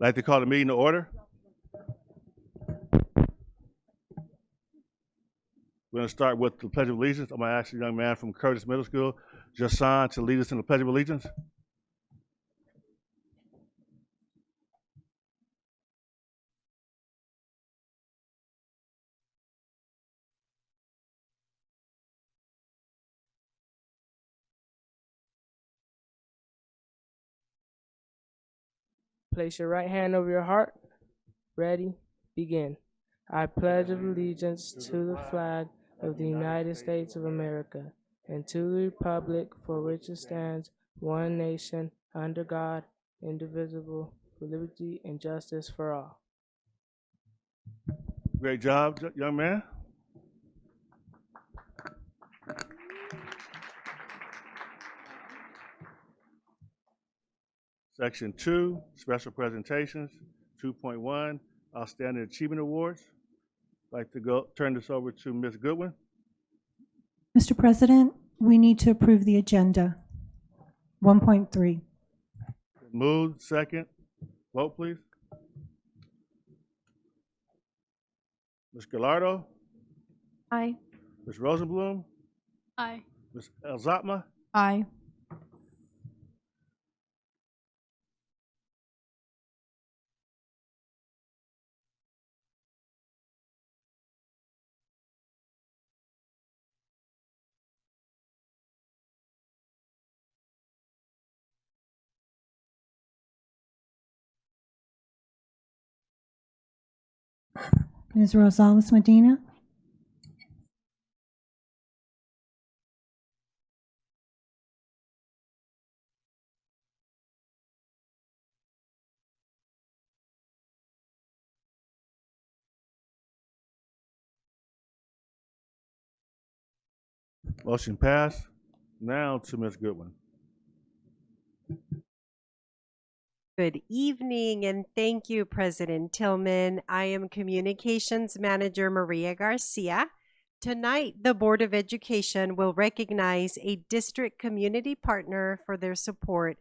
I'd like to call the meeting to order. We're going to start with the Pledge of Allegiance. I'm going to ask the young man from Curtis Middle School, Jason, to lead us in the Pledge of Allegiance. Place your right hand over your heart. Ready? Begin. I pledge allegiance to the flag of the United States of America and to the republic for which it stands, one nation, under God, indivisible, with liberty and justice for all. Great job, young man. Section 2, Special Presentations. 2.1, Outstanding Achievement Awards. I'd like to turn this over to Ms. Goodwin. Mr. President, we need to approve the agenda. 1.3. Moved, second. Vote, please. Ms. Gallardo? Aye. Ms. Rosenblum? Aye. Ms. Elzatma? Aye. Ms. Rosales Medina? Motion passed. Now to Ms. Goodwin. Good evening, and thank you, President Tillman. I am Communications Manager Maria Garcia. Tonight, the Board of Education will recognize a district community partner for their support,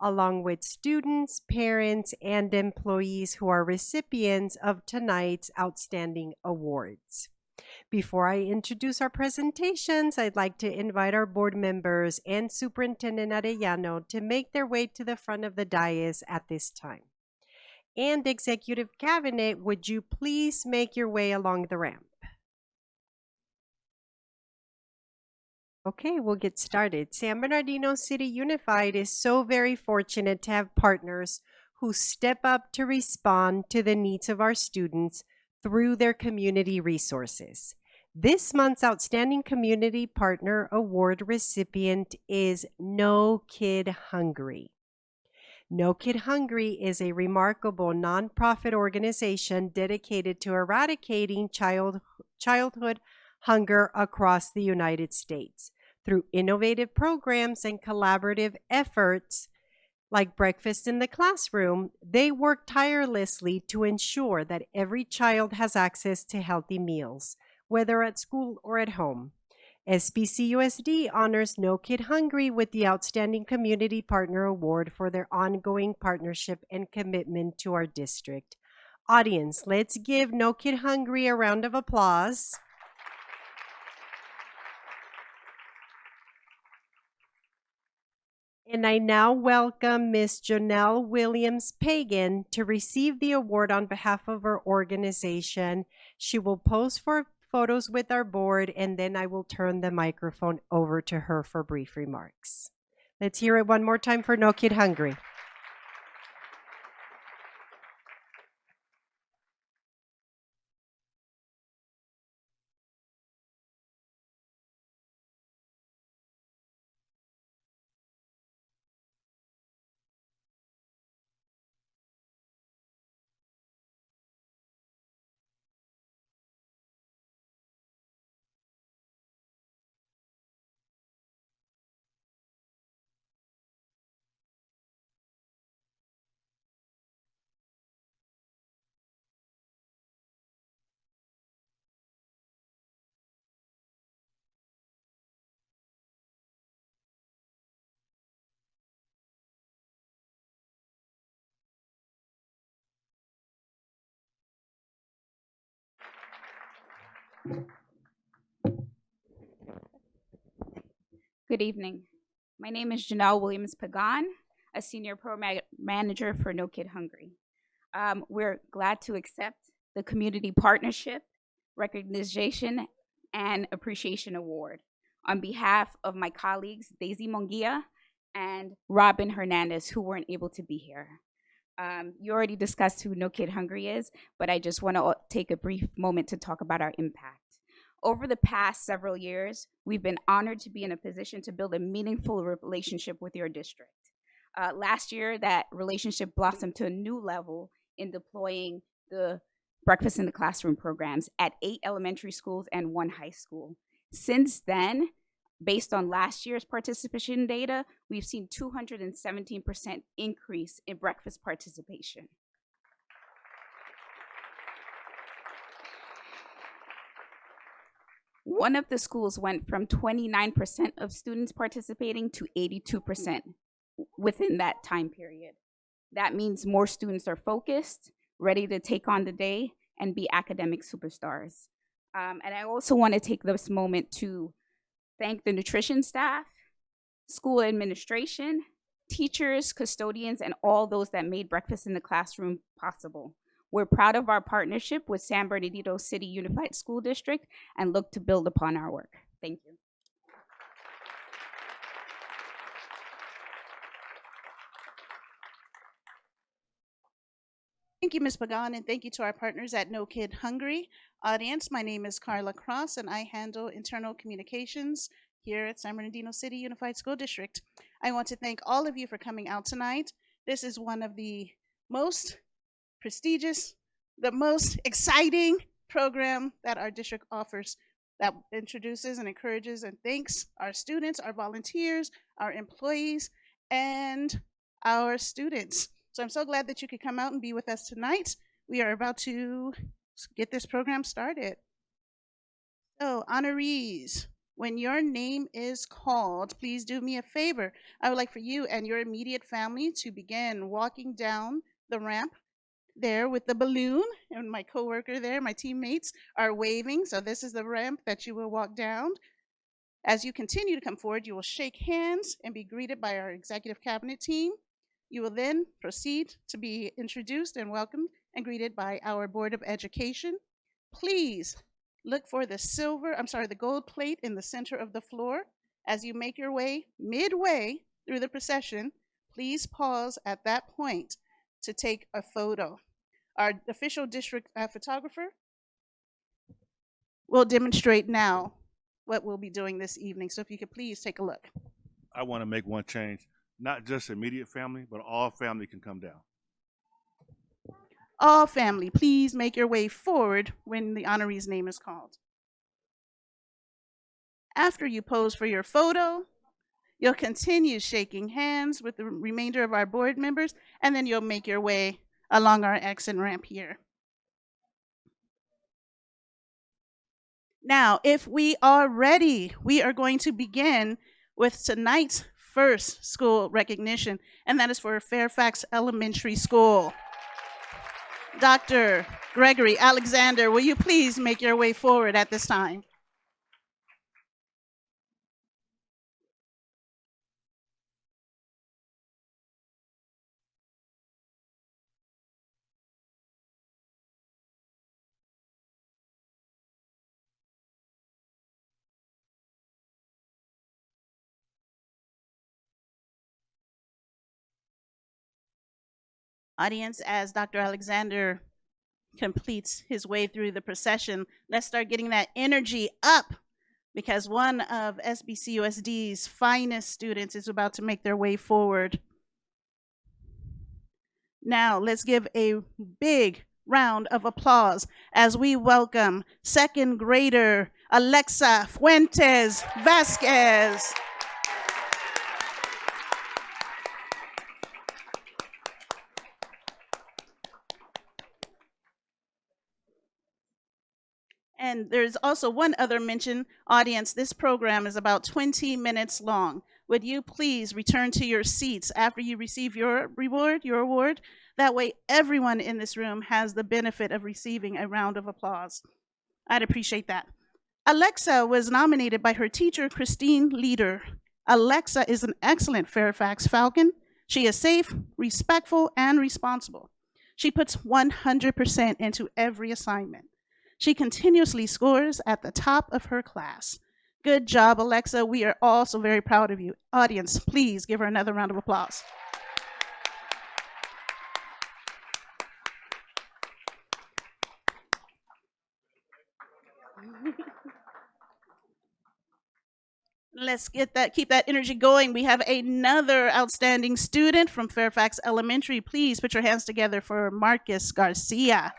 along with students, parents, and employees who are recipients of tonight's outstanding awards. Before I introduce our presentations, I'd like to invite our board members and Superintendent Arellano to make their way to the front of the dais at this time. And Executive Cabinet, would you please make your way along the ramp? Okay, we'll get started. San Bernardino City Unified is so very fortunate to have partners who step up to respond to the needs of our students through their community resources. This month's Outstanding Community Partner Award recipient is No Kid Hungry. No Kid Hungry is a remarkable nonprofit organization dedicated to eradicating childhood hunger across the United States. Through innovative programs and collaborative efforts, like Breakfast in the Classroom, they work tirelessly to ensure that every child has access to healthy meals, whether at school or at home. SBCUSD honors No Kid Hungry with the Outstanding Community Partner Award for their ongoing partnership and commitment to our district. Audience, let's give No Kid Hungry a round of applause. And I now welcome Ms. Jonelle Williams-Pagan to receive the award on behalf of her organization. She will pose for photos with our board, and then I will turn the microphone over to her for brief remarks. Let's hear it one more time for No Kid Hungry. Good evening. My name is Janelle Williams Pagan, a senior manager for No Kid Hungry. We're glad to accept the Community Partnership, Recognition, and Appreciation Award on behalf of my colleagues Daisy Monguia and Robin Hernandez, who weren't able to be here. You already discussed who No Kid Hungry is, but I just want to take a brief moment to talk about our impact. Over the past several years, we've been honored to be in a position to build a meaningful relationship with your district. Last year, that relationship blossomed to a new level in deploying the breakfast in the classroom programs at 8 elementary schools and 1 high school. Since then, based on last year's participation data, we've seen 217% increase in breakfast participation. One of the schools went from 29% of students participating to 82% within that time period. That means more students are focused, ready to take on the day, and be academic superstars. And I also want to take this moment to thank the nutrition staff, school administration, teachers, custodians, and all those that made breakfast in the classroom possible. We're proud of our partnership with San Bernardino City Unified School District and look to build upon our work. Thank you. Thank you, Ms. Pagan, and thank you to our partners at No Kid Hungry. Audience, my name is Carla Cross, and I handle internal communications here at San Bernardino City Unified School District. I want to thank all of you for coming out tonight. This is one of the most prestigious, the most exciting program that our district offers, that introduces and encourages and thanks our students, our volunteers, our employees, and our students. So I'm so glad that you could come out and be with us tonight. We are about to get this program started. So, honorees, when your name is called, please do me a favor. I would like for you and your immediate family to begin walking down the ramp there with the balloon, and my coworker there, my teammates are waving. So this is the ramp that you will walk down. As you continue to come forward, you will shake hands and be greeted by our executive cabinet team. You will then proceed to be introduced and welcomed and greeted by our Board of Education. Please look for the gold plate in the center of the floor. As you make your way midway through the procession, please pause at that point to take a photo. Our official district photographer will demonstrate now what we'll be doing this evening. So if you could please take a look. I want to make one change. Not just immediate family, but all family can come down. All family, please make your way forward when the honoree's name is called. After you pose for your photo, you'll continue shaking hands with the remainder of our board members, and then you'll make your way along our exit ramp here. Now, if we are ready, we are going to begin with tonight's first school recognition, and that is for Fairfax Elementary School. Dr. Gregory Alexander, will you please make your way forward at this time? Audience, as Dr. Alexander completes his way through the procession, let's start getting that energy up, because one of SBCUSD's finest students is about to make their way forward. Now, let's give a big round of applause as we welcome second grader Alexa Fuentes Vasquez. And there's also one other mention, audience. This program is about 20 minutes long. Would you please return to your seats after you receive your award? That way everyone in this room has the benefit of receiving a round of applause. I'd appreciate that. Alexa was nominated by her teacher, Christine Leader. Alexa is an excellent Fairfax Falcon. She is safe, respectful, and responsible. She puts 100% into every assignment. She continuously scores at the top of her class. Good job, Alexa. We are all so very proud of you. Audience, please give her another round of applause. Let's keep that energy going. We have another outstanding student from Fairfax Elementary. Please put your hands together for Marcus Garcia.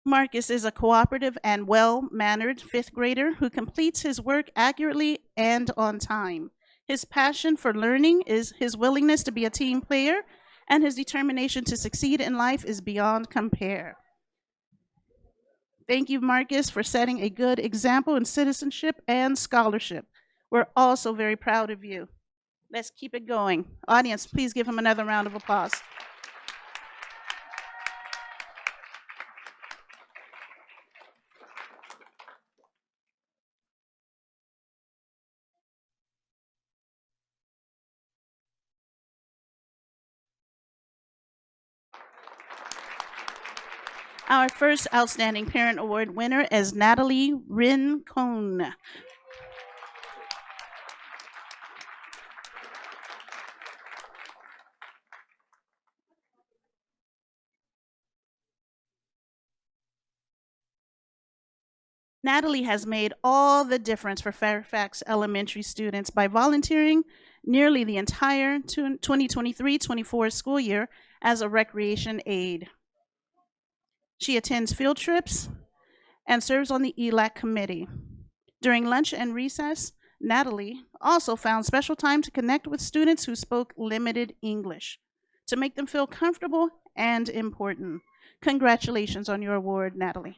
Marcus is a cooperative and well-mannered fifth grader who completes his work accurately and on time. His passion for learning is his willingness to be a team player, and his determination to succeed in life is beyond compare. Thank you, Marcus, for setting a good example in citizenship and scholarship. We're also very proud of you. Let's keep it going. Audience, please give him another round of applause. Our first Outstanding Parent Award winner is Natalie Rincon. Natalie has made all the difference for Fairfax Elementary students by volunteering nearly the entire 2023-24 school year as a recreation aide. She attends field trips and serves on the ELAC committee. During lunch and recess, Natalie also found special time to connect with students who spoke limited English to make them feel comfortable and important. Congratulations on your award, Natalie.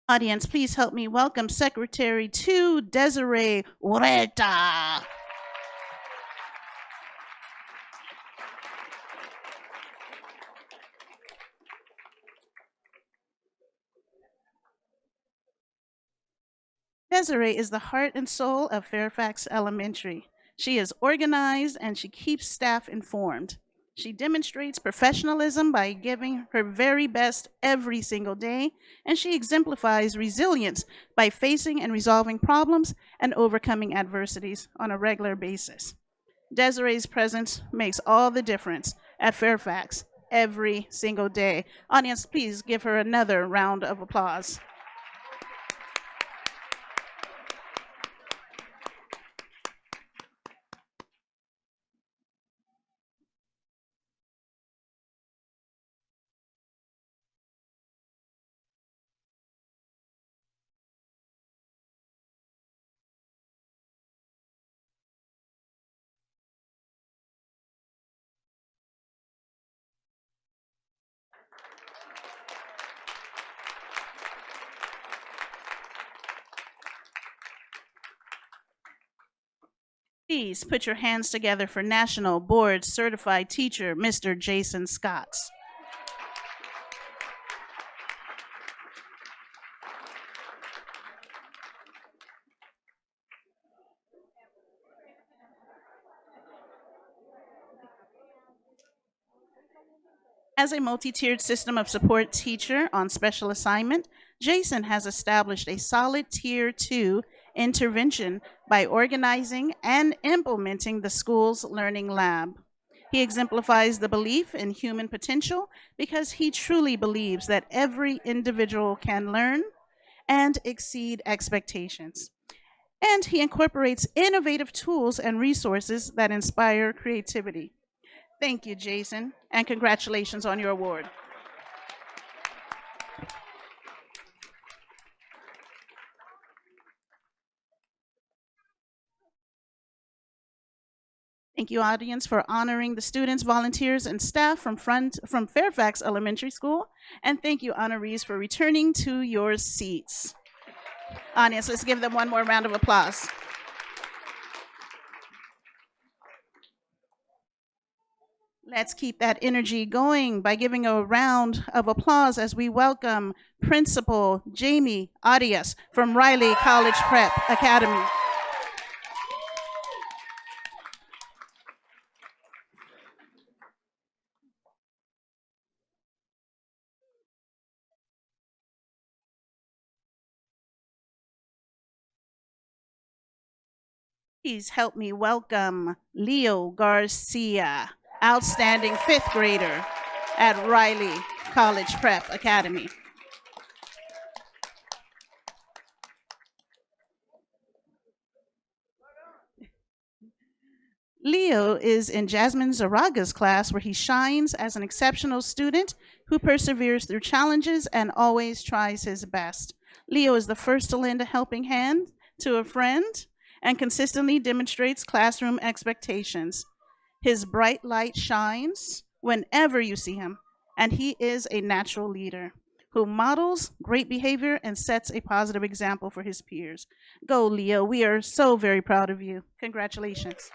Audience, please help me welcome Secretary 2, Desiree Ureta. Desiree is the heart and soul of Fairfax Elementary. She is organized and she keeps staff informed. She demonstrates professionalism by giving her very best every single day, and she exemplifies resilience by facing and resolving problems and overcoming adversities on a regular basis. Desiree's presence makes all the difference at Fairfax every single day. Audience, please give her another round of applause. Please put your hands together for National Board Certified Teacher, Mr. Jason Scotts. As a multi-tiered system of support teacher on special assignment, Jason has established a solid Tier 2 intervention by organizing and implementing the school's learning lab. He exemplifies the belief in human potential because he truly believes that every individual can learn and exceed expectations. And he incorporates innovative tools and resources that inspire creativity. Thank you, Jason, and congratulations on your award. Thank you, audience, for honoring the students, volunteers, and staff from Fairfax Elementary School. And thank you, honorees, for returning to your seats. Audience, let's give them one more round of applause. Let's keep that energy going by giving a round of applause as we welcome Principal Jamie Arias from Riley College Prep Academy. Please help me welcome Leo Garcia, outstanding fifth grader at Riley College Prep Academy. Leo is in Jasmine Zaraga's class, where he shines as an exceptional student who perseveres through challenges and always tries his best. Leo is the first to lend a helping hand to a friend and consistently demonstrates classroom expectations. His bright light shines whenever you see him, and he is a natural leader who models great behavior and sets a positive example for his peers. Go, Leo. We are so very proud of you. Congratulations.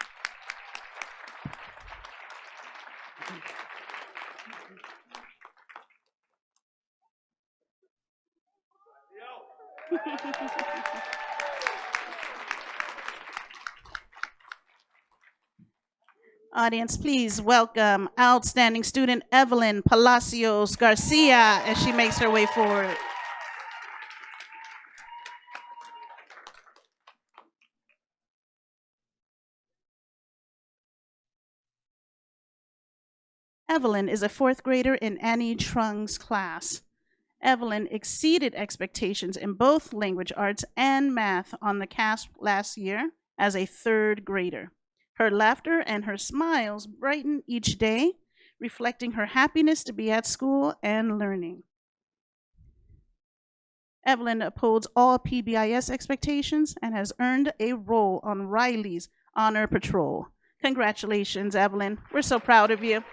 Audience, please welcome outstanding student Evelyn Palacios Garcia as she makes her way forward. Evelyn is a fourth grader in Annie Trung's class. Evelyn exceeded expectations in both language arts and math on the CASP last year as a third grader. Her laughter and her smiles brighten each day, reflecting her happiness to be at school and learning. Evelyn upholds all PBIS expectations and has earned a role on Riley's Honor Patrol. Congratulations, Evelyn. We're so proud of you.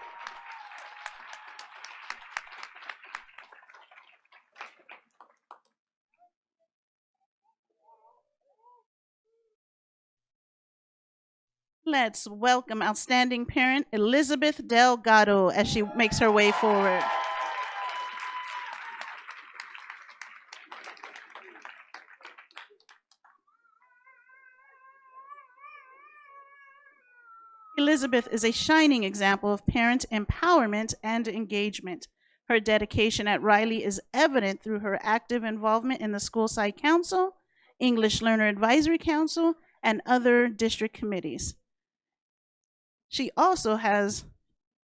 Let's welcome outstanding parent Elizabeth Delgado as she makes her way forward. Elizabeth is a shining example of parent empowerment and engagement. Her dedication at Riley is evident through her active involvement in the school site council, English Learner Advisory Council, and other district committees. She also has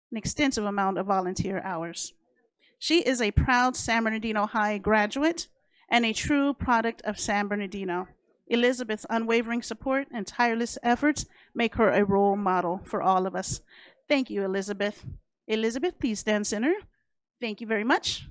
an extensive amount of volunteer hours. She is a proud San Bernardino High graduate and a true product of San Bernardino. Elizabeth's unwavering support and tireless efforts make her a role model for all of us. Thank you, Elizabeth. Elizabeth, please stand center. Thank you very much.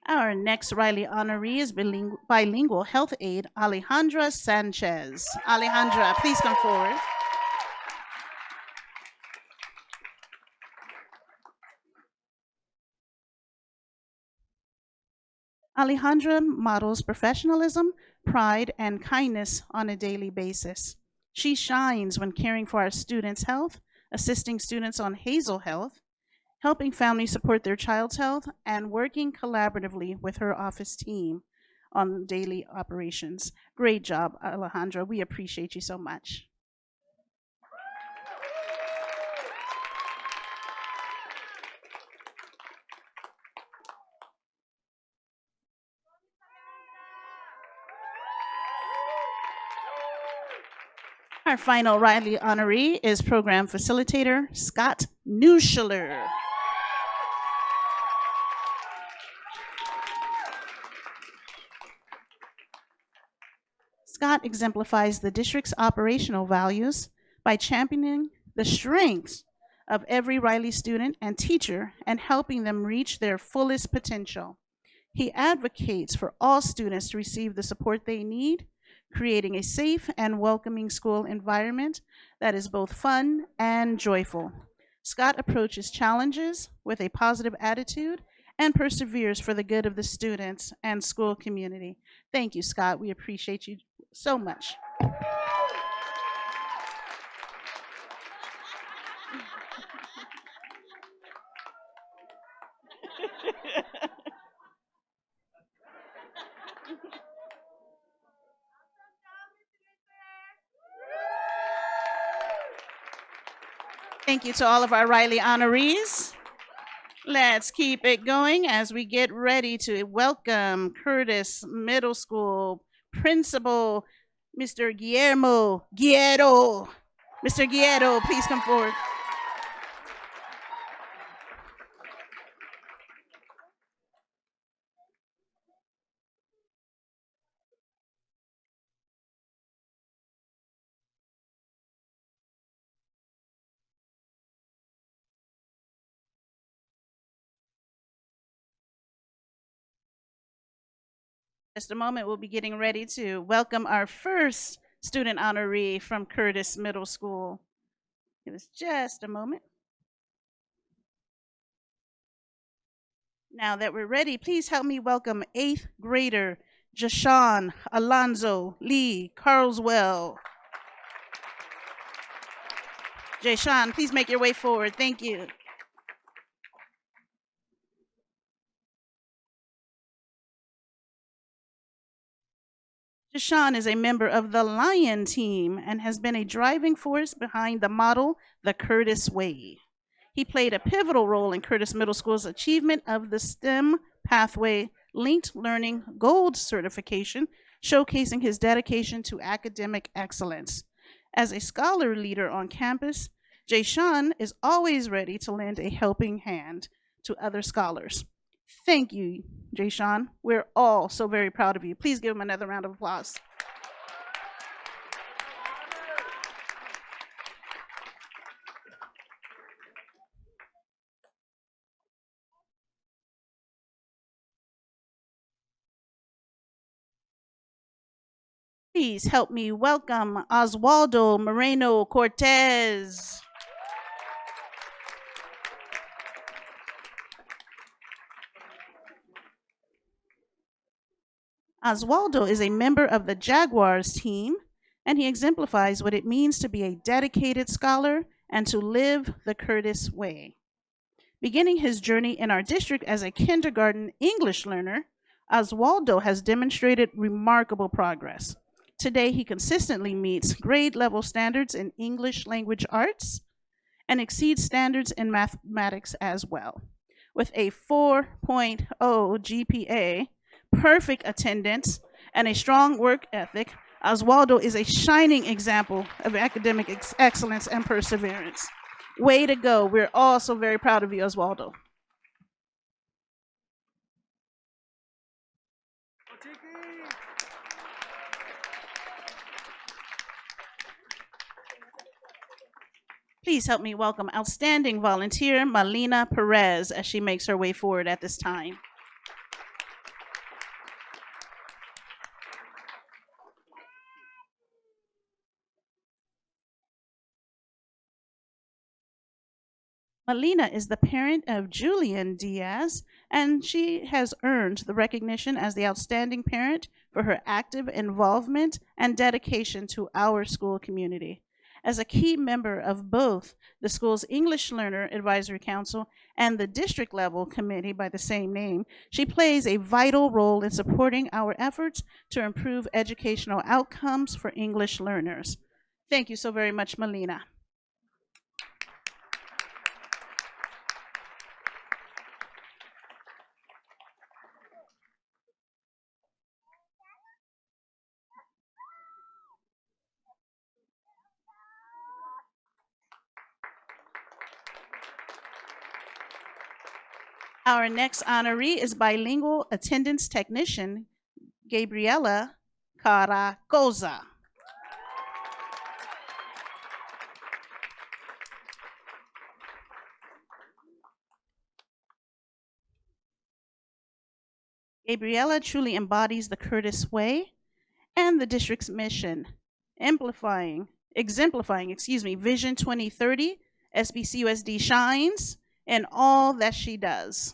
Our next Riley honoree is bilingual health aide Alejandra Sanchez. Alejandra, please come forward. Alejandra models professionalism, pride, and kindness on a daily basis. She shines when caring for our students' health, assisting students on Hazel Health, helping families support their child's health, and working collaboratively with her office team on daily operations. Great job, Alejandra. We appreciate you so much. Our final Riley honoree is Program Facilitator Scott Newscheler. Scott exemplifies the district's operational values by championing the strengths of every Riley student and teacher and helping them reach their fullest potential. He advocates for all students to receive the support they need, creating a safe and welcoming school environment that is both fun and joyful. Scott approaches challenges with a positive attitude and perseveres for the good of the students and school community. Thank you, Scott. We appreciate you so much. Thank you to all of our Riley honorees. Let's keep it going as we get ready to welcome Curtis Middle School Principal, Mr. Guillermo Guerrero. Mr. Guerrero, please come forward. Just a moment, we'll be getting ready to welcome our first student honoree from Curtis Middle School. Give us just a moment. Now that we're ready, please help me welcome 8th grader Jashawn Alonzo Lee Carlswell. Jashawn, please make your way forward. Thank you. Jashawn is a member of the Lion team and has been a driving force behind the model, The Curtis Way. He played a pivotal role in Curtis Middle School's achievement of the STEM Pathway Linked Learning Gold certification, showcasing his dedication to academic excellence. As a scholar leader on campus, Jashawn is always ready to lend a helping hand to other scholars. Thank you, Jashawn. We're all so very proud of you. Please give him another round of applause. Please help me welcome Oswaldo Moreno Cortez. Oswaldo is a member of the Jaguars team, and he exemplifies what it means to be a dedicated scholar and to live the Curtis way. Beginning his journey in our district as a kindergarten English learner, Oswaldo has demonstrated remarkable progress. Today, he consistently meets grade level standards in English language arts and exceeds standards in mathematics as well. With a 4.0 GPA, perfect attendance, and a strong work ethic, Oswaldo is a shining example of academic excellence and perseverance. Way to go. We're all so very proud of you, Oswaldo. Please help me welcome outstanding volunteer Malina Perez as she makes her way forward at this time. Malina is the parent of Julian Diaz, and she has earned the recognition as the outstanding parent for her active involvement and dedication to our school community. As a key member of both the school's English Learner Advisory Council and the district level committee by the same name, she plays a vital role in supporting our efforts to improve educational outcomes for English learners. Thank you so very much, Malina. Our next honoree is bilingual attendance technician Gabriela Caracoza. Gabriela truly embodies the Curtis Way and the district's mission, exemplifying, Vision 2030, SBCUSD shines in all that she does.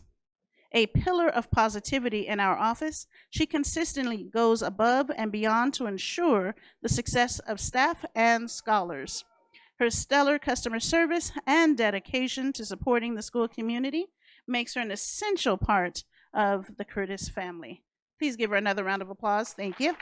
A pillar of positivity in our office, she consistently goes above and beyond to ensure the success of staff and scholars. Her stellar customer service and dedication to supporting the school community makes her an essential part of the Curtis family. Please give her another round of applause. Thank you.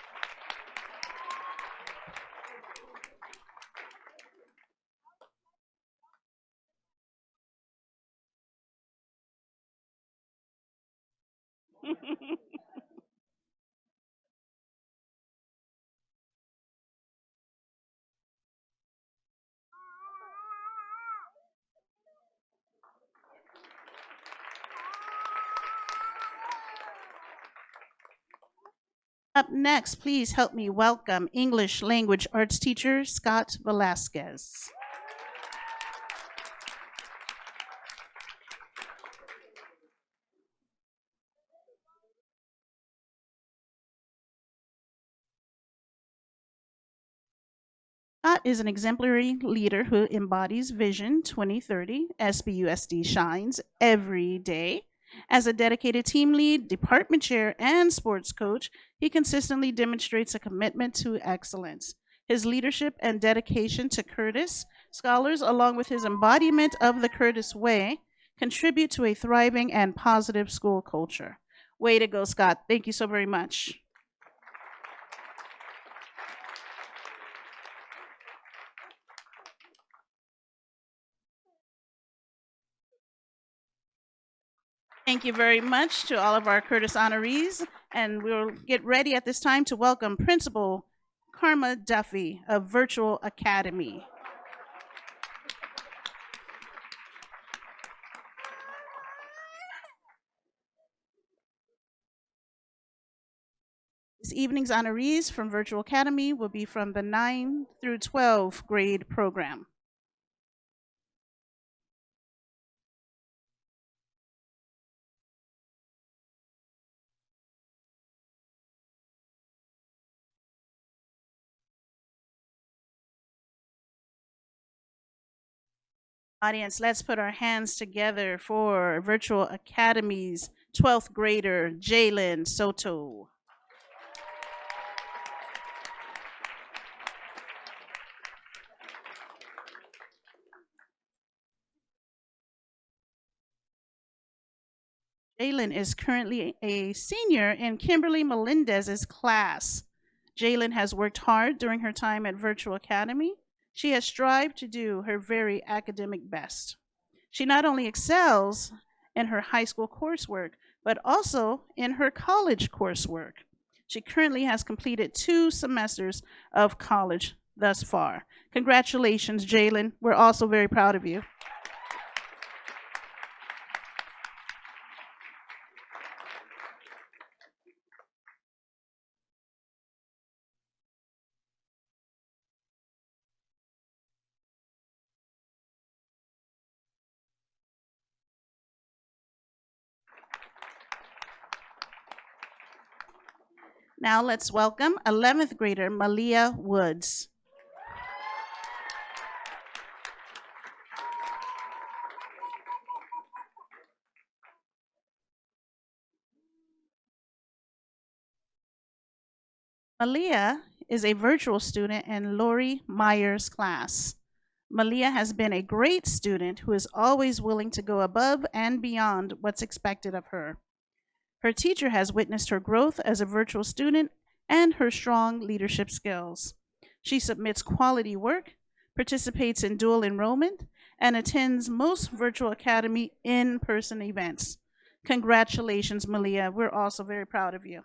Up next, please help me welcome English language arts teacher Scott Velasquez. Scott is an exemplary leader who embodies Vision 2030, SBUSD shines every day. As a dedicated team lead, department chair, and sports coach, he consistently demonstrates a commitment to excellence. His leadership and dedication to Curtis scholars, along with his embodiment of the Curtis Way, contribute to a thriving and positive school culture. Way to go, Scott. Thank you so very much. Thank you very much to all of our Curtis honorees, and we'll get ready at this time to welcome Principal Karma Duffy of Virtual Academy. This evening's honorees from Virtual Academy will be from the 9 through 12 grade program. Audience, let's put our hands together for Virtual Academy's 12th grader, Jalen Soto. Jalen is currently a senior in Kimberly Melendez's class. Jalen has worked hard during her time at Virtual Academy. She has strived to do her very academic best. She not only excels in her high school coursework, but also in her college coursework. She currently has completed 2 semesters of college thus far. Congratulations, Jalen. We're also very proud of you. Now let's welcome 11th grader Malia Woods. Malia is a virtual student in Lori Meyer's class. Malia has been a great student who is always willing to go above and beyond what's expected of her. Her teacher has witnessed her growth as a virtual student and her strong leadership skills. She submits quality work, participates in dual enrollment, and attends most Virtual Academy in-person events. Congratulations, Malia. We're also very proud of you.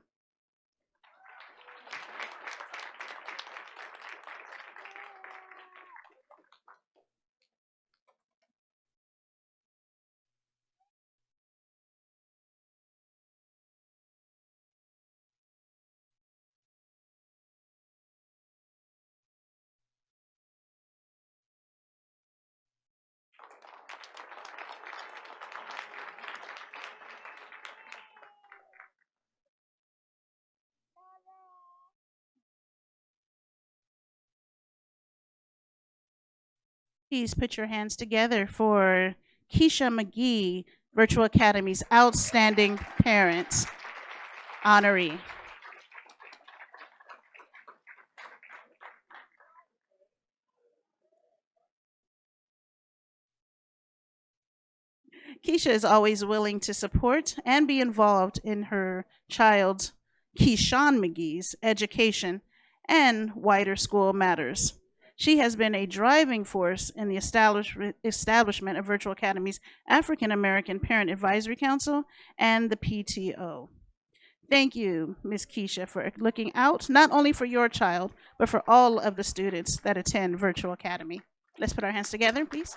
Please put your hands together for Keisha McGee, Virtual Academy's Outstanding Parent honoree. Keisha is always willing to support and be involved in her child, Keyshawn McGee's, education and wider school matters. She has been a driving force in the establishment of Virtual Academy's African American Parent Advisory Council and the PTO. Thank you, Ms. Keisha, for looking out not only for your child, but for all of the students that attend Virtual Academy. Let's put our hands together, please.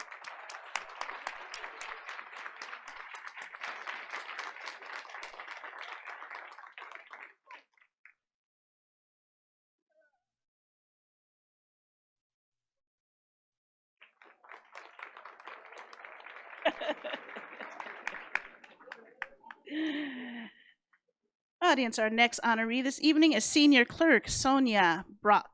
Audience, our next honoree this evening is Senior Clerk Sonia Brock.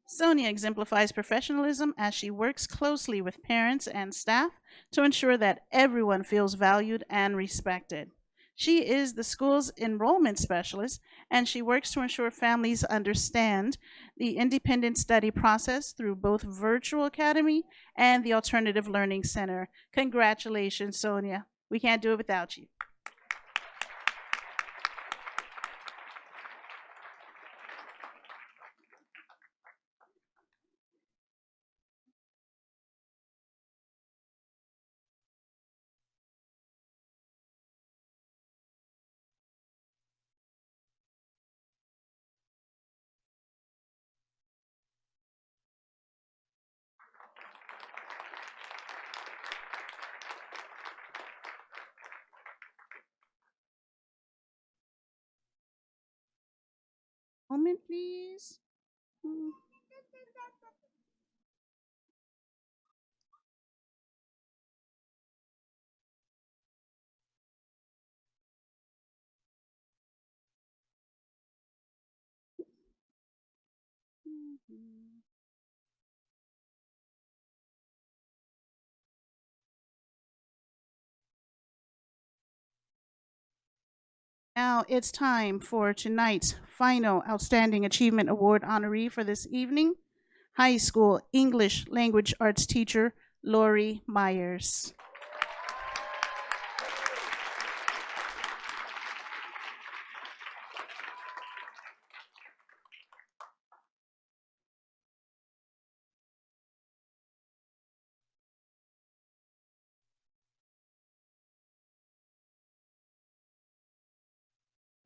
Sonia exemplifies professionalism as she works closely with parents and staff to ensure that everyone feels valued and respected. She is the school's enrollment specialist, and she works to ensure families understand the independent study process through both Virtual Academy and the Alternative Learning Center. Congratulations, Sonia. We can't do it without you. Moment, please. Now it's time for tonight's final Outstanding Achievement Award honoree for this evening, high school English language arts teacher, Lori Myers.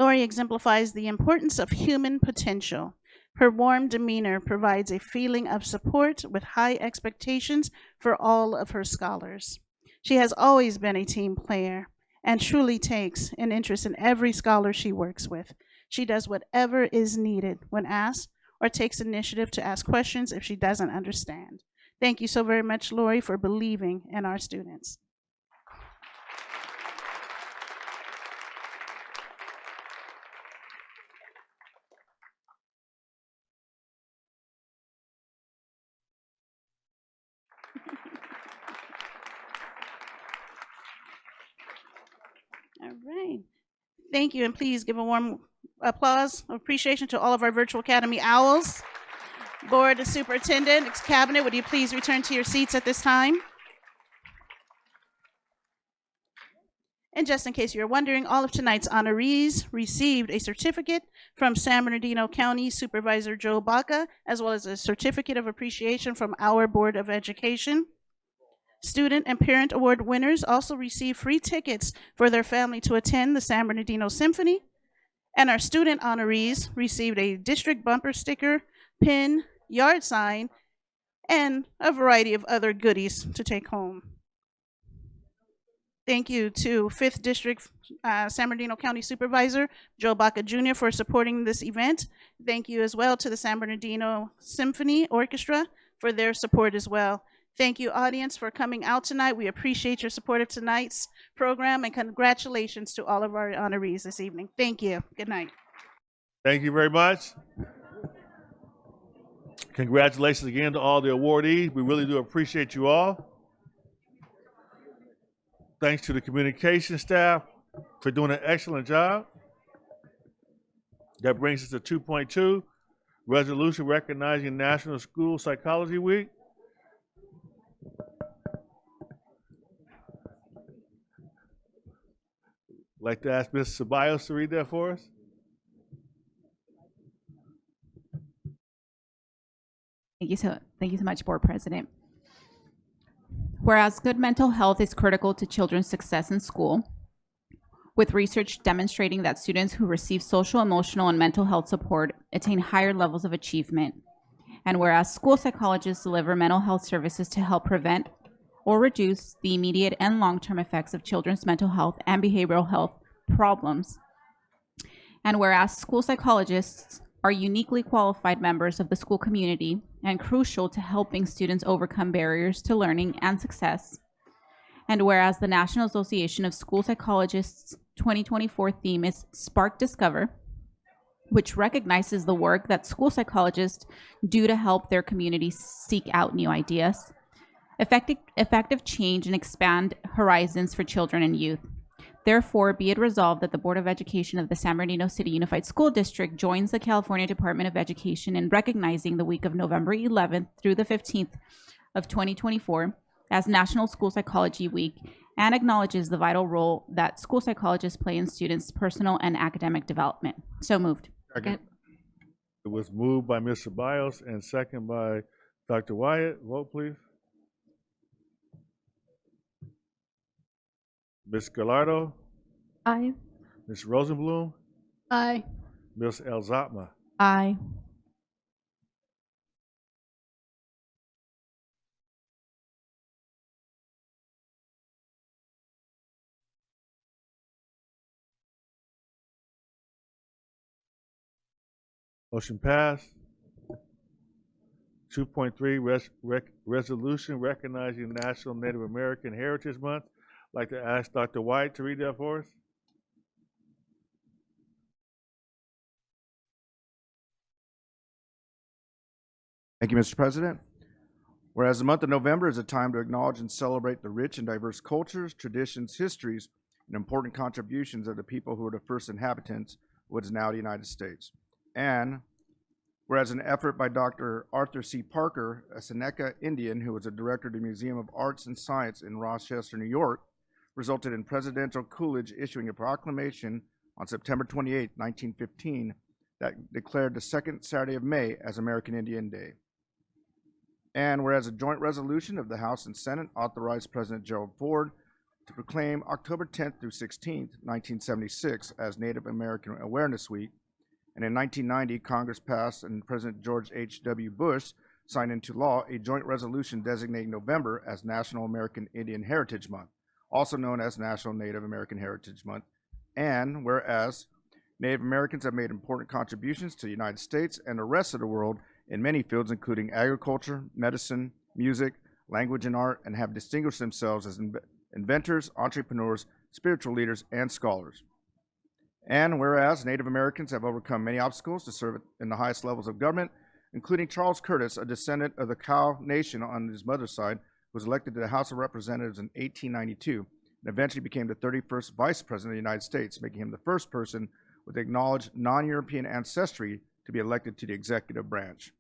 Lori exemplifies the importance of human potential. Her warm demeanor provides a feeling of support with high expectations for all of her scholars. She has always been a team player and truly takes an interest in every scholar she works with. She does whatever is needed when asked or takes initiative to ask questions if she doesn't understand. Thank you so very much, Lori, for believing in our students. All right. Thank you, and please give a warm applause of appreciation to all of our Virtual Academy owls. Board, Superintendent, Cabinet, would you please return to your seats at this time? And just in case you're wondering, all of tonight's honorees received a certificate from San Bernardino County Supervisor Joe Baca, as well as a certificate of appreciation from our Board of Education. Student and parent award winners also received free tickets for their family to attend the San Bernardino Symphony. And our student honorees received a district bumper sticker, pin, yard sign, and a variety of other goodies to take home. Thank you to 5th District San Bernardino County Supervisor Joe Baca Jr. for supporting this event. Thank you as well to the San Bernardino Symphony Orchestra for their support as well. Thank you, audience, for coming out tonight. We appreciate your support of tonight's program, and congratulations to all of our honorees this evening. Thank you. Good night. Thank you very much. Congratulations again to all the awardees. We really do appreciate you all. Thanks to the communication staff for doing an excellent job. That brings us to 2.2, resolution recognizing National School Psychology Week. I'd like to ask Ms. Ceballos to read that for us. Thank you so much, Board President. Whereas good mental health is critical to children's success in school, with research demonstrating that students who receive social, emotional, and mental health support attain higher levels of achievement. And whereas school psychologists deliver mental health services to help prevent or reduce the immediate and long-term effects of children's mental health and behavioral health problems. And whereas school psychologists are uniquely qualified members of the school community and crucial to helping students overcome barriers to learning and success. And whereas the National Association of School Psychologists 2024 theme is Spark Discover, which recognizes the work that school psychologists do to help their communities seek out new ideas, effective change, and expand horizons for children and youth. Therefore, be it resolved that the Board of Education of the San Bernardino City Unified School District joins the California Department of Education in recognizing the week of November 11th through the 15th of 2024 as National School Psychology Week, and acknowledges the vital role that school psychologists play in students' personal and academic development. So moved. Second. It was moved by Ms. Ceballos and second by Dr. Wyatt. Vote, please. Ms. Gallardo? Aye. Ms. Rosenblum? Aye. Ms. Elzatma? Aye. Motion passed. 2.3, resolution recognizing National Native American Heritage Month. I'd like to ask Dr. White to read that for us. Thank you, Mr. President. Whereas the month of November is a time to acknowledge and celebrate the rich and diverse cultures, traditions, histories, and important contributions of the people who were the first inhabitants of what is now the United States. And whereas an effort by Dr. Arthur C. Parker, a Seneca Indian who was a director of the Museum of Arts and Science in Rochester, New York, resulted in Presidential Coolidge issuing a proclamation on September 28, 1915, that declared the second Saturday of May as American Indian Day. And whereas a joint resolution of the House and Senate authorized President Gerald Ford to proclaim October 10th through 16th, 1976 as Native American Awareness Week, and in 1990, Congress passed and President George H.W. Bush signed into law a joint resolution designating November as National American Indian Heritage Month, also known as National Native American Heritage Month. And whereas Native Americans have made important contributions to the United States and the rest of the world in many fields, including agriculture, medicine, music, language, and art, and have distinguished themselves as inventors, entrepreneurs, spiritual leaders, and scholars. And whereas Native Americans have overcome many obstacles to serve in the highest levels of government, including Charles Curtis, a descendant of the Cow Nation on his mother's side, who was elected to the House of Representatives in 1892, and eventually became the 31st Vice President of the United States, making him the first person with acknowledged non-European ancestry to be elected to the executive branch.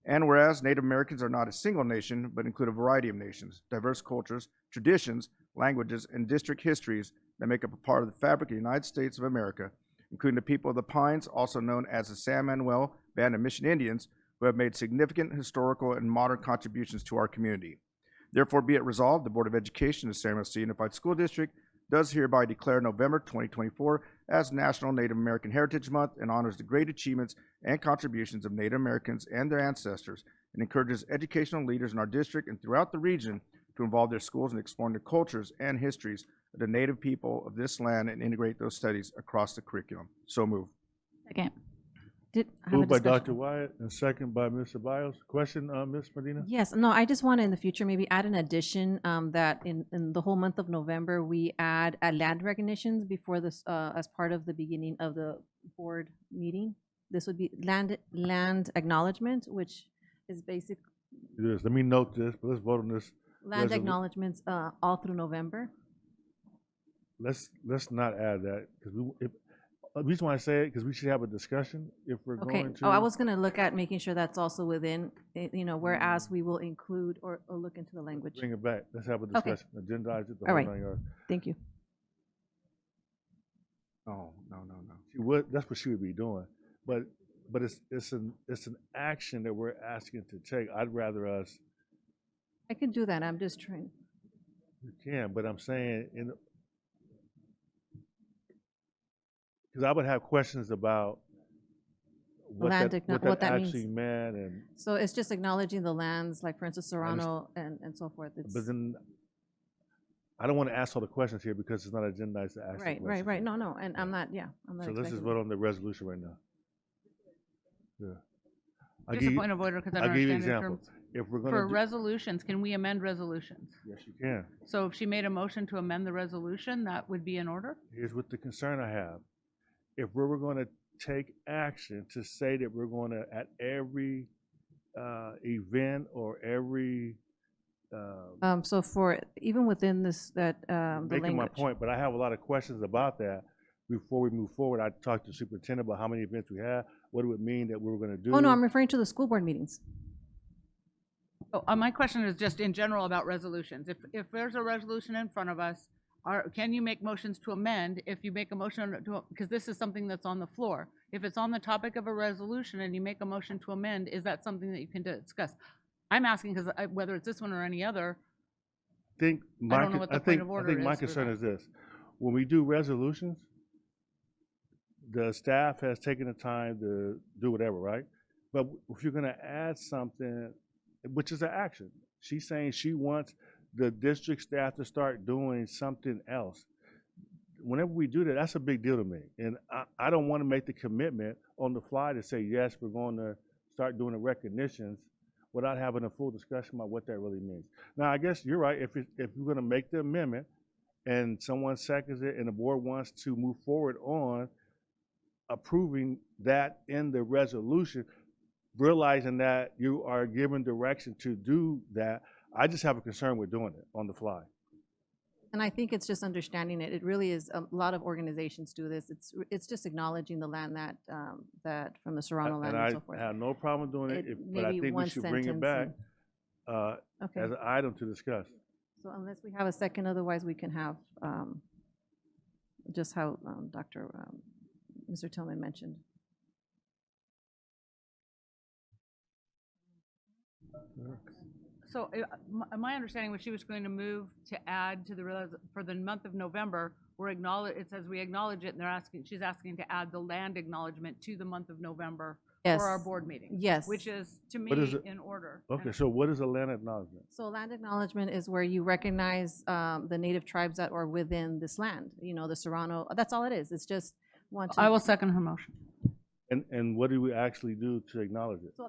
And whereas Native Americans are not a single nation, but include a variety of nations, diverse cultures, traditions, languages, and district histories that make up a part of the fabric of the United States of America, including the people of the Pines, also known as the San Manuel Band of Mission Indians, who have made significant historical and modern contributions to our community. Therefore, be it resolved, the Board of Education of San Bernardino City Unified School District does hereby declare November 2024 as National Native American Heritage Month and honors the great achievements and contributions of Native Americans and their ancestors, and encourages educational leaders in our district and throughout the region to involve their schools in exploring the cultures and histories of the Native people of this land and integrate those studies across the curriculum. So moved. Second. did have a Moved by discussion. Dr. Wyatt and second by Mr. Biles. Question, Ms. Medina? Yes, no, I just want to in the future maybe add an addition that in the whole month of November, we add land recognitions before this, as part of the beginning of the board meeting. This would be land acknowledgement, which is basic It is. Let me note this, but let's vote on this. land Resolu- acknowledgements all through November. Let's not add that, because the reason why I say it, because we should have a discussion if we're Okay, going to. oh, I was gonna look at making sure that's also within, whereas we will include or look into the language. Bring it back. Let's have a Okay. discussion. Agendize it, the All whole right. 9 yards. Thank you. No. She would, that's what she would be doing. But it's an action that we're asking to take. I'd rather us, I can do that, I'm just trying. you can, but I'm saying, because I would have questions about what what that actually means. meant, and So it's just acknowledging the lands, like for instance, Serrano and so forth. It's, but then I don't want to ask all the questions here because it's not agendized to ask the right, questions. right. No, and I'm not So let's just expecting vote on the resolution right now. Yeah. I'll Just give a you- point of order, because I I'll don't give you an understand in example. terms. If we're For gonna do, resolutions, can we amend resolutions? yes, you can. So if she made a motion to amend the resolution, that would be in order? Here's what the concern I have. If we were going to take action to say that we're going to, at every event or every, So for, even within this, that, the making my language. point, but I have a lot of questions about that. Before we move forward, I talked to the superintendent about how many events we have, what it would mean that we were going to do. Oh, no, I'm referring to the school board meetings. Oh, my question is just in general about resolutions. If there's a resolution in front of us, can you make motions to amend? If you make a motion to, because this is something that's on the floor. If it's on the topic of a resolution and you make a motion to amend, is that something that you can discuss? I'm asking because whether it's this one or any other, I don't know what the point of order my is for concern that. is this. When we do resolutions, the staff has taken the time to do whatever, right? But if you're gonna add something, which is an action, she's saying she wants the district staff to start doing something else. Whenever we do that, that's a big deal to me. And I don't wanna make the commitment on the fly to say, yes, we're going to start doing the recognitions without having a full discussion about what that really means. Now, I guess you're right. If you're gonna make the amendment and someone seconds it and the board wants to move forward on approving that in the resolution, realizing that you are given direction to do that, I just have a concern with doing it on the fly. And I think it's just understanding it. It really is, a lot of organizations do this. It's just acknowledging the land that, that from the Serrano land and so forth. I have no problem doing it, but I Maybe think we one should bring it sentence back Okay, as an item to discuss. so unless we have a second, otherwise we can have, just how, Mr. Tillman mentioned. so my understanding was she was going to move to add to for the month of November, it says we acknowledge it, and she's asking to add the land acknowledgement to the month of November Yes. for our board meeting. Yes. Which is, to me, What is it? in order. Okay, And- so what is a land acknowledgement? So land acknowledgement is where you recognize the native tribes that are within this land, the Serrano, that's all it is. It's just I will second her motion. And what do we actually do to acknowledge it? So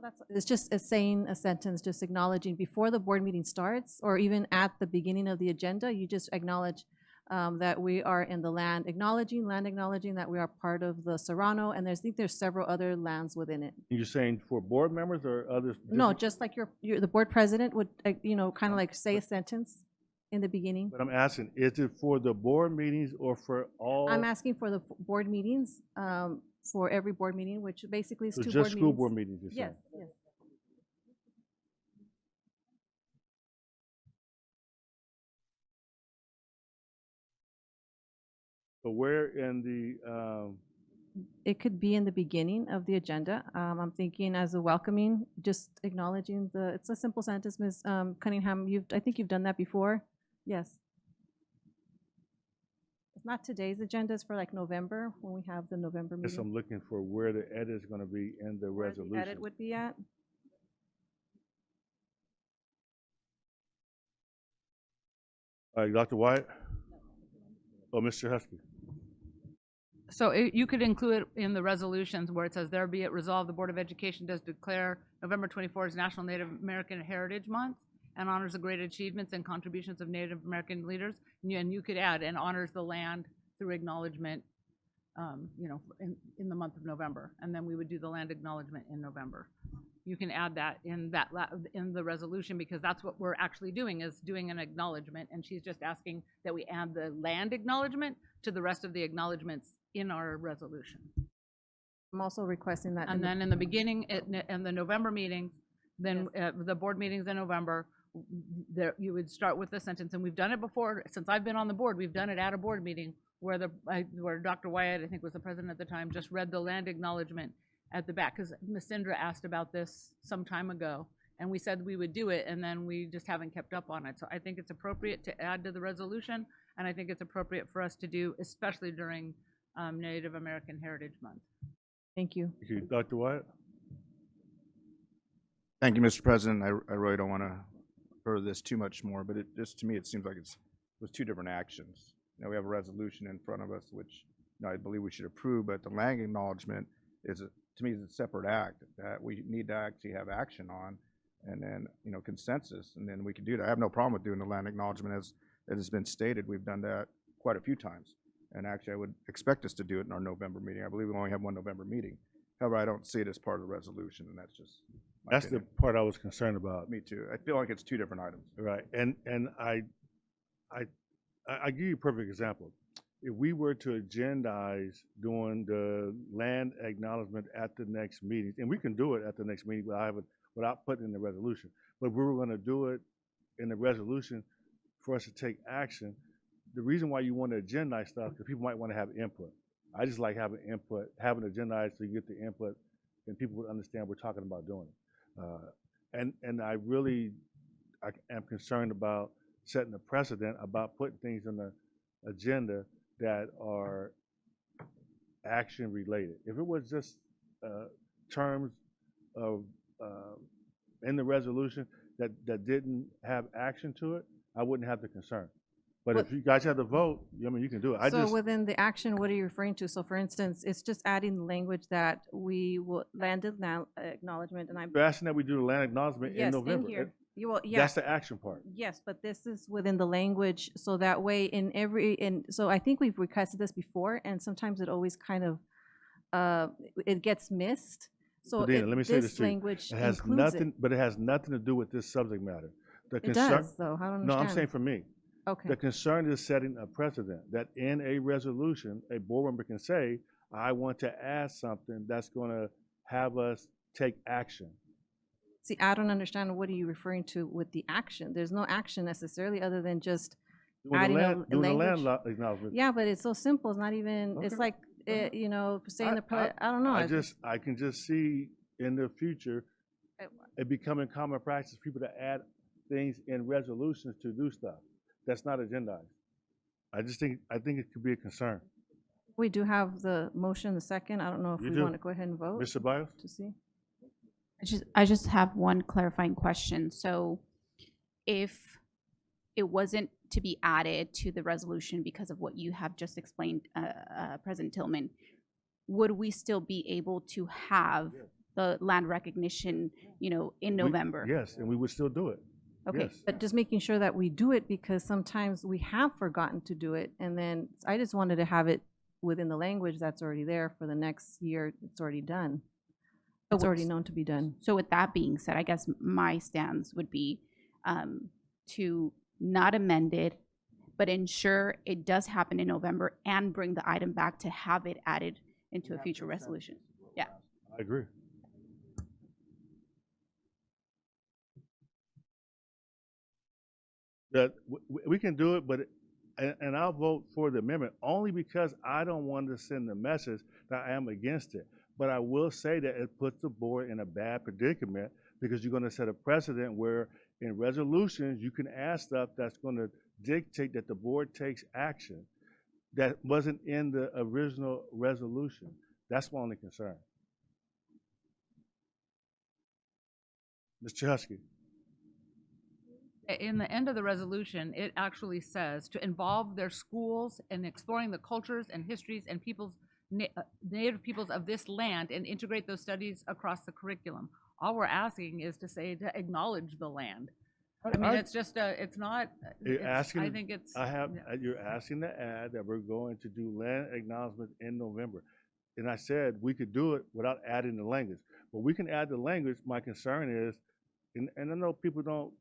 it's saying a sentence, just acknowledging before the board meeting starts, or even at the beginning of the agenda, you just acknowledge that we are in the land acknowledging that we are part of the Serrano, and I think there's several other lands within it. You're saying for board members or others? No, just like the board president would, kind of like say a sentence in the beginning. But I'm asking, is it for the board meetings or for all? I'm asking for the board meetings, for every board meeting, which basically is So two board just meetings. school board meetings, you're saying? Yes, yes. So where in the, It could be in the beginning of the agenda. I'm thinking as a welcoming, just acknowledging it's a simple sentence, Ms. Cunningham, I think you've done that before. Yes. It's not today's agenda, it's for like November, when we have the November guess meeting. I'm looking for where the edit is gonna be in the Where the edit resolution. would be at. All right, Dr. Wyatt? Oh, Mr. Husky. So you could include it in the resolutions where it says, there be it resolved, the Board of Education does declare November 24 as National Native American Heritage Month and honors the great achievements and contributions of Native American leaders. And you could add, and honors the land through acknowledgement, in the month of November. And then we would do the land acknowledgement in November. You can add that in the resolution, because that's what we're actually doing, is doing an acknowledgement. And she's just asking that we add the land acknowledgement to the rest of the acknowledgements in our resolution. I'm also requesting that. And then in the beginning, in the November meetings, then the board meetings in November, there you would start with the sentence, and we've done it before. Since I've been on the board, we've done it at a board meeting where where Dr. Wyatt, I think was the president at the time, just read the land acknowledgement at the back, because Ms. Sindra asked about this some time ago, and we said we would do it, and then we just haven't kept up on it. So I think it's appropriate to add to the resolution, and I think it's appropriate for us to do, especially during Native American Heritage Month. Thank you. Thank you. Dr. Wyatt? Thank you, Mr. President. I really don't want to further this too much more, but to me, it seems like it was two different actions. We have a resolution in front of us, which I believe we should approve, but the land acknowledgement to me, is a separate act that we need to actually have action on, and then, consensus, and then we can do that. I have no problem with doing the land acknowledgement, as it has been stated. We've done that quite a few times, and actually I would expect us to do it in our November meeting. I believe we only have one November meeting. However, I don't see it as part of the resolution, and that's just my That's opinion. the part I was concerned about. Me too. I feel like it's two different items. Right, and I give you a perfect example. If we were to agendize doing the land acknowledgement at the next meeting, and we can do it at the next meeting without putting in the resolution, but we were going to do it in the resolution for us to take action. The reason why you want to agendize stuff, because people might want to have input. I just like having input, having agendized so you get the input, and people would understand we're talking about doing it. And I am concerned about setting a precedent about putting things on the agenda that are action related. If it was just terms of in the resolution that didn't have action to it, I wouldn't have the concern. But if you guys have to vote, you can do it. Within the action, what are you referring to? So for instance, it's just adding the language that we will land acknowledgement, and I'm. You're asking that we do the land acknowledgement in November. Yes, in here. Yeah. That's the action part. Yes, but this is within the language, so that way so I think we've requested this before, and sometimes it always kind of, it gets missed. So Dina, let me say this to you. language It has includes nothing, but it has nothing to do with this subject matter. It does, though. I don't understand. No, I'm saying for me. Okay. The concern is setting a precedent that in a resolution, a board member can say, I want to add something that's going to have us take action. See, I don't understand, what are you referring to with the action? There's no action necessarily other than just adding a Doing the language. land acknowledgement. Yeah, but it's so simple. It's not even, it's like, saying I don't know. I can just see in the future it becoming common practice for people to add things in resolutions to do stuff that's not agendized. I think it could be a concern. We do have the motion, the second. I don't know if You we do. want to go ahead and vote Mr. Bios? to see. I just have one clarifying question. So if it wasn't to be added to the resolution because of what you have just explained, President Tillman, would we still be able to have the land recognition, in November? Yes, and we would still do it. Okay. Yes. But just making sure that we do it, because sometimes we have forgotten to do it. And then I just wanted to have it within the language that's already there for the next year. It's already done. It's already known to be done. So with that being said, I guess my stance would be to not amend it, but ensure it does happen in November and bring the item back to have it added into a future resolution. Yeah. I agree. That we can do it, but and I'll vote for the amendment only because I don't want to send the message that I am against it. But I will say that it puts the board in a bad predicament, because you're going to set a precedent where in resolutions you can add stuff that's going to dictate that the board takes action that wasn't in the original resolution. That's my only concern. Mr. Husky. In the end of the resolution, it actually says to involve their schools in exploring the cultures and histories and peoples native peoples of this land and integrate those studies across the curriculum. All we're asking is to say to acknowledge the land. I mean, it's just it's not. You're It's, asking. I think it's. You're asking to add that we're going to do land acknowledgement in November, and I said we could do it without adding the language. But we can add the language. My concern is, and I know people don't.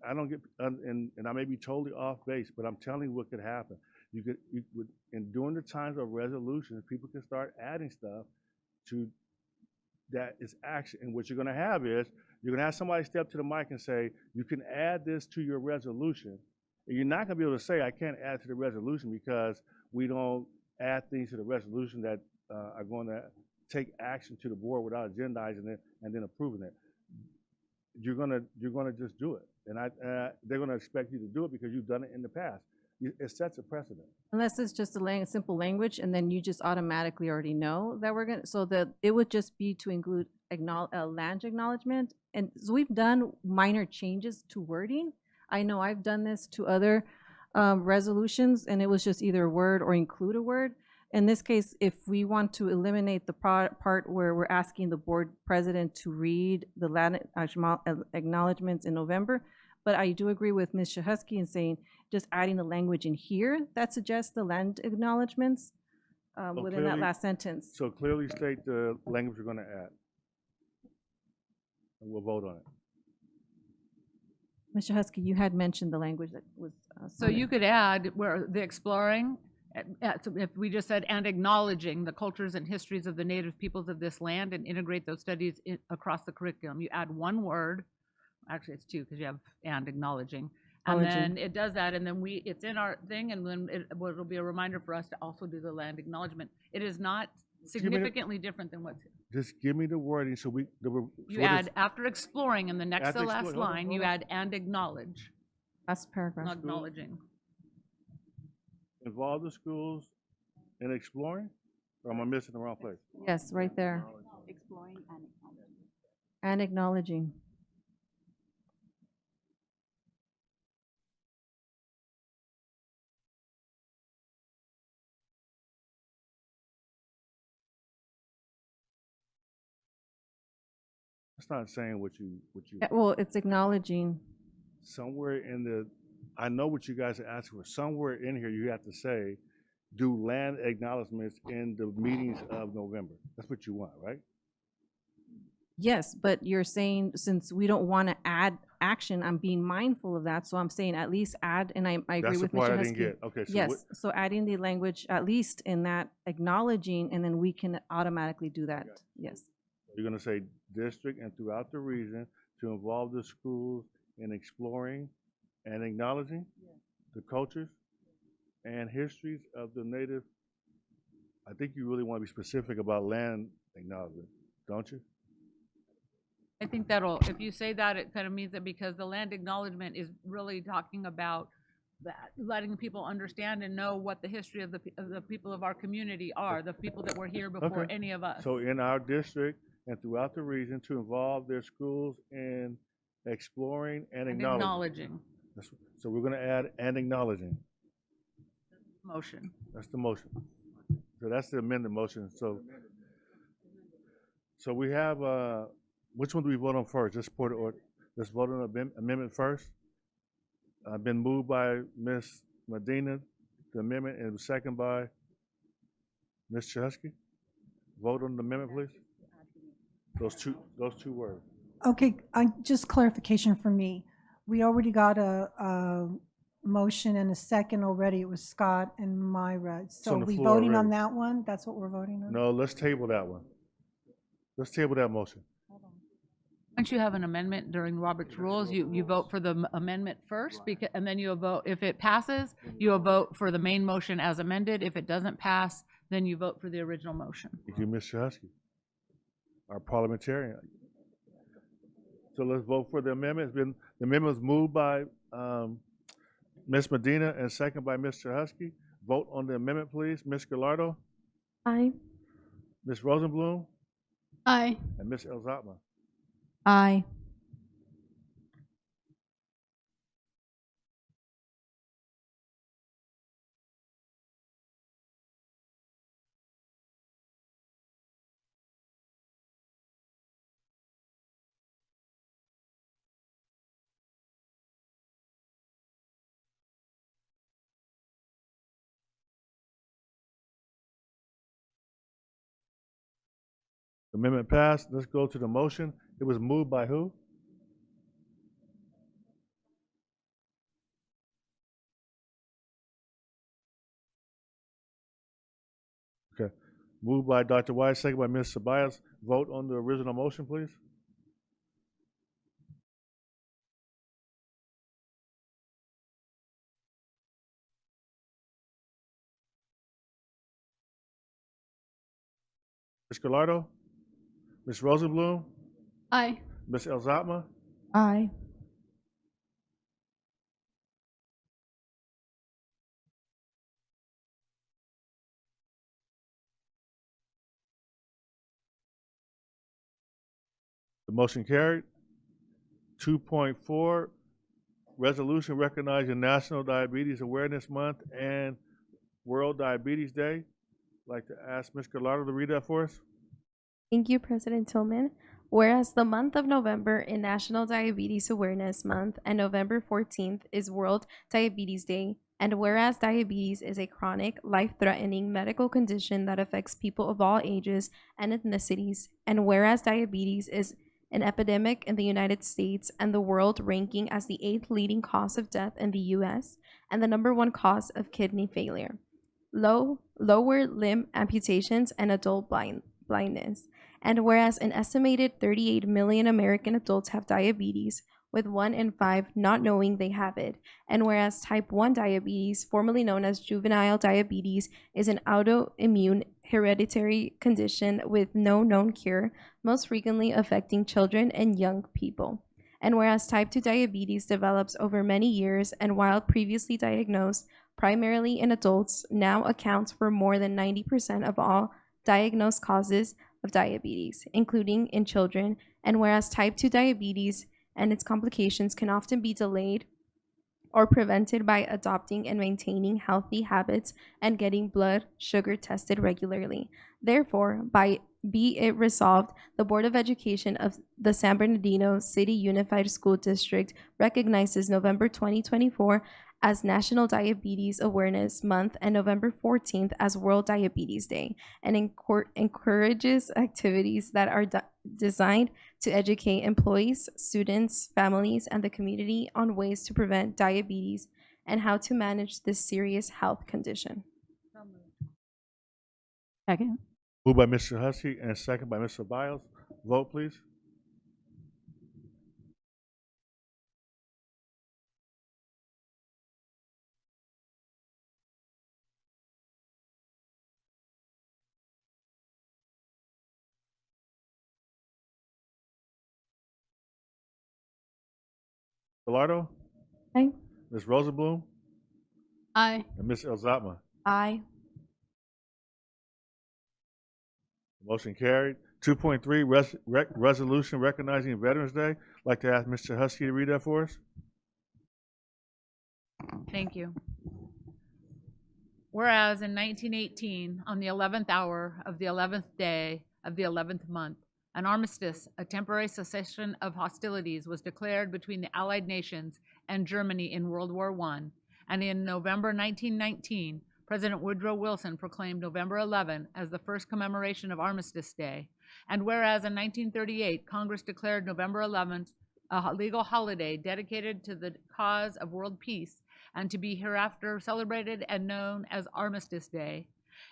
I don't get, and I may be totally off base, but I'm telling you what could happen. You would, and during the times of resolutions, people can start adding stuff to that is action. And what you're going to have is you're going to have somebody step to the mic and say, you can add this to your resolution. And you're not going to be able to say, I can't add to the resolution because we don't add things to the resolution that are going to take action to the board without agendizing it and then approving it. You're gonna just do it, and they're gonna expect you to do it because you've done it in the past. It sets a precedent. Unless it's just a simple language, and then you just automatically already know that we're gonna, so that it would just be to include land acknowledgement. And so we've done minor changes to wording. I know I've done this to other resolutions, and it was just either a word or include a word. In this case, if we want to eliminate the part where we're asking the board president to read the land acknowledgements in November, but I do agree with Ms. Shahusky in saying just adding the language in here that suggests the land acknowledgements within that last sentence. So clearly state the language you're going to add, and we'll vote on it. Ms. Shahusky, you had mentioned the language that was. So you could add where the exploring. So if we just said, and acknowledging the cultures and histories of the native peoples of this land and integrate those studies across the curriculum. You add one word, actually it's two because you have and acknowledging. And then it does that, and then it's in our thing, and then it'll be a reminder for us to also do the land acknowledgement. It is not significantly different than what's. Just give me the wording so we. You add, after exploring in the next to last line, you add and acknowledge. Last paragraph. Acknowledging. Involve the schools in exploring, or am I missing the wrong place? Yes, right there. Exploring and acknowledging. And acknowledging. It's not saying what you. Well, it's acknowledging. Somewhere in the, I know what you guys are asking for. Somewhere in here, you have to say, do land acknowledgements in the meetings of November. That's what you want, right? Yes, but you're saying since we don't want to add action, I'm being mindful of that. So I'm saying at least add, and I agree That's with the part Mr. I Husky. didn't get. Okay, so Yes, so adding the language at least in that acknowledging, and then we can automatically do that. Yes. you're going to say district and throughout the region to involve the schools in exploring and acknowledging the cultures and histories of the native. I think you really want to be specific about land acknowledgement, don't you? I think if you say that, it kind of means that because the land acknowledgement is really talking about that, letting people understand and know what the history of the people of our community are, the people that were here before any of us. So in our district and throughout the region to involve their schools in exploring and acknowledging. So we're going to add and acknowledging. Motion. That's the motion. So that's the amended motion. So we have, which one do we vote on first? Let's vote on the amendment first. Been moved by Ms. Medina, the amendment, and second by Ms. Chahusky. Vote on the amendment, please. Those two words. Okay, just clarification for me. We already got a motion and a second already. It was Scott and Myra. So on the we floor voting on already. that one? That's what we're voting on? No, let's table that one. Let's table that motion. Once you have an amendment during Robert's rules, you vote for the amendment first, and then you vote, if it passes, you will vote for the main motion as amended. If it doesn't pass, then you vote for the original motion. Thank you, Ms. Chahusky, our parliamentarian. So let's vote for the amendment. The amendment was moved by Ms. Medina and second by Ms. Chahusky. Vote on the amendment, please. Ms. Gallardo? Aye. Ms. Rosenblum? Aye. And Ms. Elzatma? Aye. Amendment passed. Let's go to the motion. It was moved by who? Okay. Moved by Dr. White, second by Ms. Ceballos. Vote on the original motion, please. Ms. Gallardo? Ms. Rosenblum? Aye. Ms. Elzatma? Aye. The motion carried. 2.4, resolution recognizing National Diabetes Awareness Month and World Diabetes Day. I'd like to ask Ms. Gallardo to read that for us. Thank you, President Tillman. Whereas the month of November is National Diabetes Awareness Month and November 14th is World Diabetes Day, and whereas diabetes is a chronic, life-threatening medical condition that affects people of all ages and ethnicities, and whereas diabetes is an epidemic in the United States and the world, ranking as the 8th leading cause of death in the U.S. and the #1 cause of kidney failure, lower limb amputations, and adult blindness. And whereas an estimated 38 million American adults have diabetes, with 1 in 5 not knowing they have it, and whereas type 1 diabetes, formerly known as juvenile diabetes, is an autoimmune hereditary condition with no known cure, most frequently affecting children and young people. And whereas type 2 diabetes develops over many years and while previously diagnosed primarily in adults, now accounts for more than 90% of all diagnosed causes of diabetes, including in children, and whereas type 2 diabetes and its complications can often be delayed or prevented by adopting and maintaining healthy habits and getting blood sugar tested regularly. Therefore, be it resolved, the Board of Education of the San Bernardino City Unified School District recognizes November 2024 as National Diabetes Awareness Month and November 14th as World Diabetes Day, and encourages activities that are designed to educate employees, students, families, and the community on ways to prevent diabetes and how to manage this serious health condition. Second. Moved by Mr. Husky and second by Mr. Biles. Vote, please. Gallardo? Aye. Ms. Rosenblum? Aye. And Ms. Elzatma? Aye. Motion carried. 2.3, resolution recognizing Veterans Day. I'd like to ask Mr. Husky to read that for us. Thank you. Whereas in 1918, on the 11th hour of the 11th day of the 11th month, an armistice, a temporary cessation of hostilities, was declared between the Allied nations and Germany in World War I, and in November 1919, President Woodrow Wilson proclaimed November 11 as the first commemoration of Armistice Day. And whereas in 1938, Congress declared November 11th a legal holiday dedicated to the cause of world peace and to be hereafter celebrated and known as Armistice Day.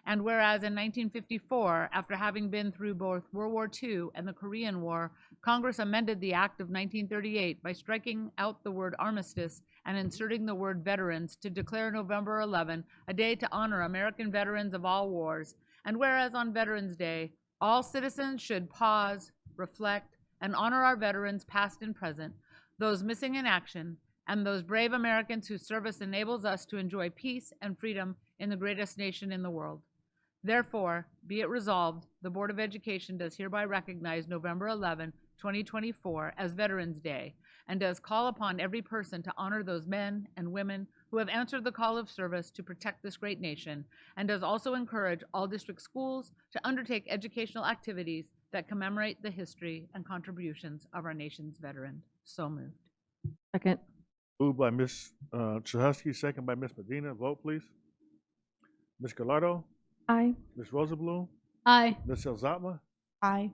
And whereas in 1954, after having been through both World War II and the Korean War, Congress amended the Act of 1938 by striking out the word armistice and inserting the word veterans to declare November 11 a day to honor American veterans of all wars. And whereas on Veterans Day, all citizens should pause, reflect, and honor our veterans past and present, those missing in action, and those brave Americans whose service enables us to enjoy peace and freedom in the greatest nation in the world. Therefore, be it resolved, the Board of Education does hereby recognize November 11, 2024 as Veterans Day, and does call upon every person to honor those men and women who have answered the call of service to protect this great nation, and does also encourage all district schools to undertake educational activities that commemorate the history and contributions of our nation's veterans. So moved. Second. Moved by Ms. Chahusky, second by Ms. Medina. Vote, please. Ms. Gallardo? Aye. Ms. Rosenblum? Aye. Ms. Elzatma? Aye.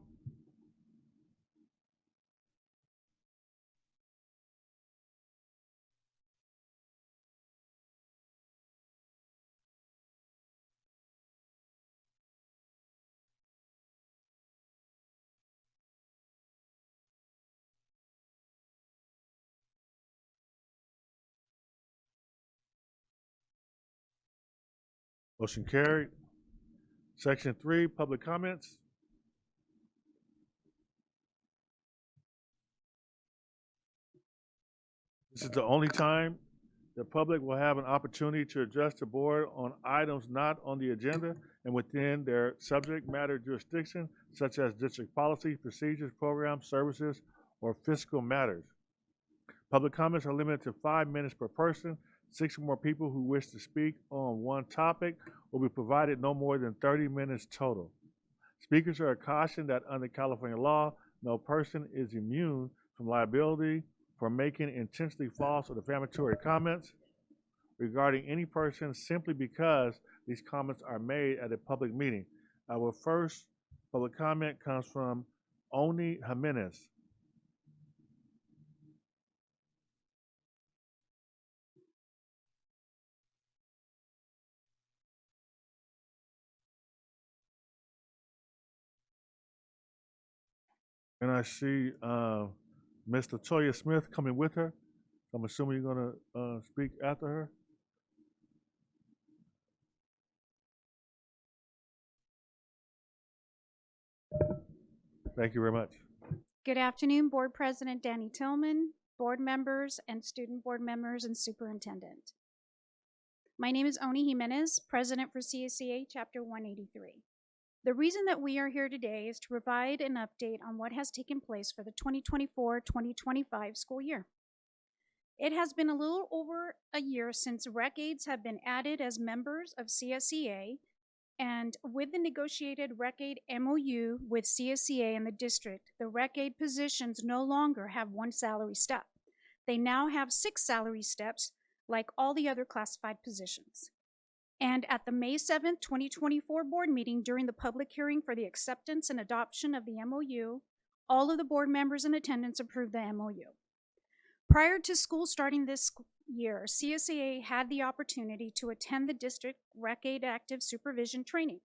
Motion carried. Section 3, public comments. This is the only time the public will have an opportunity to address the board on items not on the agenda and within their subject matter jurisdiction, such as district policy, procedures, programs, services, or fiscal matters. Public comments are limited to 5 minutes per person. 6 or more people who wish to speak on one topic will be provided no more than 30 minutes total. Speakers are cautioned that under California law, no person is immune from liability for making intentionally false or defamatory comments regarding any person simply because these comments are made at a public meeting. Our first public comment comes from Oni Jimenez. And I see Ms. Latoya Smith coming with her. I'm assuming you're going to speak after her. Thank you very much. Good afternoon, Board President Danny Tillman, board members and student board members and superintendent. My name is Oni Jimenez, President for CSEA Chapter 183. The reason that we are here today is to provide an update on what has taken place for the 2024-2025 school year. It has been a little over a year since rec aides have been added as members of CSEA, and with the negotiated rec aide MOU with CSEA and the district, the rec aide positions no longer have one salary step. They now have 6 salary steps like all the other classified positions. And at the May 7th, 2024 board meeting during the public hearing for the acceptance and adoption of the MOU, all of the board members in attendance approved the MOU. Prior to school starting this year, CSEA had the opportunity to attend the district rec aide active supervision training.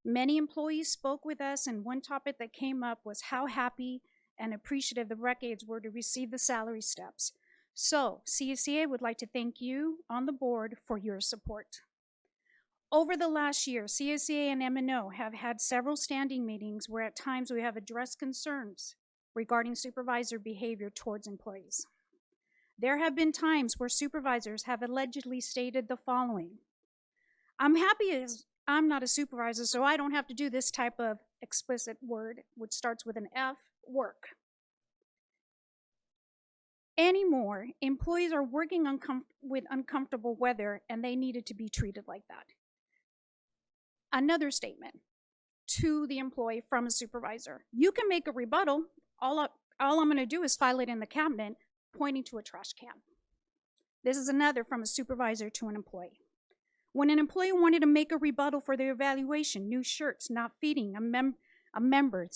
Many employees spoke with us, and one topic that came up was how happy and appreciative the rec aides were to receive the salary steps. So CSEA would like to thank you on the board for your support. Over the last year, CSEA and M&O have had several standing meetings where at times we have addressed concerns regarding supervisor behavior towards employees. There have been times where supervisors have allegedly stated the following: I'm happy as I'm not a supervisor, so I don't have to do this type of explicit word, which starts with an F, work. Anymore, employees are working with uncomfortable weather and they needed to be treated like that. Another statement to the employee from a supervisor: you can make a rebuttal. All I'm going to do is file it in the cabinet, pointing to a trash can. This is another from a supervisor to an employee. When an employee wanted to make a rebuttal for their evaluation, new shirts not fitting a member,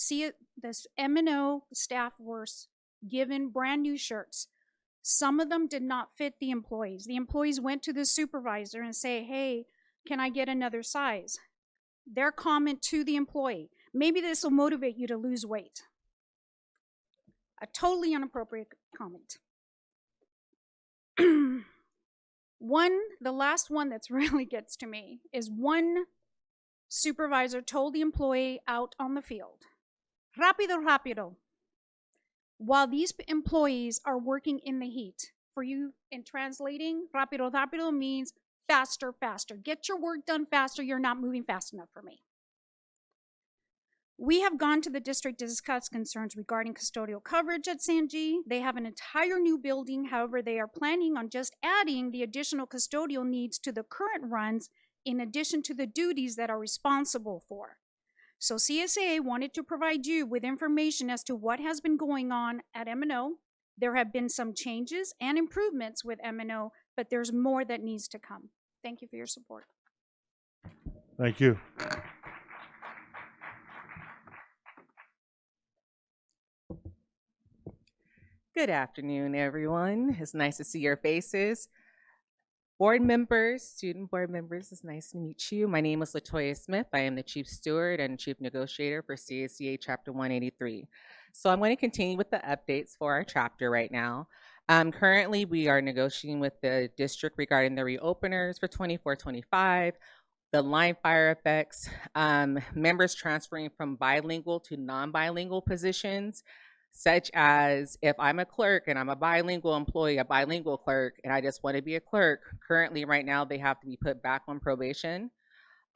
this M&O staff were given brand new shirts. Some of them did not fit the employees. The employees went to the supervisor and say, hey, can I get another size? Their comment to the employee: maybe this will motivate you to lose weight. A totally inappropriate comment. The last one that's really gets to me is one supervisor told the employee out on the field, rápido, rápido, while these employees are working in the heat. For you, in translating, rápido, rápido means faster, faster. Get your work done faster. You're not moving fast enough for me. We have gone to the district to discuss concerns regarding custodial coverage at San G. They have an entire new building. However, they are planning on just adding the additional custodial needs to the current runs in addition to the duties that are responsible for. So CSA wanted to provide you with information as to what has been going on at M&O. There have been some changes and improvements with M&O, but there's more that needs to come. Thank you for your support. Thank you. Good afternoon, everyone. It's nice to see your faces. Board members, student board members, it's nice to meet you. My name is Latoya Smith. I am the Chief Steward and Chief Negotiator for CSEA Chapter 183. So I'm going to continue with the updates for our chapter right now. Currently, we are negotiating with the district regarding the reopeners for 24-25. the line fire effects, members transferring from bilingual to non-bilingual positions, such as if I'm a clerk and I'm a bilingual employee, a bilingual clerk, and I just want to be a clerk, currently right now they have to be put back on probation.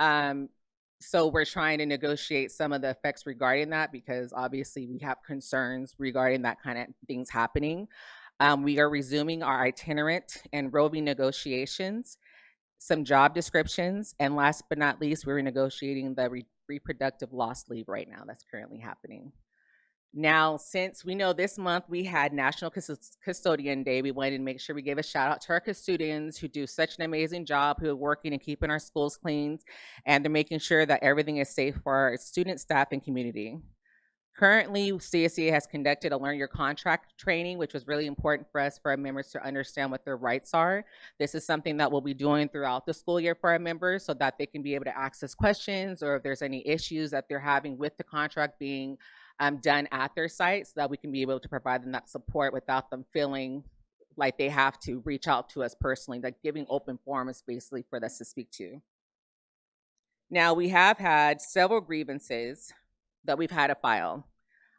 So we're trying to negotiate some of the effects regarding that because obviously we have concerns regarding that kind of things happening. We are resuming our itinerant and roving negotiations, some job descriptions, and last but not least, we're negotiating the reproductive loss leave right now that's currently happening. Now, since we know this month we had National Custodian Day, we wanted to make sure we gave a shout out to our custodians who do such an amazing job, who are working and keeping our schools clean, and they're making sure that everything is safe for our student, staff, and community. Currently, CSEA has conducted a Learn Your Contract training, which was really important for us, for our members to understand what their rights are. This is something that we'll be doing throughout the school year for our members so that they can be able to access questions, or if there's any issues that they're having with the contract being done at their site, so that we can be able to provide them that support without them feeling like they have to reach out to us personally, like giving open forums basically for us to speak to. Now, we have had several grievances that we've had to file.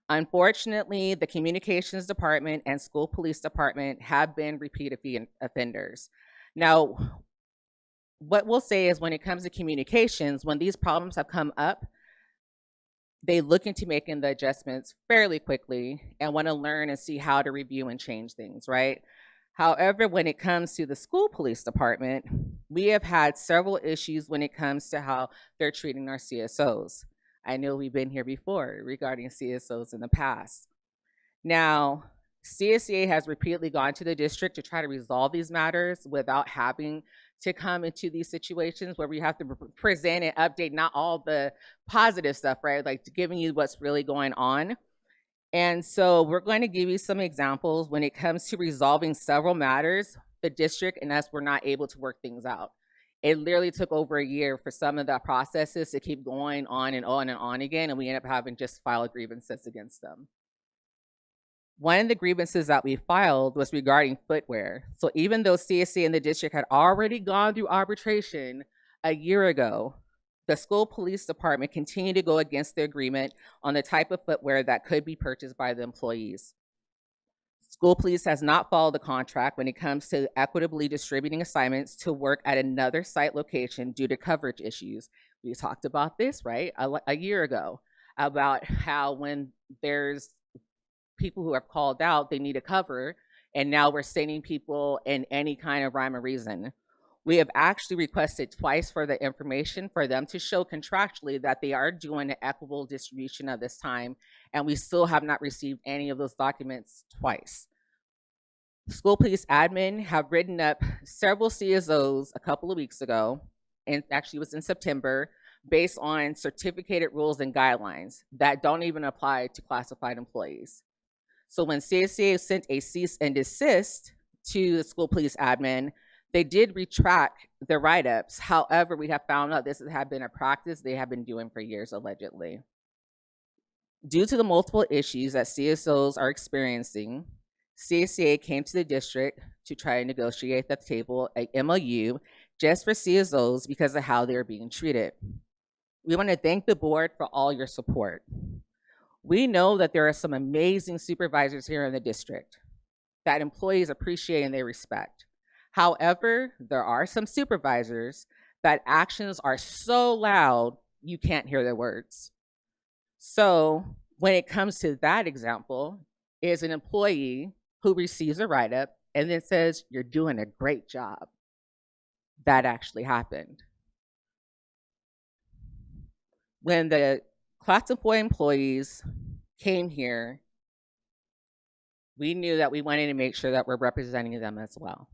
Unfortunately, the communications department and school police department have been repeat offenders. Now, what we'll say is when it comes to communications, when these problems have come up, they look into making the adjustments fairly quickly and want to learn and see how to review and change things, right? However, when it comes to the school police department, we have had several issues when it comes to how they're treating our CSOs. I know we've been here before regarding CSOs in the past. Now, CSEA has repeatedly gone to the district to try to resolve these matters without having to come into these situations where we have to present and update not all the positive stuff, right? Like giving you what's really going on. And so we're going to give you some examples when it comes to resolving several matters. The district and us were not able to work things out. It literally took over a year for some of the processes to keep going on and on and on again, and we ended up having just filed grievances against them. One of the grievances that we filed was regarding footwear. So even though CSC and the district had already gone through arbitration a year ago, the school police department continued to go against the agreement on the type of footwear that could be purchased by the employees. School police has not followed the contract when it comes to equitably distributing assignments to work at another site location due to coverage issues. We talked about this, right, a year ago, about how when there's people who are called out, they need a cover, and now we're sending people in any kind of rhyme or reason. We have actually requested twice for the information for them to show contractually that they are doing an equitable distribution of this time, and we still have not received any of those documents twice. School police admin have written up several CSOs a couple of weeks ago, and actually it was in September, based on certificated rules and guidelines that don't even apply to classified employees. So when CSCA sent a cease and desist to the school police admin, they did retract the write-ups. However, we have found out this has been a practice they have been doing for years, allegedly. Due to the multiple issues that CSOs are experiencing, CSCA came to the district to try to negotiate at the table a MOU just for CSOs because of how they're being treated. We want to thank the board for all your support. We know that there are some amazing supervisors here in the district that employees appreciate and they respect. However, there are some supervisors that actions are so loud, you can't hear their words. So when it comes to that example, is an employee who receives a write-up and then says, "You're doing a great job." That actually happened. When the classified employees came here, we knew that we wanted to make sure that we're representing them as well.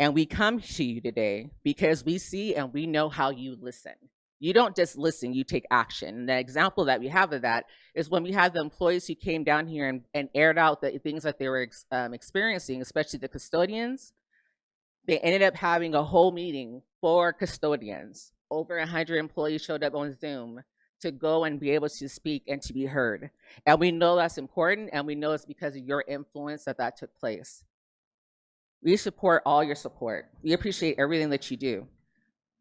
And we come to you today because we see and we know how you listen. You don't just listen, you take action. And the example that we have of that is when we had the employees who came down here and aired out the things that they were experiencing, especially the custodians. They ended up having a whole meeting for custodians. Over 100 employees showed up on Zoom to go and be able to speak and to be heard. And we know that's important, and we know it's because of your influence that took place. We support all your support. We appreciate everything that you do.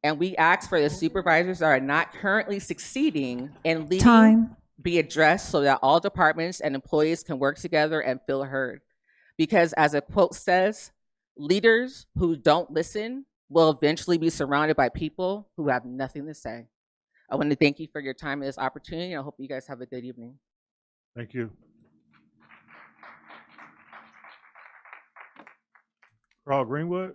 And we ask for the supervisors that are not currently succeeding in leading Time. be addressed so that all departments and employees can work together and feel heard. Because as a quote says, leaders who don't listen will eventually be surrounded by people who have nothing to say. I want to thank you for your time and this opportunity. I hope you guys have a good evening. Thank you. Carl Greenwood?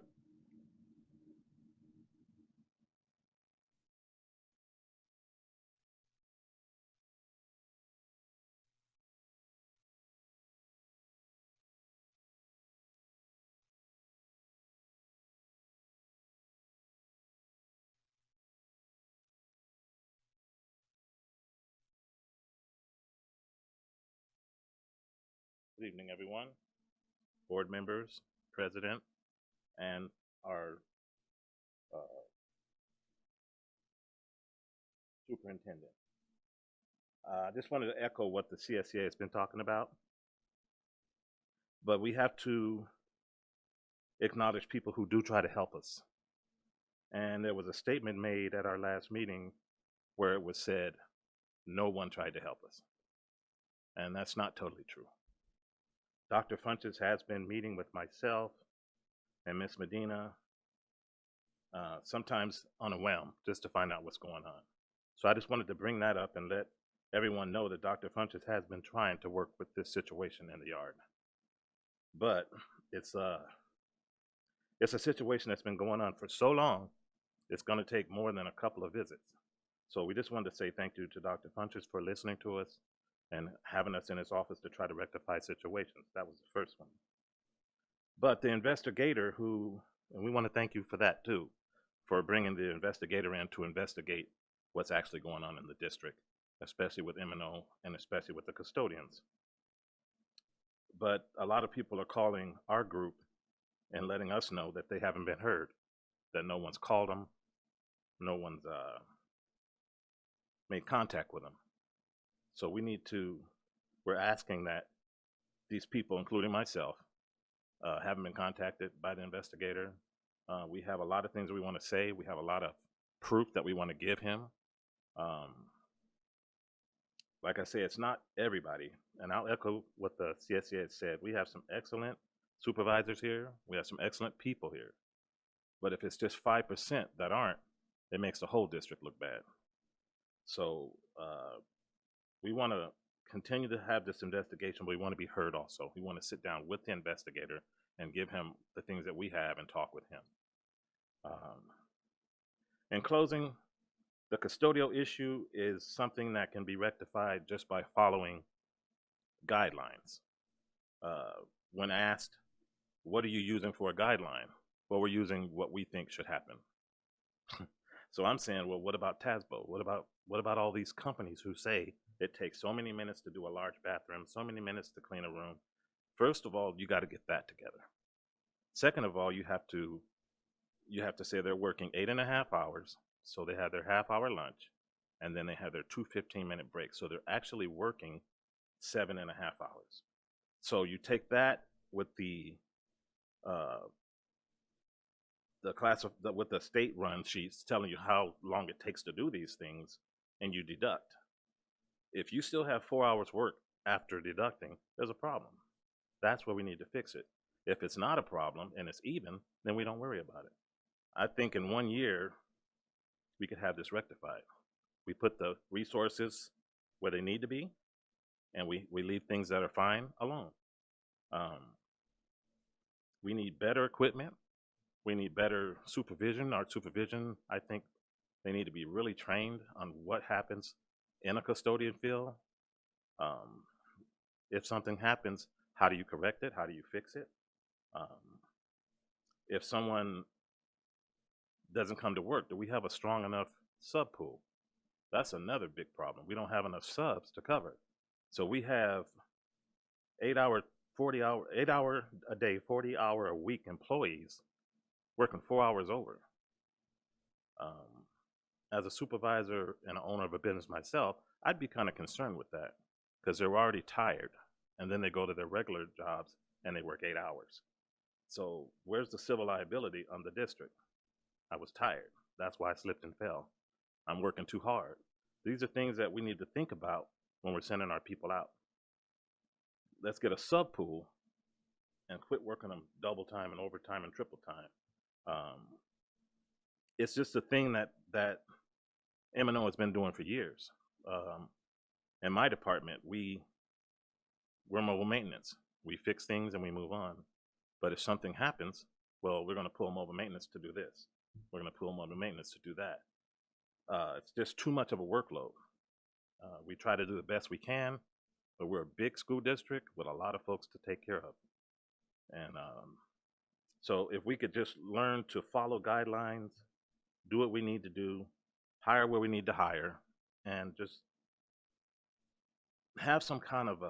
Good evening, everyone, board members, president, and our superintendent. I just wanted to echo what the CSEA has been talking about, but we have to acknowledge people who do try to help us. And there was a statement made at our last meeting where it was said, no one tried to help us. And that's not totally true. Dr. Funches has been meeting with myself and Ms. Medina, sometimes on a whim, just to find out what's going on. So I just wanted to bring that up and let everyone know that Dr. Funches has been trying to work with this situation in the yard. But it's a situation that's been going on for so long, it's going to take more than a couple of visits. So we just wanted to say thank you to Dr. Funches for listening to us and having us in his office to try to rectify situations. That was the first one. But the investigator and we want to thank you for that too, for bringing the investigator in to investigate what's actually going on in the district, especially with M&O and especially with the custodians. But a lot of people are calling our group and letting us know that they haven't been heard, that no one's called them, no one's made contact with them. So we're asking that these people, including myself, haven't been contacted by the investigator. We have a lot of things we want to say. We have a lot of proof that we want to give him. Like I say, it's not everybody. And I'll echo what the CSEA said. We have some excellent supervisors here. We have some excellent people here. But if it's just 5% that aren't, it makes the whole district look bad. So we want to continue to have this investigation, but we want to be heard also. We want to sit down with the investigator and give him the things that we have and talk with him. In closing, the custodial issue is something that can be rectified just by following guidelines. When asked, what are you using for a guideline? Well, we're using what we think should happen. So I'm saying, well, what about TASBO? What about all these companies who say it takes so many minutes to do a large bathroom, so many minutes to clean a room? First of all, you got to get that together. Second of all, you have to say they're working 8.5 hours, so they have their half-hour lunch, and then they have their 2 15-minute breaks. So they're actually working 7.5 hours. So you take that with the with the state run sheets telling you how long it takes to do these things, and you deduct. If you still have 4 hours work after deducting, there's a problem. That's where we need to fix it. If it's not a problem and it's even, then we don't worry about it. I think in 1 year, we could have this rectified. We put the resources where they need to be, and we leave things that are fine alone. We need better equipment. We need better supervision. Our supervision, I think they need to be really trained on what happens in a custodian field. If something happens, how do you correct it? How do you fix it? If someone doesn't come to work, do we have a strong enough sub pool? That's another big problem. We don't have enough subs to cover. So we have 8 hour a day, 40 hour a week employees working 4 hours over. As a supervisor and an owner of a business myself, I'd be kind of concerned with that because they're already tired, and then they go to their regular jobs and they work 8 hours. So where's the civil liability on the district? I was tired. That's why I slipped and fell. I'm working too hard. These are things that we need to think about when we're sending our people out. Let's get a sub pool and quit working them double time and overtime and triple time. It's just a thing that M&O has been doing for years. In my department, we're mobile maintenance. We fix things and we move on. But if something happens, well, we're going to pull mobile maintenance to do this. We're going to pull mobile maintenance to do that. It's just too much of a workload. We try to do the best we can, but we're a big school district with a lot of folks to take care of. And so if we could just learn to follow guidelines, do what we need to do, hire where we need to hire, and just have some kind of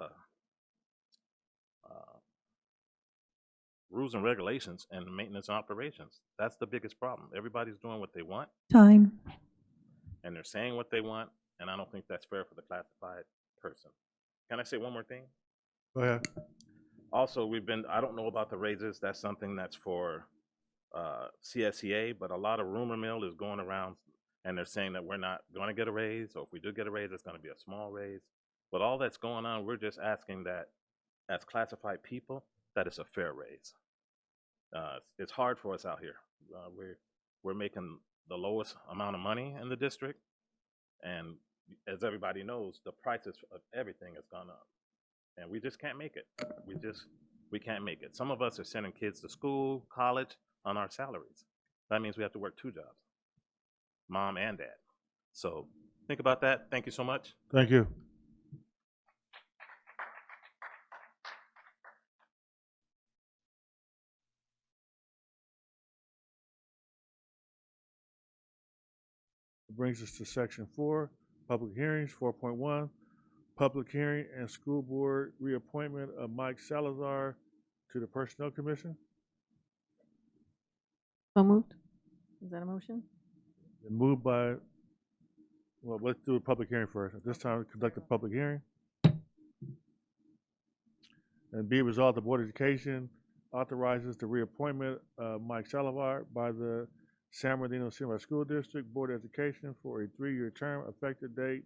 rules and regulations and maintenance and operations. That's the biggest problem. Everybody's doing what they want. Time. And they're saying what they want, and I don't think that's fair for the classified person. Can I say one more thing? Go ahead. Also, I don't know about the raises. That's something that's for CSEA, but a lot of rumor mill is going around, and they're saying that we're not going to get a raise, or if we do get a raise, it's going to be a small raise. But all that's going on, we're just asking that as classified people, that it's a fair raise. It's hard for us out here. We're making the lowest amount of money in the district, and as everybody knows, the prices of everything has gone up, and we just can't make it. We can't make it. Some of us are sending kids to school, college on our salaries. That means we have to work 2 jobs, mom and dad. So think about that. Thank you so much. Thank you. Brings us to section 4, public hearings, 4.1, public hearing and school board reappointment of Mike Salazar to the Personnel Commission. So moved. Is that a motion? And moved by, well, let's do a public hearing first. At this time, conduct a public hearing. And be it resolved, the Board of Education authorizes the reappointment of Mike Salazar by the San Bernardino Unified School District Board of Education for a 3-year term, effective date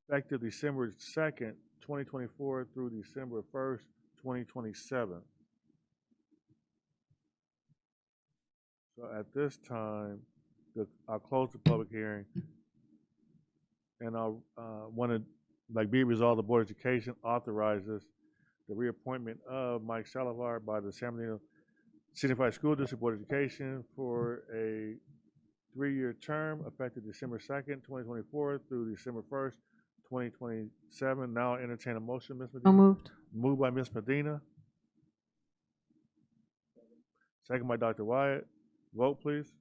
effective December 2nd, 2024 through December 1st, 2027. So at this time, I'll close the public hearing, and I'll want to, be it resolved, the Board of Education authorizes the reappointment of Mike Salazar by the San Bernardino Unified School District Board of Education for a 3-year term effective December 2nd, 2024 through December 1st, 2027. Now entertain a motion, Ms. Medina. So moved. Moved by Ms. Medina. Second by Dr. Wyatt. Vote, please.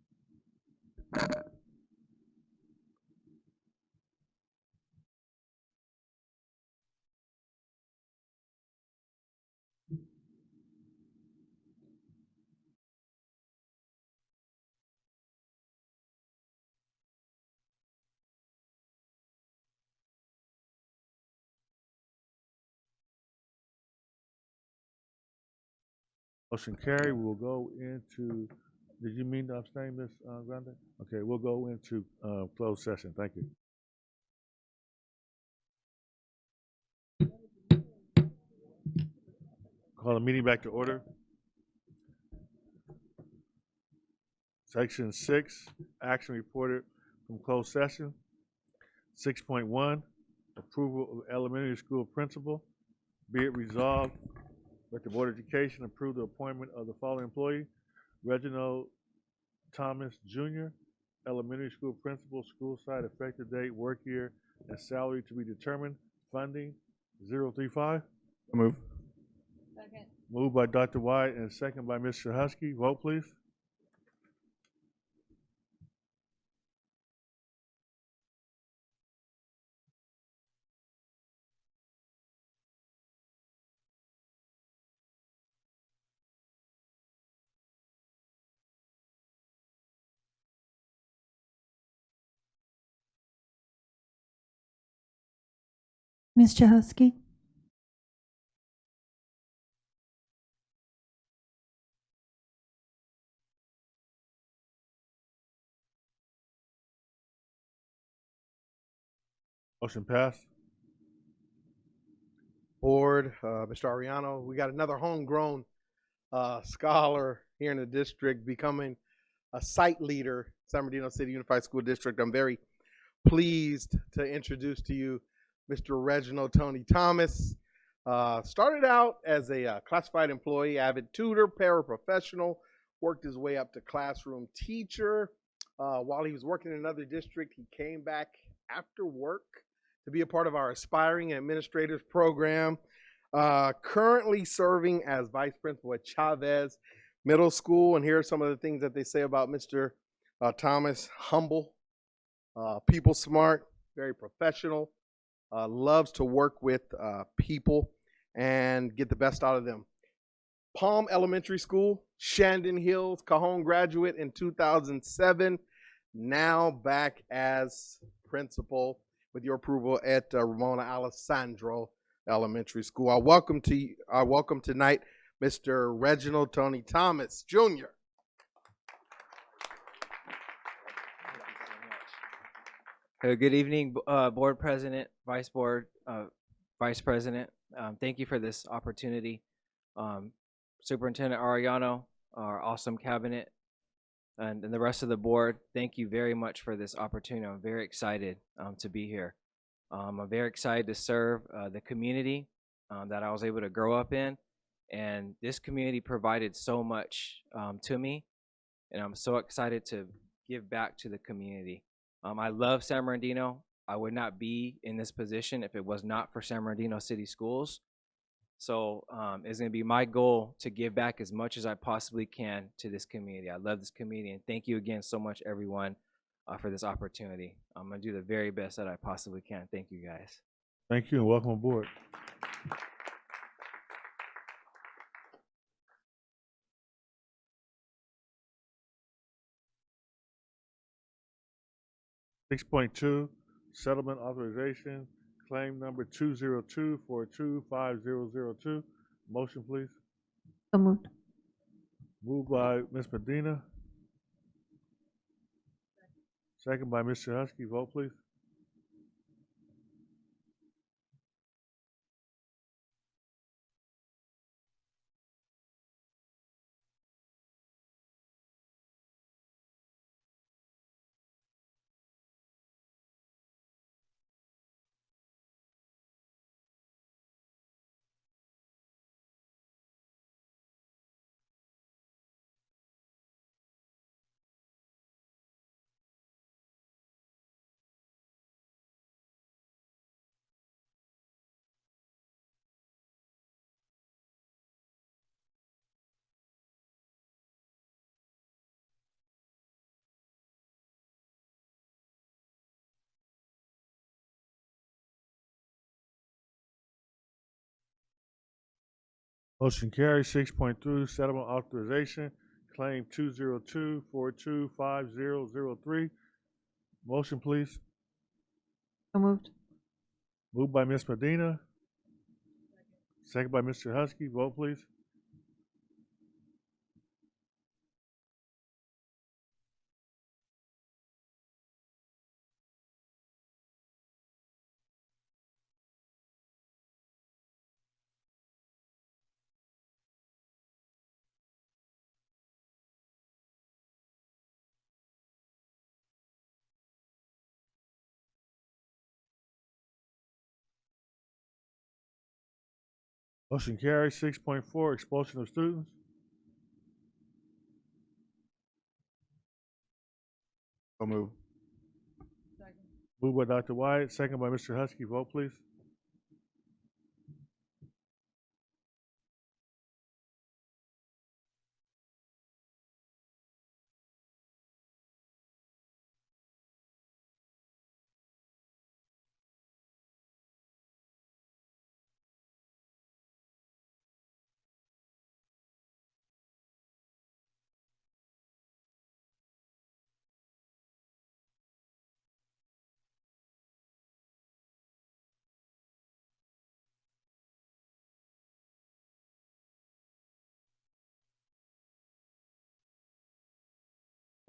Motion carried. We'll go into, did you mean to abstain, Ms. Grande? Okay, we'll go into closed session. Thank you. Call the meeting back to order. Section 6, action reported from closed session. 6.1, approval of elementary school principal. Be it resolved that the Board of Education approve the appointment of the following employee: Reginald Thomas Jr., elementary school principal, school site, effective date, work year, and salary to be determined. Funding 035. Move. Second. Moved by Dr. White and second by Ms. Shahusky. Vote, please. Ms. Chahusky? Motion passed. Board, Mr. Ariano, we got another homegrown scholar here in the district becoming a site leader, San Bernardino City Unified School District. I'm very pleased to introduce to you Mr. Reginald Tony Thomas. Started out as a classified employee, avid tutor, paraprofessional, worked his way up to classroom teacher. While he was working in another district, he came back after work to be a part of our Aspiring Administrators Program. Currently serving as vice principal at Chavez Middle School. And here are some of the things that they say about Mr. Thomas. Humble, people smart, very professional, loves to work with people and get the best out of them. Palm Elementary School, Shandon Hills, Cajon graduate in 2007, now back as principal with your approval at Ramona Alessandro Elementary School. I welcome tonight Mr. Reginald Tony Thomas, Jr. Good evening, Board President, Vice President. Thank you for this opportunity. Superintendent Ariano, our awesome cabinet, and the rest of the board, thank you very much for this opportunity. I'm very excited to be here. I'm very excited to serve the community that I was able to grow up in, and this community provided so much to me, and I'm so excited to give back to the community. I love San Bernardino. I would not be in this position if it was not for San Bernardino City Schools. So it's going to be my goal to give back as much as I possibly can to this community. I love this community, and thank you again so much, everyone, for this opportunity. I'm going to do the very best that I possibly can. Thank you, guys. Thank you and welcome aboard. (6.2) Settlement authorization, claim number 202-425002. Motion, please. So moved. Moved by Ms. Medina. Second by Mr. Husky. Vote, please. Motion carries. 6.3 settlement authorization, claim 202-425003. Motion, please. So moved. Moved by Ms. Medina. Second by Mr. Husky. Vote, please. Motion carries. 6.4 expulsion of students. So move. Moved by Dr. Wyatt, second by Mr. Husky. Vote, please.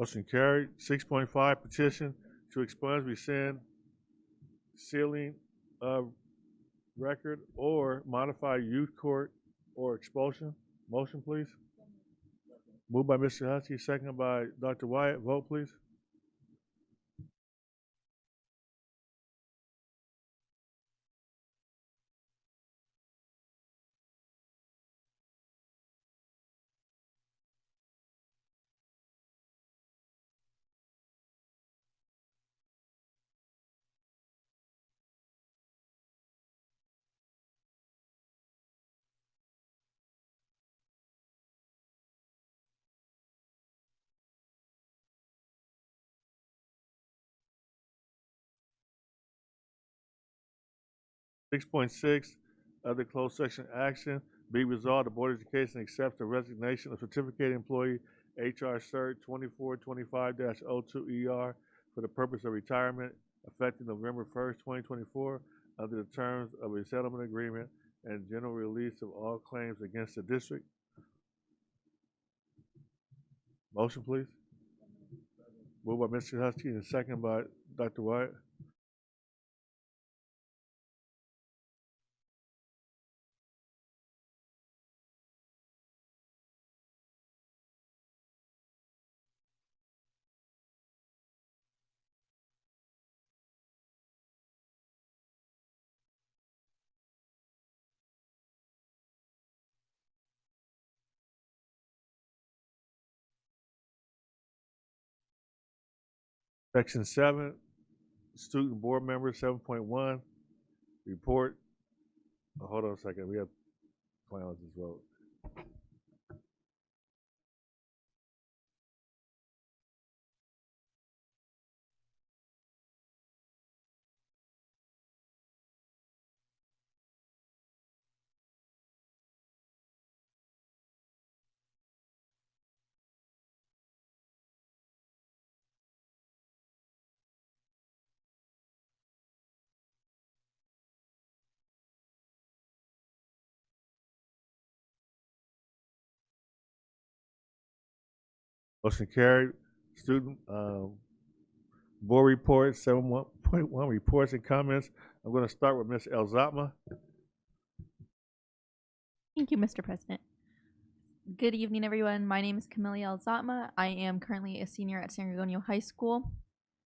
Motion carried. 6.5 petition to expunge, rescind, sealing of record or modify youth court or expulsion. Motion, please. Moved by Mr. Husky, seconded by Dr. Wyatt. Vote, please. 6.6, other closed section action. Be resolved, the Board of Education accepts the resignation of certificated employee HR Cert 2425-02ER for the purpose of retirement effective November 1st, 2024, under the terms of a settlement agreement and general release of all claims against the district. Motion, please. Moved by Mr. Husky and second by Dr. Wyatt. Section 7, student board members, 7.1, report. Oh, hold on a second. We have clowns as well. Motion carried. Student board report, 7.1, reports and comments. I'm going to start with Ms. Elzatma. Thank you, Mr. President. Good evening, everyone. My name is Camelia Elzatma. I am currently a senior at San Gregorio High School.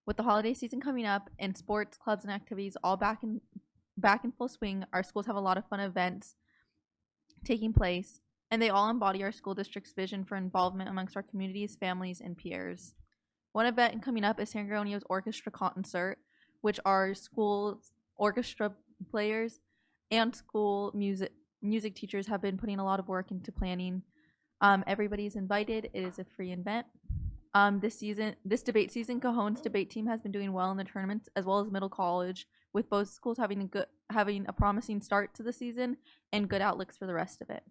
With the holiday season coming up and sports, clubs, and activities all back in full swing, our schools have a lot of fun events taking place, and they all embody our school district's vision for involvement amongst our communities, families, and peers. One event coming up is San Gregonio's Orchestra Concert, which our school's orchestra players and school music teachers have been putting a lot of work into planning. Everybody's invited. It is a free event. This debate season, Cajon's debate team has been doing well in the tournaments as well as middle college, with both schools having a promising start to the season and good outlooks for the rest of it.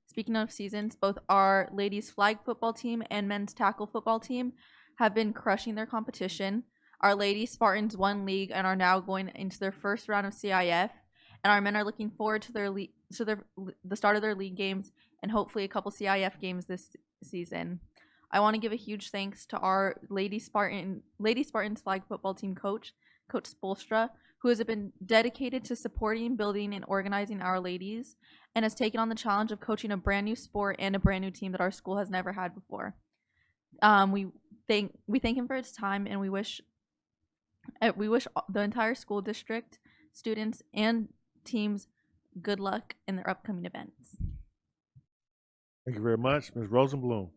Speaking of seasons, both our ladies flag football team and men's tackle football team have been crushing their competition. Our lady Spartans won league and are now going into their first round of CIF, and our men are looking forward to the start of their league games and hopefully a couple CIF games this season. I want to give a huge thanks to our Lady Spartans flag football team coach, Coach Spolstra, who has been dedicated to supporting, building, and organizing our ladies, and has taken on the challenge of coaching a brand new sport and a brand new team that our school has never had before. We thank him for his time, and we wish the entire school district, students, and teams good luck in their upcoming events. Thank you very much. Ms. Rosenblum.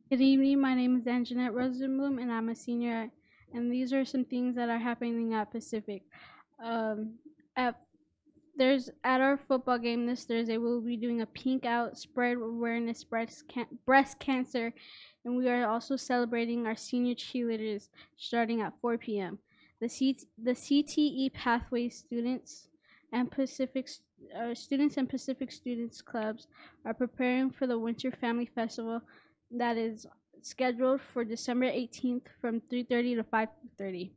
Good evening. My name is Anjanette Rosenblum, and I'm a senior. And these are some things that are happening at Pacific. At our football game this Thursday, we'll be doing a pink out spread awareness breast cancer, and we are also celebrating our senior cheerleaders starting at 4 p.m. The CTE Pathway students and Pacific Students Clubs are preparing for the Winter Family Festival that is scheduled for December 18th from 3:30 to 5:30.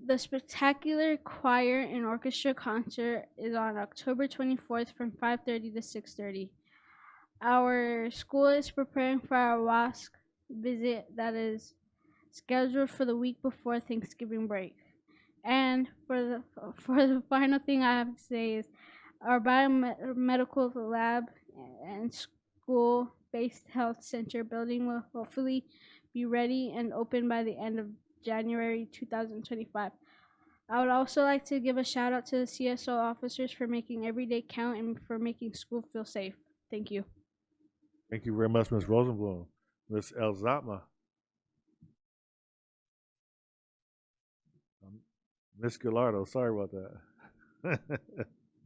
The spectacular choir and orchestra concert is on October 24th from 5:30 to 6:30. Our school is preparing for our WASC visit that is scheduled for the week before Thanksgiving break. And for the final thing I have to say is our biomedical lab and school-based health center building will hopefully be ready and open by the end of January 2025. I would also like to give a shout out to the CSO officers for making every day count and for making school feel safe. Thank you. Thank you very much, Ms. Rosenblum. Ms. Elzatma. Ms. Gallardo, sorry about that.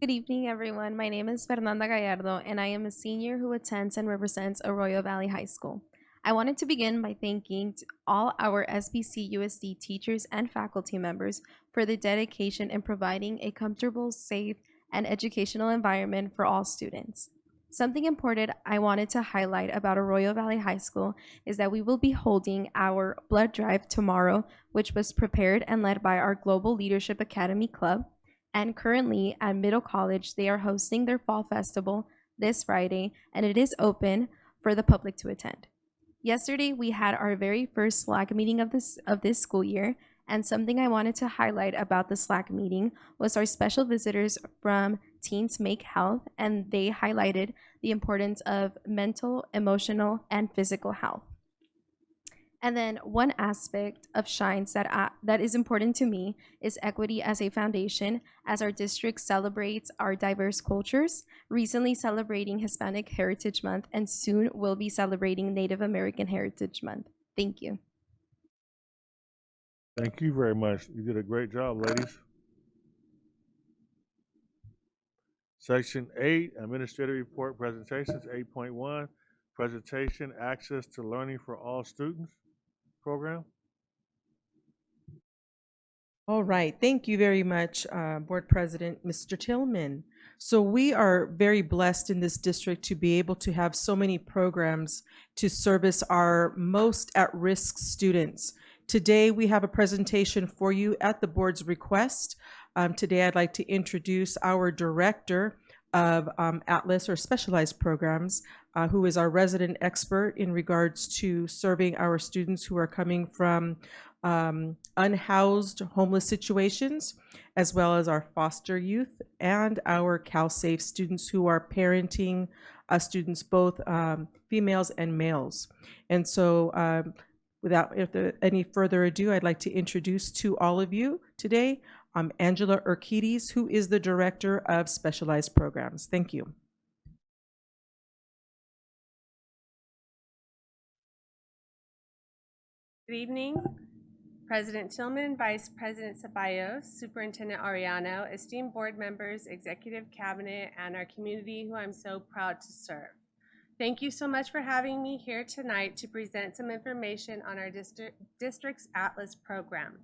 Good evening, everyone. My name is Fernanda Gallardo, and I am a senior who attends and represents Arroyo Valley High School. I wanted to begin by thanking all our SBCUSD teachers and faculty members for their dedication in providing a comfortable, safe, and educational environment for all students. Something important I wanted to highlight about Arroyo Valley High School is that we will be holding our blood drive tomorrow, which was prepared and led by our Global Leadership Academy Club. And currently at Middle College, they are hosting their fall festival this Friday, and it is open for the public to attend. Yesterday, we had our very first SLAC meeting of this school year, and something I wanted to highlight about the SLAC meeting was our special visitors from Teens Make Health, and they highlighted the importance of mental, emotional, and physical health. And then one aspect of Shines that is important to me is equity as a foundation, as our district celebrates our diverse cultures, recently celebrating Hispanic Heritage Month, and soon will be celebrating Native American Heritage Month. Thank you. Thank you very much. You did a great job, ladies. Section 8, Administrative Report Presentations, 8.1, Presentation, Access to Learning for All Students program. All right, thank you very much, Board President, Mr. Tillman. So we are very blessed in this district to be able to have so many programs to service our most at-risk students. Today, we have a presentation for you at the board's request. Today, I'd like to introduce our Director of Atlas or Specialized Programs, who is our resident expert in regards to serving our students who are coming from unhoused homeless situations, as well as our foster youth and our CalSafe students who are parenting students, both females and males. And so without any further ado, I'd like to introduce to all of you today Angela Urquides, who is the Director of Specialized Programs. Thank you. Good evening, President Tillman, Vice President Ceballos, Superintendent Arellano, esteemed board members, executive cabinet, and our community who I'm so proud to serve. Thank you so much for having me here tonight to present some information on our district's Atlas program.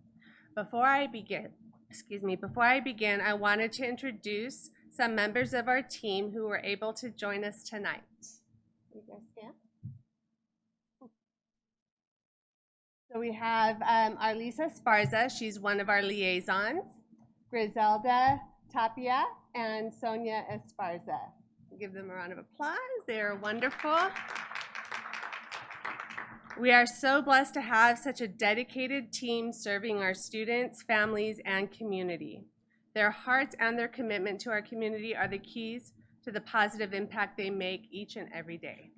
Before I begin, I wanted to introduce some members of our team who were able to join us tonight. So we have Arlisa Esparza, she's one of our liaisons, Griselda Tapia, and Sonia Esparza. Give them a round of applause. They are wonderful. We are so blessed to have such a dedicated team serving our students, families, and community. Their hearts and their commitment to our community are the keys to the positive impact they make each and every day.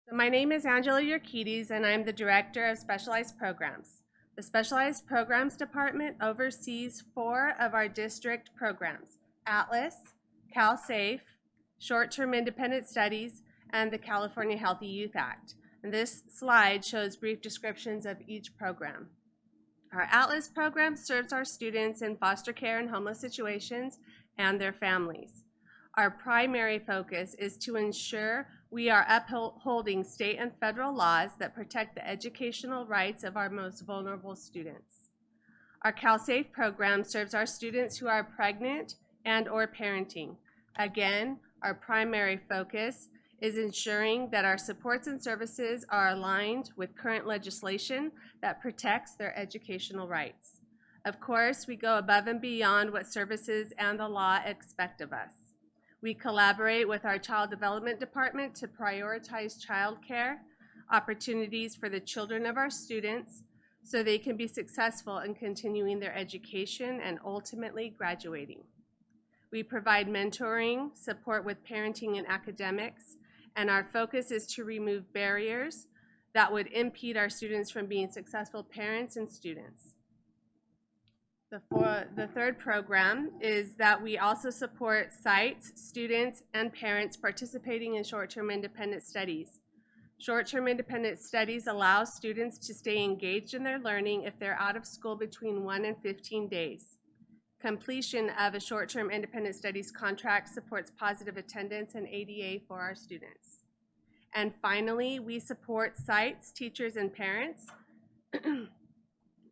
So my name is Angela Urquides, and I'm the Director of Specialized Programs. The Specialized Programs Department oversees 4 of our district programs: Atlas, CalSafe, Short-Term Independent Studies, and the California Healthy Youth Act. And this slide shows brief descriptions of each program. Our Atlas program serves our students in foster care and homeless situations and their families. Our primary focus is to ensure we are upholding state and federal laws that protect the educational rights of our most vulnerable students. Our CalSafe program serves our students who are pregnant and or parenting. Again, our primary focus is ensuring that our supports and services are aligned with current legislation that protects their educational rights. Of course, we go above and beyond what services and the law expect of us. We collaborate with our Child Development Department to prioritize childcare opportunities for the children of our students so they can be successful in continuing their education and ultimately graduating. We provide mentoring, support with parenting and academics, and our focus is to remove barriers that would impede our students from being successful parents and students. The third program is that we also support sites, students, and parents participating in short-term independent studies. Short-term independent studies allow students to stay engaged in their learning if they're out of school between 1 and 15 days. Completion of a short-term independent studies contract supports positive attendance and ADA for our students. And finally, we support sites, teachers, and parents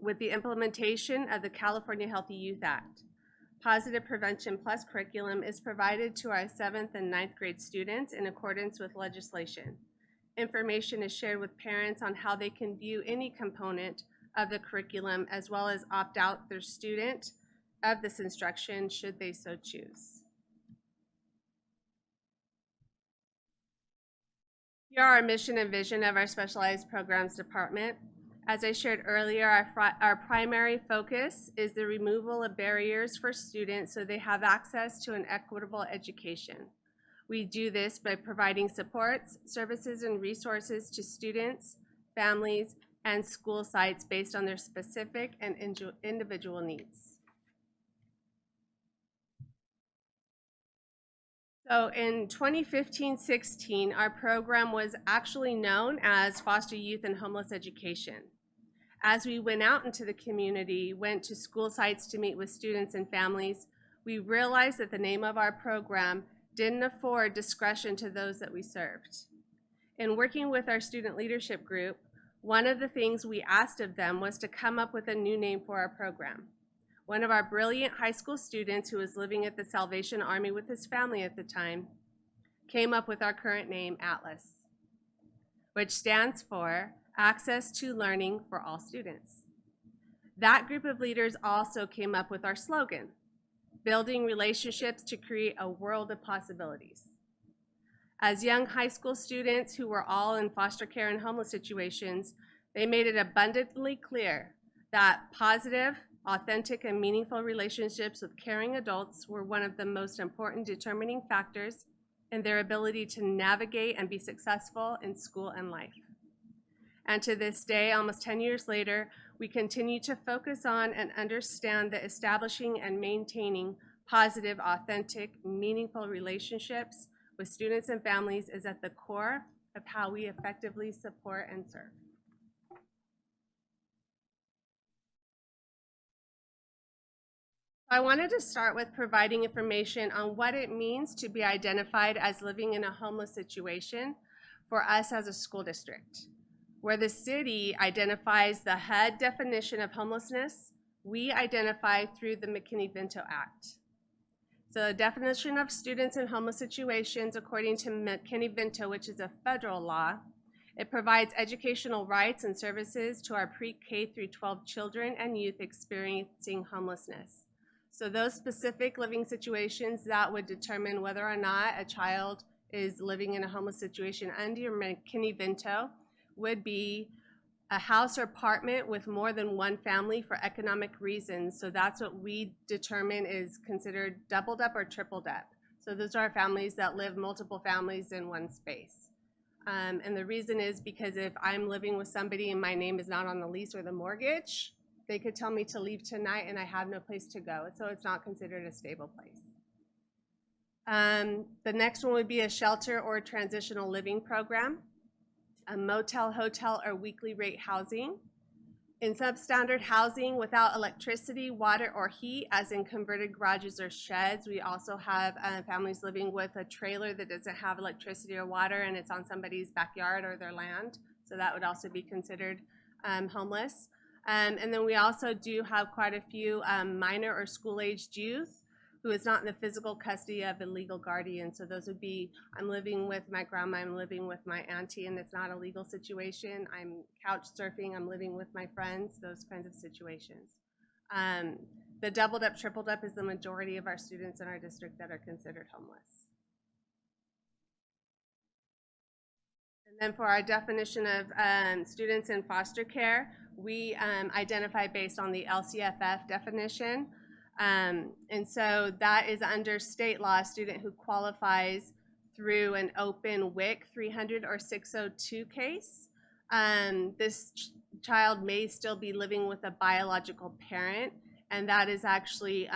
with the implementation of the California Healthy Youth Act. Positive Prevention Plus curriculum is provided to our 7th and 9th grade students in accordance with legislation. Information is shared with parents on how they can view any component of the curriculum as well as opt out their student of this instruction should they so choose. Here are our mission and vision of our Specialized Programs Department. As I shared earlier, our primary focus is the removal of barriers for students so they have access to an equitable education. We do this by providing supports, services, and resources to students, families, and school sites based on their specific and individual needs. So in 2015-16, our program was actually known as Foster Youth and Homeless Education. As we went out into the community, went to school sites to meet with students and families, we realized that the name of our program didn't afford discretion to those that we served. In working with our student leadership group, one of the things we asked of them was to come up with a new name for our program. One of our brilliant high school students who was living at the Salvation Army with his family at the time came up with our current name, Atlas, which stands for Access to Learning for All Students. That group of leaders also came up with our slogan, Building Relationships to Create a World of Possibilities. As young high school students who were all in foster care and homeless situations, they made it abundantly clear that positive, authentic, and meaningful relationships with caring adults were one of the most important determining factors in their ability to navigate and be successful in school and life. And to this day, almost 10 years later, we continue to focus on and understand that establishing and maintaining positive, authentic, meaningful relationships with students and families is at the core of how we effectively support and serve. I wanted to start with providing information on what it means to be identified as living in a homeless situation for us as a school district. Where the city identifies the HUD definition of homelessness, we identify through the McKinney-Vento Act. So the definition of students in homeless situations, according to McKinney-Vento, which is a federal law, it provides educational rights and services to our pre-K through 12 children and youth experiencing homelessness. So those specific living situations that would determine whether or not a child is living in a homeless situation under McKinney-Vento would be a house or apartment with more than one family for economic reasons. So that's what we determine is considered doubled up or tripled up. So those are families that live multiple families in one space. And the reason is because if I'm living with somebody and my name is not on the lease or the mortgage, they could tell me to leave tonight and I have no place to go. So it's not considered a stable place. The next one would be a shelter or transitional living program, a motel, hotel, or weekly rate housing. In substandard housing without electricity, water, or heat, as in converted garages or sheds, we also have families living with a trailer that doesn't have electricity or water and it's on somebody's backyard or their land. So that would also be considered homeless. And then we also do have quite a few minor or school-aged youth who is not in the physical custody of a legal guardian. So those would be, I'm living with my grandma, I'm living with my auntie, and it's not a legal situation. I'm couch surfing, I'm living with my friends, those kinds of situations. The doubled up, tripled up is the majority of our students in our district that are considered homeless. And then for our definition of students in foster care, we identify based on the LCFF definition. And so that is under state law, a student who qualifies through an open WIC 300 or 602 case. This child may still be living with a biological parent, and that is actually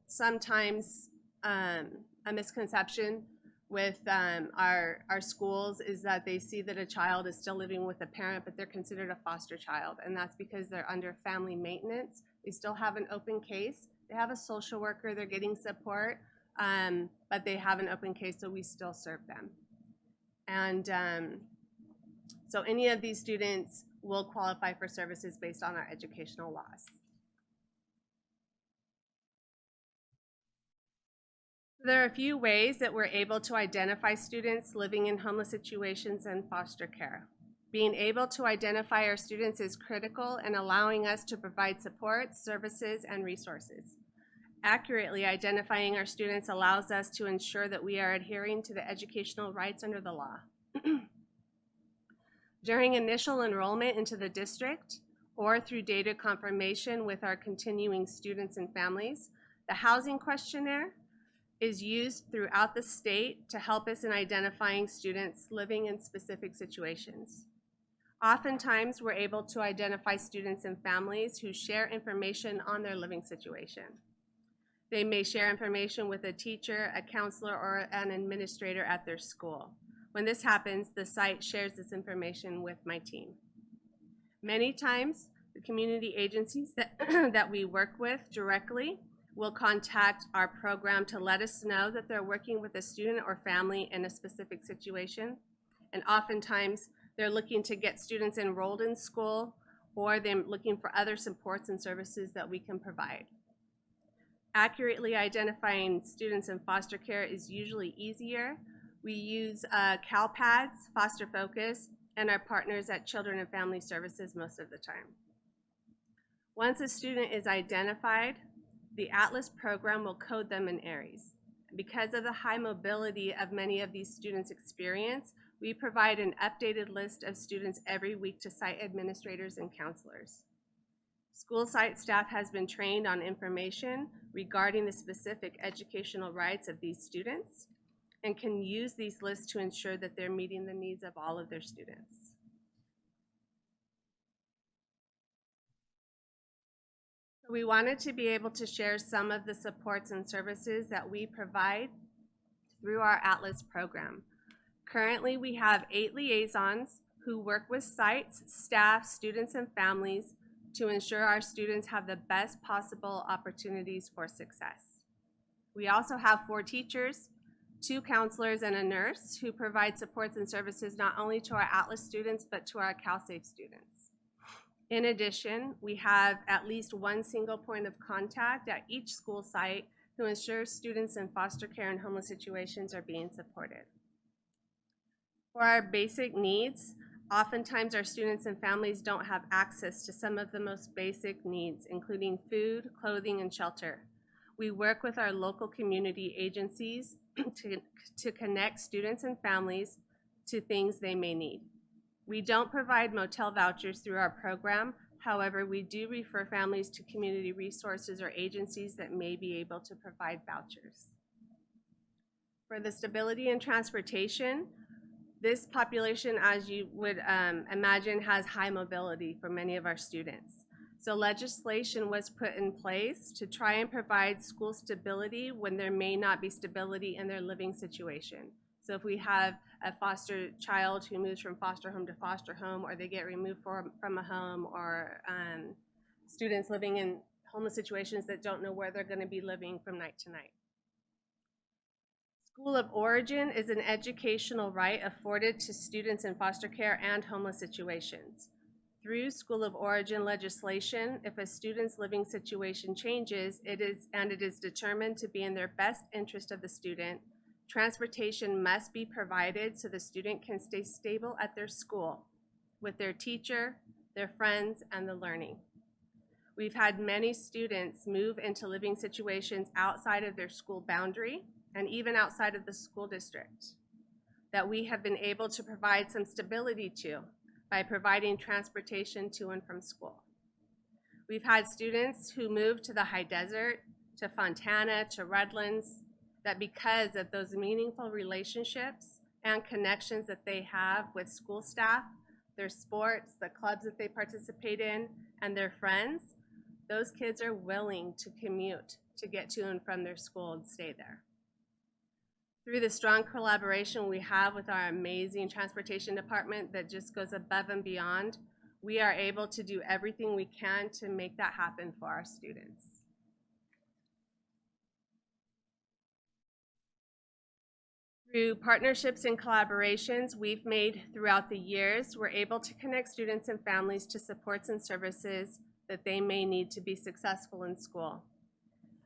sometimes a misconception with our schools, is that they see that a child is still living with a parent, but they're considered a foster child, and that's because they're under family maintenance. They still have an open case. They have a social worker, they're getting support, but they have an open case, so we still serve them. And so any of these students will qualify for services based on our educational laws. There are a few ways that we're able to identify students living in homeless situations and foster care. Being able to identify our students is critical in allowing us to provide support, services, and resources. Accurately identifying our students allows us to ensure that we are adhering to the educational rights under the law. During initial enrollment into the district, or through data confirmation with our continuing students and families, the housing questionnaire is used throughout the state to help us in identifying students living in specific situations. Oftentimes, we're able to identify students and families who share information on their living situation. They may share information with a teacher, a counselor, or an administrator at their school. When this happens, the site shares this information with my team. Many times, the community agencies that we work with directly will contact our program to let us know that they're working with a student or family in a specific situation. And oftentimes, they're looking to get students enrolled in school, or they're looking for other supports and services that we can provide. Accurately identifying students in foster care is usually easier. We use CalPADS, Foster Focus, and our partners at Children and Family Services most of the time. Once a student is identified, the Atlas program will code them in areas. Because of the high mobility of many of these students' experience, we provide an updated list of students every week to site administrators and counselors. School site staff has been trained on information regarding the specific educational rights of these students and can use these lists to ensure that they're meeting the needs of all of their students. We wanted to be able to share some of the supports and services that we provide through our Atlas program. Currently, we have 8 liaisons who work with sites, staff, students, and families to ensure our students have the best possible opportunities for success. We also have 4 teachers, 2 counselors, and a nurse who provide supports and services not only to our Atlas students, but to our CalSafe students. In addition, we have at least 1 single point of contact at each school site who ensures students in foster care and homeless situations are being supported. For our basic needs, oftentimes our students and families don't have access to some of the most basic needs, including food, clothing, and shelter. We work with our local community agencies to connect students and families to things they may need. We don't provide motel vouchers through our program. However, we do refer families to community resources or agencies that may be able to provide vouchers. For the stability and transportation, this population, as you would imagine, has high mobility for many of our students. So legislation was put in place to try and provide school stability when there may not be stability in their living situation. So if we have a foster child who moves from foster home to foster home, or they get removed from a home, or students living in homeless situations that don't know where they're going to be living from night to night. School of origin is an educational right afforded to students in foster care and homeless situations. Through school of origin legislation, if a student's living situation changes, it is determined to be in their best interest of the student, transportation must be provided so the student can stay stable at their school with their teacher, their friends, and the learning. We've had many students move into living situations outside of their school boundary and even outside of the school district. that we have been able to provide some stability to by providing transportation to and from school. We've had students who moved to the high desert, to Fontana, to Redlands, that because of those meaningful relationships and connections that they have with school staff, their sports, the clubs that they participate in, and their friends, those kids are willing to commute to get to and from their school and stay there. Through the strong collaboration we have with our amazing transportation department that just goes above and beyond, we are able to do everything we can to make that happen for our students. Through partnerships and collaborations we've made throughout the years, we're able to connect students and families to supports and services that they may need to be successful in school.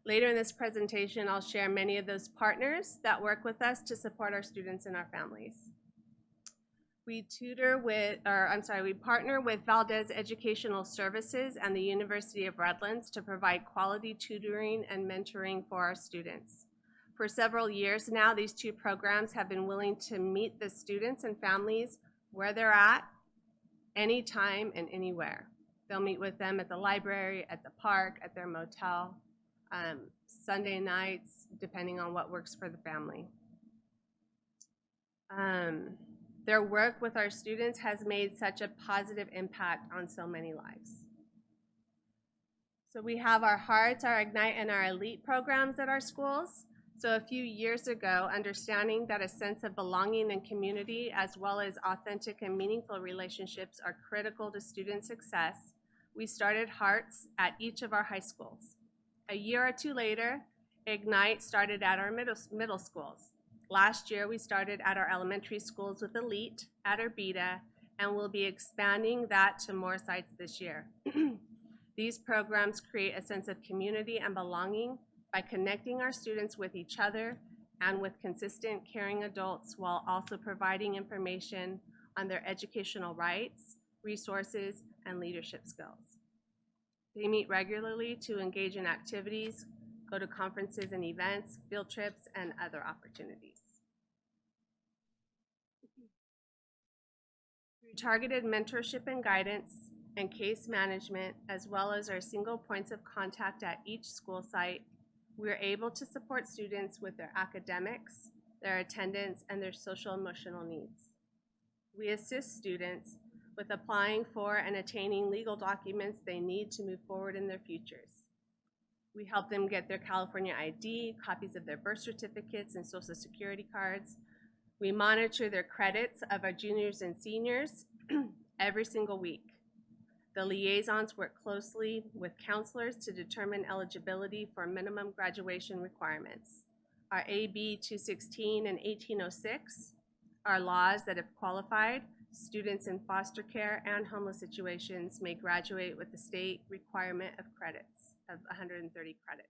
Later in this presentation, I'll share many of those partners that work with us to support our students and our families. We partner with Valdez Educational Services and the University of Redlands to provide quality tutoring and mentoring for our students. For several years now, these two programs have been willing to meet the students and families where they're at, anytime and anywhere. They'll meet with them at the library, at the park, at their motel, Sunday nights, depending on what works for the family. Their work with our students has made such a positive impact on so many lives. So we have our Hearts, our Ignite, and our Elite programs at our schools. So a few years ago, understanding that a sense of belonging and community, as well as authentic and meaningful relationships, are critical to student success, we started Hearts at each of our high schools. A year or two later, Ignite started at our middle schools. Last year, we started at our elementary schools with Elite at Urbita, and we'll be expanding that to more sites this year. These programs create a sense of community and belonging by connecting our students with each other and with consistent, caring adults, while also providing information on their educational rights, resources, and leadership skills. They meet regularly to engage in activities, go to conferences and events, field trips, and other opportunities. Through targeted mentorship and guidance and case management, as well as our single points of contact at each school site, we are able to support students with their academics, their attendance, and their social emotional needs. We assist students with applying for and attaining legal documents they need to move forward in their futures. We help them get their California ID, copies of their birth certificates and social security cards. We monitor their credits of our juniors and seniors every single week. The liaisons work closely with counselors to determine eligibility for minimum graduation requirements. Our AB 216 and 1806 are laws that, if qualified, students in foster care and homeless situations may graduate with the state requirement of credits of 130 credits.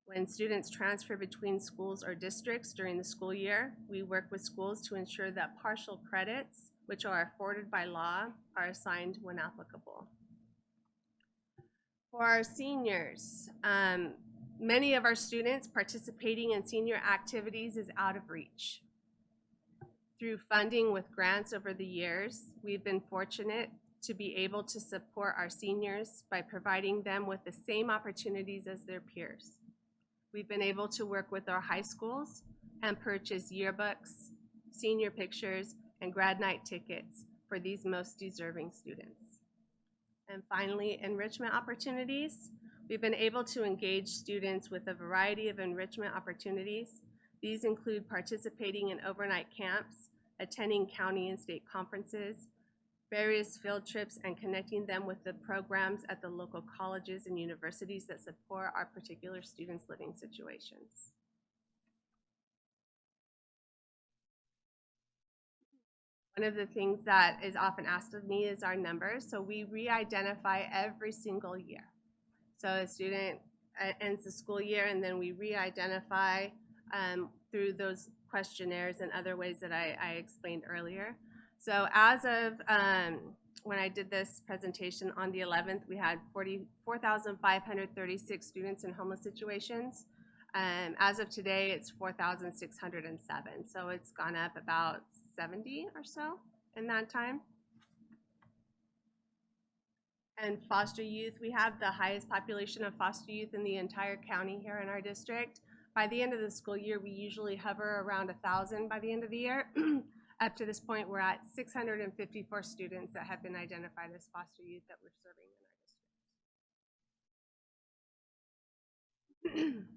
When students transfer between schools or districts during the school year, we work with schools to ensure that partial credits, which are afforded by law, are assigned when applicable. For our seniors, many of our students participating in senior activities is out of reach. Through funding with grants over the years, we've been fortunate to be able to support our seniors by providing them with the same opportunities as their peers. We've been able to work with our high schools and purchase yearbooks, senior pictures, and grad night tickets for these most deserving students. And finally, enrichment opportunities. We've been able to engage students with a variety of enrichment opportunities. These include participating in overnight camps, attending county and state conferences, various field trips, and connecting them with the programs at the local colleges and universities that support our particular students' living situations. One of the things that is often asked of me is our numbers. So we re-identify every single year. So a student ends the school year, and then we re-identify through those questionnaires and other ways that I explained earlier. So as of when I did this presentation on the 11th, we had 44,536 students in homeless situations. As of today, it's 4,607. So it's gone up about 70 or so in that time. And foster youth, we have the highest population of foster youth in the entire county here in our district. By the end of the school year, we usually hover around 1,000 by the end of the year. Up to this point, we're at 654 students that have been identified as foster youth that we're serving in our district.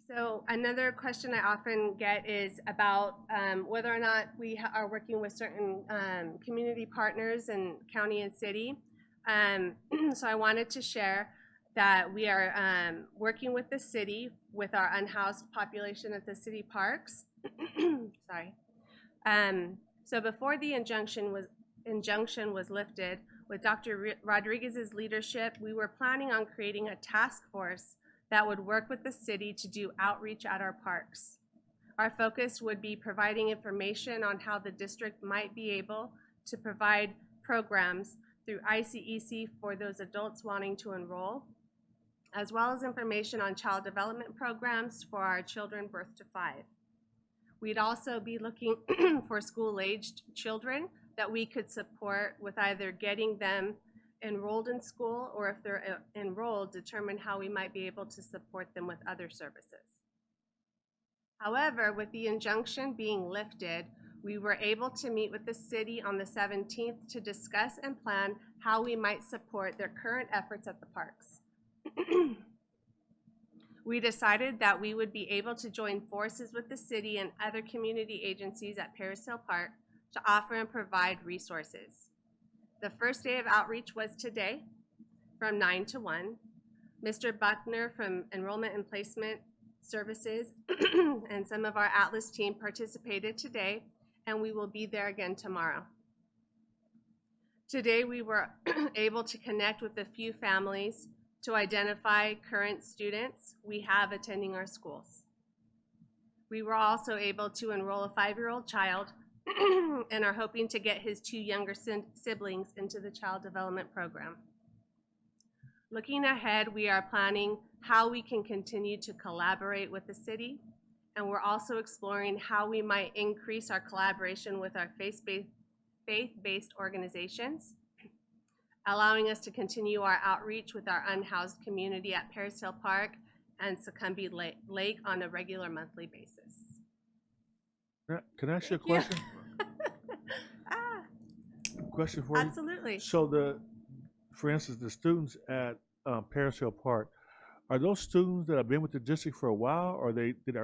So another question I often get is about whether or not we are working with certain community partners in county and city. So I wanted to share that we are working with the city with our unhoused population at the city parks. Sorry. So before the injunction was lifted, with Dr. Rodriguez's leadership, we were planning on creating a task force that would work with the city to do outreach at our parks. Our focus would be providing information on how the district might be able to provide programs through ICEC for those adults wanting to enroll, as well as information on child development programs for our children birth to 5. We'd also be looking for school-aged children that we could support with either getting them enrolled in school, or if they're enrolled, determine how we might be able to support them with other services. However, with the injunction being lifted, we were able to meet with the city on the 17th to discuss and plan how we might support their current efforts at the parks. We decided that we would be able to join forces with the city and other community agencies at Paris Hill Park to offer and provide resources. The first day of outreach was today from 9 to 1. Mr. Buckner from Enrollment and Placement Services and some of our Atlas team participated today, and we will be there again tomorrow. Today we were able to connect with a few families to identify current students we have attending our schools. We were also able to enroll a 5-year-old child and are hoping to get his 2 younger siblings into the child development program. Looking ahead, we are planning how we can continue to collaborate with the city, and we're also exploring how we might increase our collaboration with our faith-based organizations, allowing us to continue our outreach with our unhoused community at Paris Hill Park and Succumbee Lake on a regular monthly basis. Can I ask you a question? Question for you? Absolutely. So for instance, the students at Paris Hill Park, are those students that have been with the district for a while, or are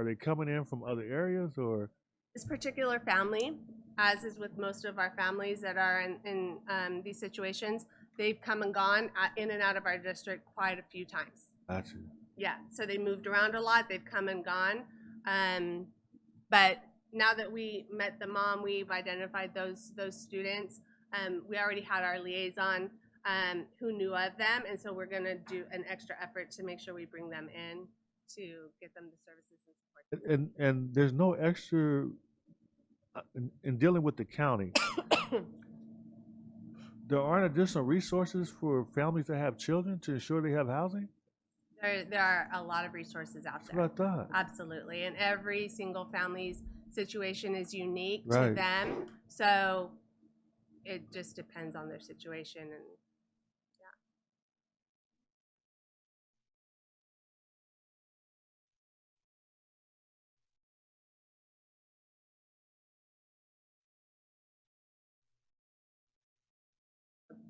they coming in from other areas, or? This particular family, as is with most of our families that are in these situations, they've come and gone in and out of our district quite a few times. Gotcha. Yeah, so they moved around a lot, they've come and gone. But now that we met the mom, we've identified those students. We already had our liaison who knew of them, and so we're gonna do an extra effort to make sure we bring them in to get them the services and support. And there's no extra, in dealing with the county, there aren't additional resources for families that have children to ensure they have housing? There are a lot of resources out there. That's what I thought. Absolutely, and every single family's situation is unique Right. to them, so it just depends on their situation. And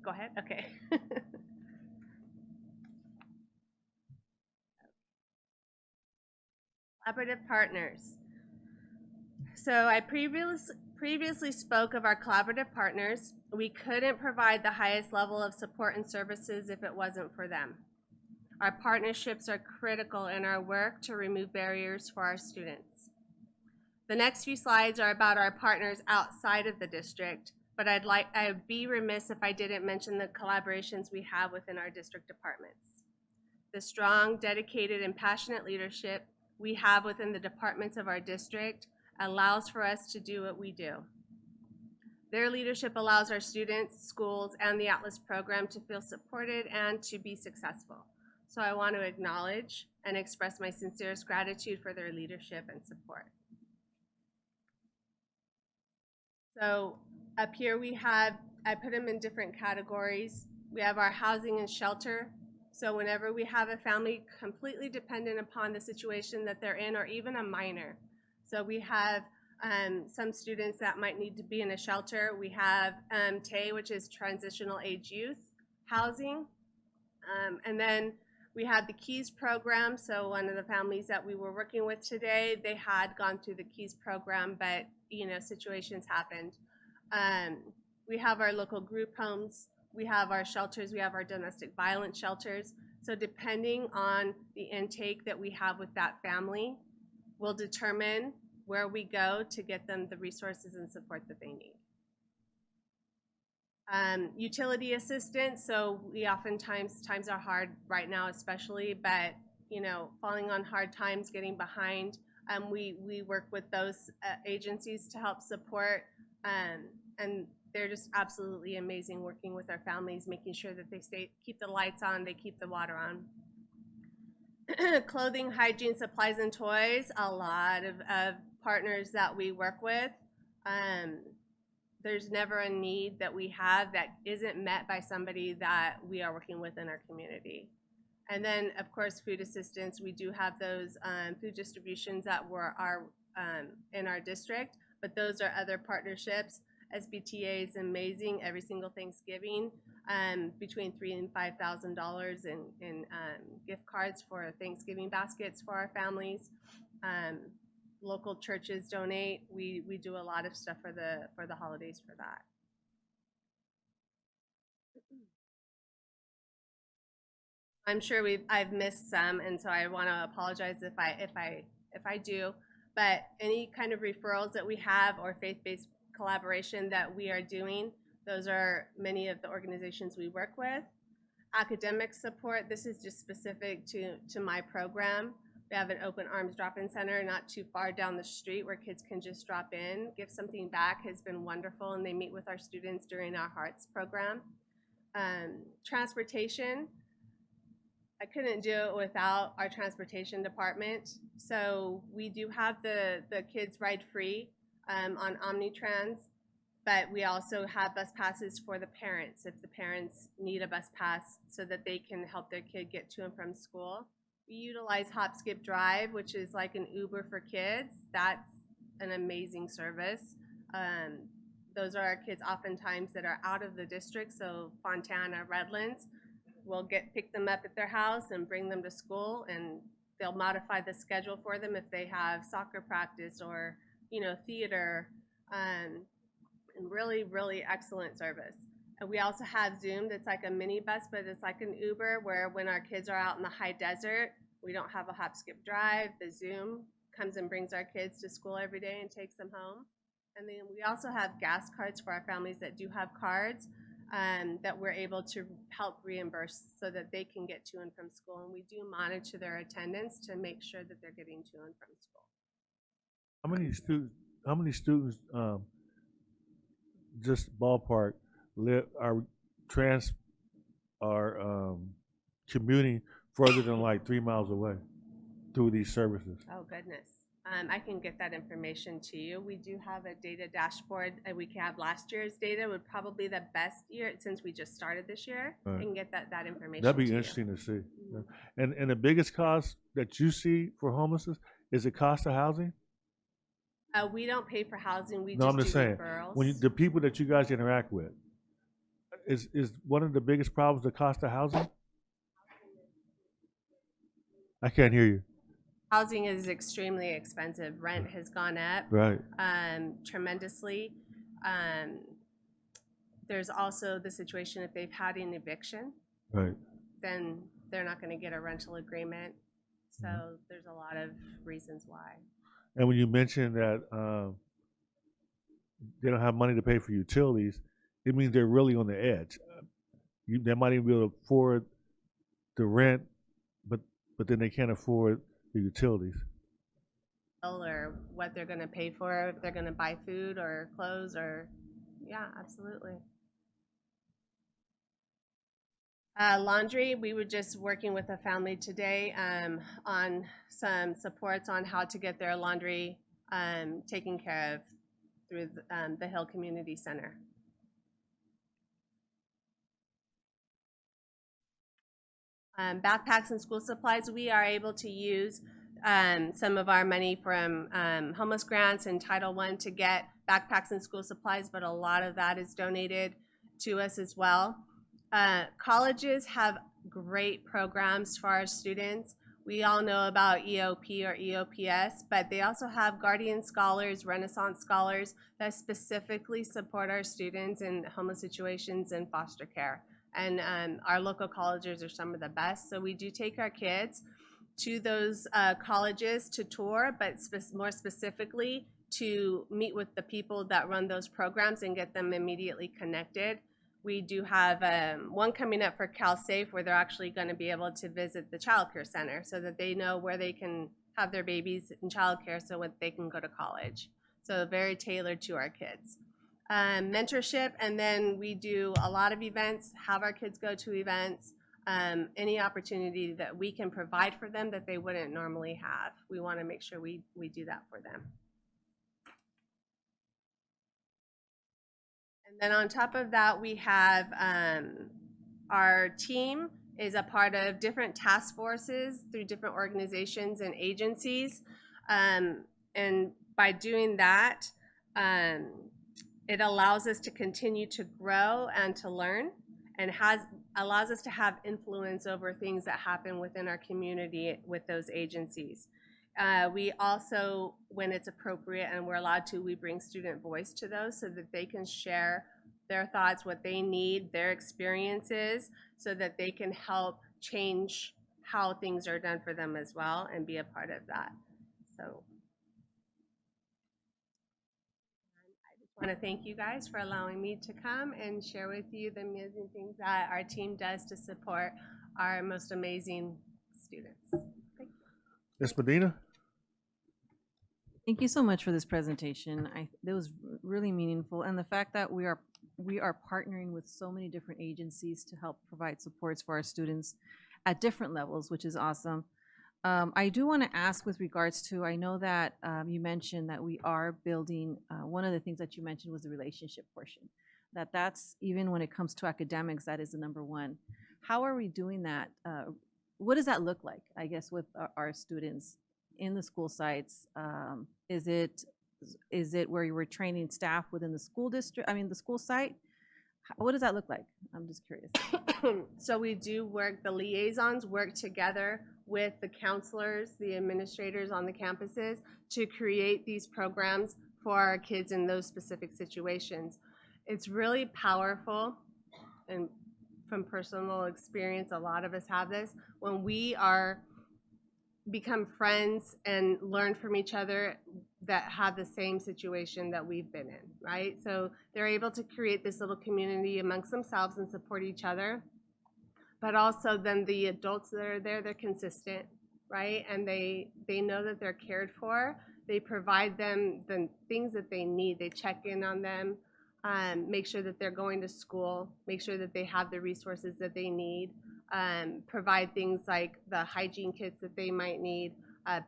go ahead. Okay. Collaborative partners. So I previously spoke of our collaborative partners. We couldn't provide the highest level of support and services if it wasn't for them. Our partnerships are critical in our work to remove barriers for our students. The next few slides are about our partners outside of the district, but I would be remiss if I didn't mention the collaborations we have within our district departments. The strong, dedicated, and passionate leadership we have within the departments of our district allows for us to do what we do. Their leadership allows our students, schools, and the Atlas program to feel supported and to be successful. So I want to acknowledge and express my sincerest gratitude for their leadership and support. So up here I put them in different categories. We have our housing and shelter. So whenever we have a family completely dependent upon the situation that they're in, or even a minor. So we have some students that might need to be in a shelter. We have TAY, which is transitional age youth housing. And then we have the KEYS program. So one of the families that we were working with today, they had gone through the KEYS program, but situations happened. We have our local group homes. We have our shelters. We have our domestic violence shelters. So depending on the intake that we have with that family, will determine where we go to get them the resources and support that they need. Utility assistance, so we oftentimes, times are hard right now especially, but falling on hard times, getting behind, we work with those agencies to help support, and they're just absolutely amazing working with our families, making sure that they keep the lights on, they keep the water on. Clothing, hygiene, supplies, and toys, a lot of partners that we work with. There's never a need that we have that isn't met by somebody that we are working with in our community. And then, of course, food assistance. We do have those food distributions that are in our district, but those are other partnerships. SBTA is amazing. Every single Thanksgiving, between $3,000 and $5,000 in gift cards for Thanksgiving baskets for our families. Local churches donate. We do a lot of stuff for the holidays for that. I'm sure I've missed some, and so I want to apologize if I do. But any kind of referrals that we have or faith-based collaboration that we are doing, those are many of the organizations we work with. Academic support. This is just specific to my program. We have an open arms drop-in center not too far down the street where kids can just drop in. Give Something Back has been wonderful, and they meet with our students during our Hearts program. Transportation. I couldn't do it without our transportation department. So we do have the kids ride free on Omnitrans, but we also have bus passes for the parents if the parents need a bus pass so that they can help their kid get to and from school. We utilize Hop Skip Drive, which is like an Uber for kids. That's an amazing service. Those are our kids oftentimes that are out of the district, so Fontana, Redlands. We'll pick them up at their house and bring them to school, and they'll modify the schedule for them if they have soccer practice or theater, and really, really excellent service. And we also have Zoom that's like a mini bus, but it's like an Uber where when our kids are out in the high desert, we don't have a Hop Skip Drive. The Zoom comes and brings our kids to school every day and takes them home. And then we also have gas cards for our families that do have cards that we're able to help reimburse so that they can get to and from school. And we do monitor their attendance to make sure that they're getting to and from school. How many students, just ballpark, are commuting further than like 3 miles away through these services? Oh, goodness. I can get that information to you. We do have a data dashboard. We can have last year's data would probably be the best year since we just started this year. Right. I can get that information. That'd be to interesting you. to see. Yeah. And the biggest cost that you see for homelessness is the cost of housing? We don't pay for housing. We No, just I'm just do saying, referrals. the people that you guys interact with, is one of the biggest problems the cost of housing? I can't hear you. Housing is extremely expensive. Rent has gone up Right. Tremendously. There's also the situation if they've had an eviction, Right. then they're not going to get a rental agreement. So there's a lot of reasons why. And when you mention that they don't have money to pay for utilities, it means they're really on the edge. They might even be able to afford the rent, but then they can't afford the utilities. Or what they're going to pay for, if they're going to buy food or clothes or, yeah, absolutely. Laundry, we were just working with a family today on some supports on how to get their laundry taken care of through the Hill Community Center. Backpacks and school supplies, we are able to use some of our money from homeless grants and Title I to get backpacks and school supplies, but a lot of that is donated to us as well. Colleges have great programs for our students. We all know about EOP or EOPS, but they also have Guardian Scholars, Renaissance Scholars that specifically support our students in homeless situations and foster care. And our local colleges are some of the best. So we do take our kids to those colleges to tour, but more specifically to meet with the people that run those programs and get them immediately connected. We do have one coming up for CalSafe where they're actually going to be able to visit the child care center so that they know where they can have their babies in child care so that they can go to college. So very tailored to our kids. Mentorship, and then we do a lot of events, have our kids go to events, any opportunity that we can provide for them that they wouldn't normally have. We want to make sure we do that for them. And then on top of that, we have our team is a part of different task forces through different organizations and agencies. And by doing that, it allows us to continue to grow and to learn, and allows us to have influence over things that happen within our community with those agencies. We also, when it's appropriate and we're allowed to, we bring student voice to those so that they can share their thoughts, what they need, their experiences, so that they can help change how things are done for them as well and be a part of that. So I just want to thank you guys for allowing me to come and share with you the amazing things that our team does to support our most amazing students. Thank you. Ms. Medina? Thank you so much for this presentation. That was really meaningful, and the fact that we are partnering with so many different agencies to help provide supports for our students at different levels, which is awesome. I do want to ask with regards to, I know that you mentioned that we are building, one of the things that you mentioned was the relationship portion, that's even when it comes to academics, that is the number one. How are we doing that? What does that look like, I guess, with our students in the school sites? Is it where you were training staff within the school district, the school site? What does that look like? I'm just curious. So we do work, the liaisons work together with the counselors, the administrators on the campuses to create these programs for our kids in those specific situations. It's really powerful, and from personal experience, a lot of us have this, when we become friends and learn from each other that have the same situation that we've been in, right? So they're able to create this little community amongst themselves and support each other. But also then the adults that are there, they're consistent, right? And they know that they're cared for. They provide them the things that they need. They check in on them, make sure that they're going to school, make sure that they have the resources that they need, provide things like the hygiene kits that they might need,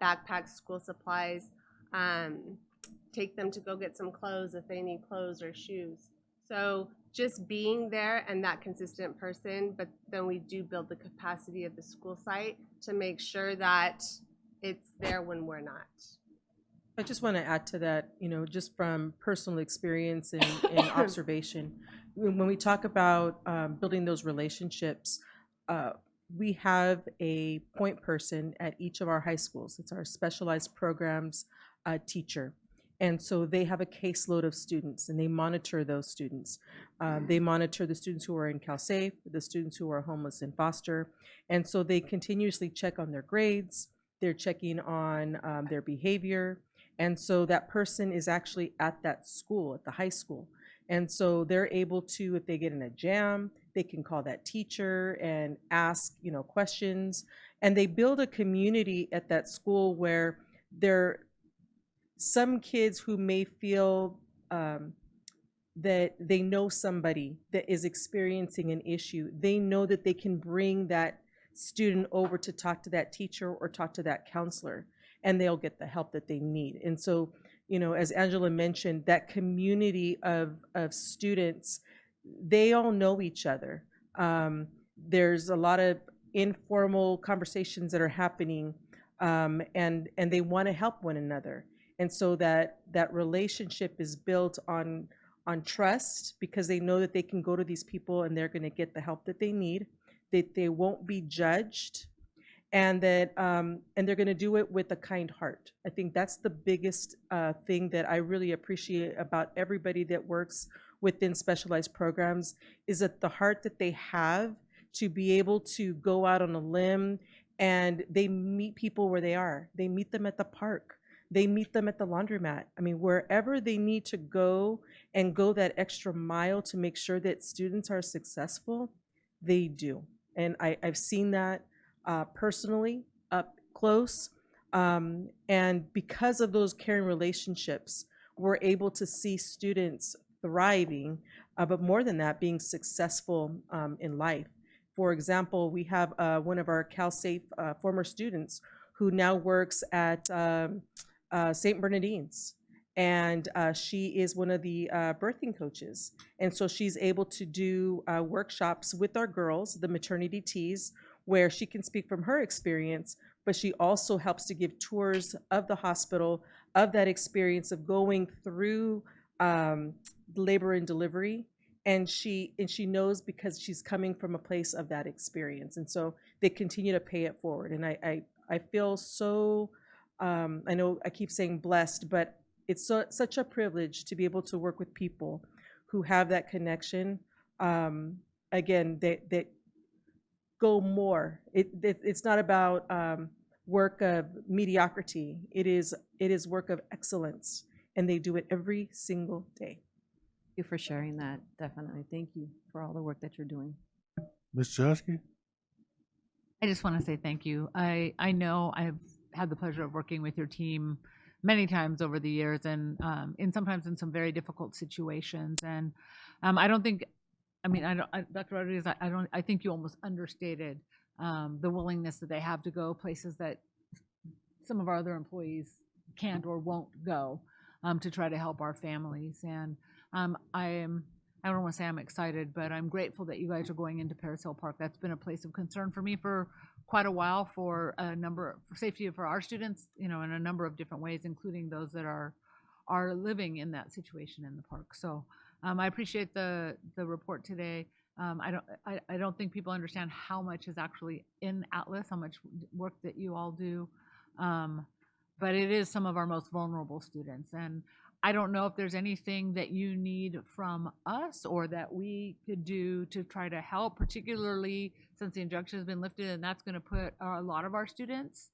backpacks, school supplies, take them to go get some clothes if they need clothes or shoes. So just being there and that consistent person, but then we do build the capacity of the school site to make sure that it's there when we're not. I just want to add to that, just from personal experience and observation, when we talk about building those relationships, we have a point person at each of our high schools. It's our specialized programs teacher. And so they have a caseload of students and they monitor those students. They monitor the students who are in CalSafe, the students who are homeless in foster. And so they continuously check on their grades. They're checking on their behavior. And so that person is actually at that school, at the high school. And so they're able to, if they get in a jam, they can call that teacher and ask, questions. And they build a community at that school where some kids who may feel that they know somebody that is experiencing an issue. They know that they can bring that student over to talk to that teacher or talk to that counselor, and they'll get the help that they need. And so, you know, as Angela mentioned, that community of students, they all know each other. There's a lot of informal conversations that are happening, and they want to help one another. And so that relationship is built on trust, because they know that they can go to these people and they're going to get the help that they need, that they won't be judged, and that and they're going to do it with a kind heart. I think that's the biggest thing that I really appreciate about everybody that works within specialized programs, is that the heart that they have to be able to go out on a limb, and they meet people where they are. They meet them at the park. They meet them at the laundromat. I mean, wherever they need to go and go that extra mile to make sure that students are successful, they do. And I've seen that personally up close. And because of those caring relationships, we're able to see students thriving, but more than that, being successful in life. For example, we have one of our CalSafe former students who now works at St. Bernardine's, and she is one of the birthing coaches. And so she's able to do workshops with our girls, the maternity teas, where she can speak from her experience, but she also helps to give tours of the hospital, of that experience of going through labor and delivery. And she knows, because she's coming from a place of that experience. And so they continue to pay it forward. And I feel so, I know I keep saying blessed, but it's such a privilege to be able to work with people who have that connection. Again, that go more. It's not about work of mediocrity. It is work of excellence, and they do it every single day. Thank you for sharing that. Definitely. Thank you for all the work that you're doing. Ms. Chusky? I just want to say thank you. I know I've had the pleasure of working with your team many times over the years, and sometimes in some very difficult situations. And I don't think, Dr. Rodriguez, I think you almost understated the willingness that they have to go places that some of our other employees can't or won't go to try to help our families. And I don't want to say I'm excited, but I'm grateful that you guys are going into Paris Hill Park. That's been a place of concern for me for quite a while, for safety for our students, in a number of different ways, including those that are living in that situation in the park. So I appreciate the report today. I don't think people understand how much is actually in Atlas, how much work that you all do. But it is some of our most vulnerable students. And I don't know if there's anything that you need from us or that we could do to try to help, particularly since the injunction has been lifted, and that's going to put a lot of our students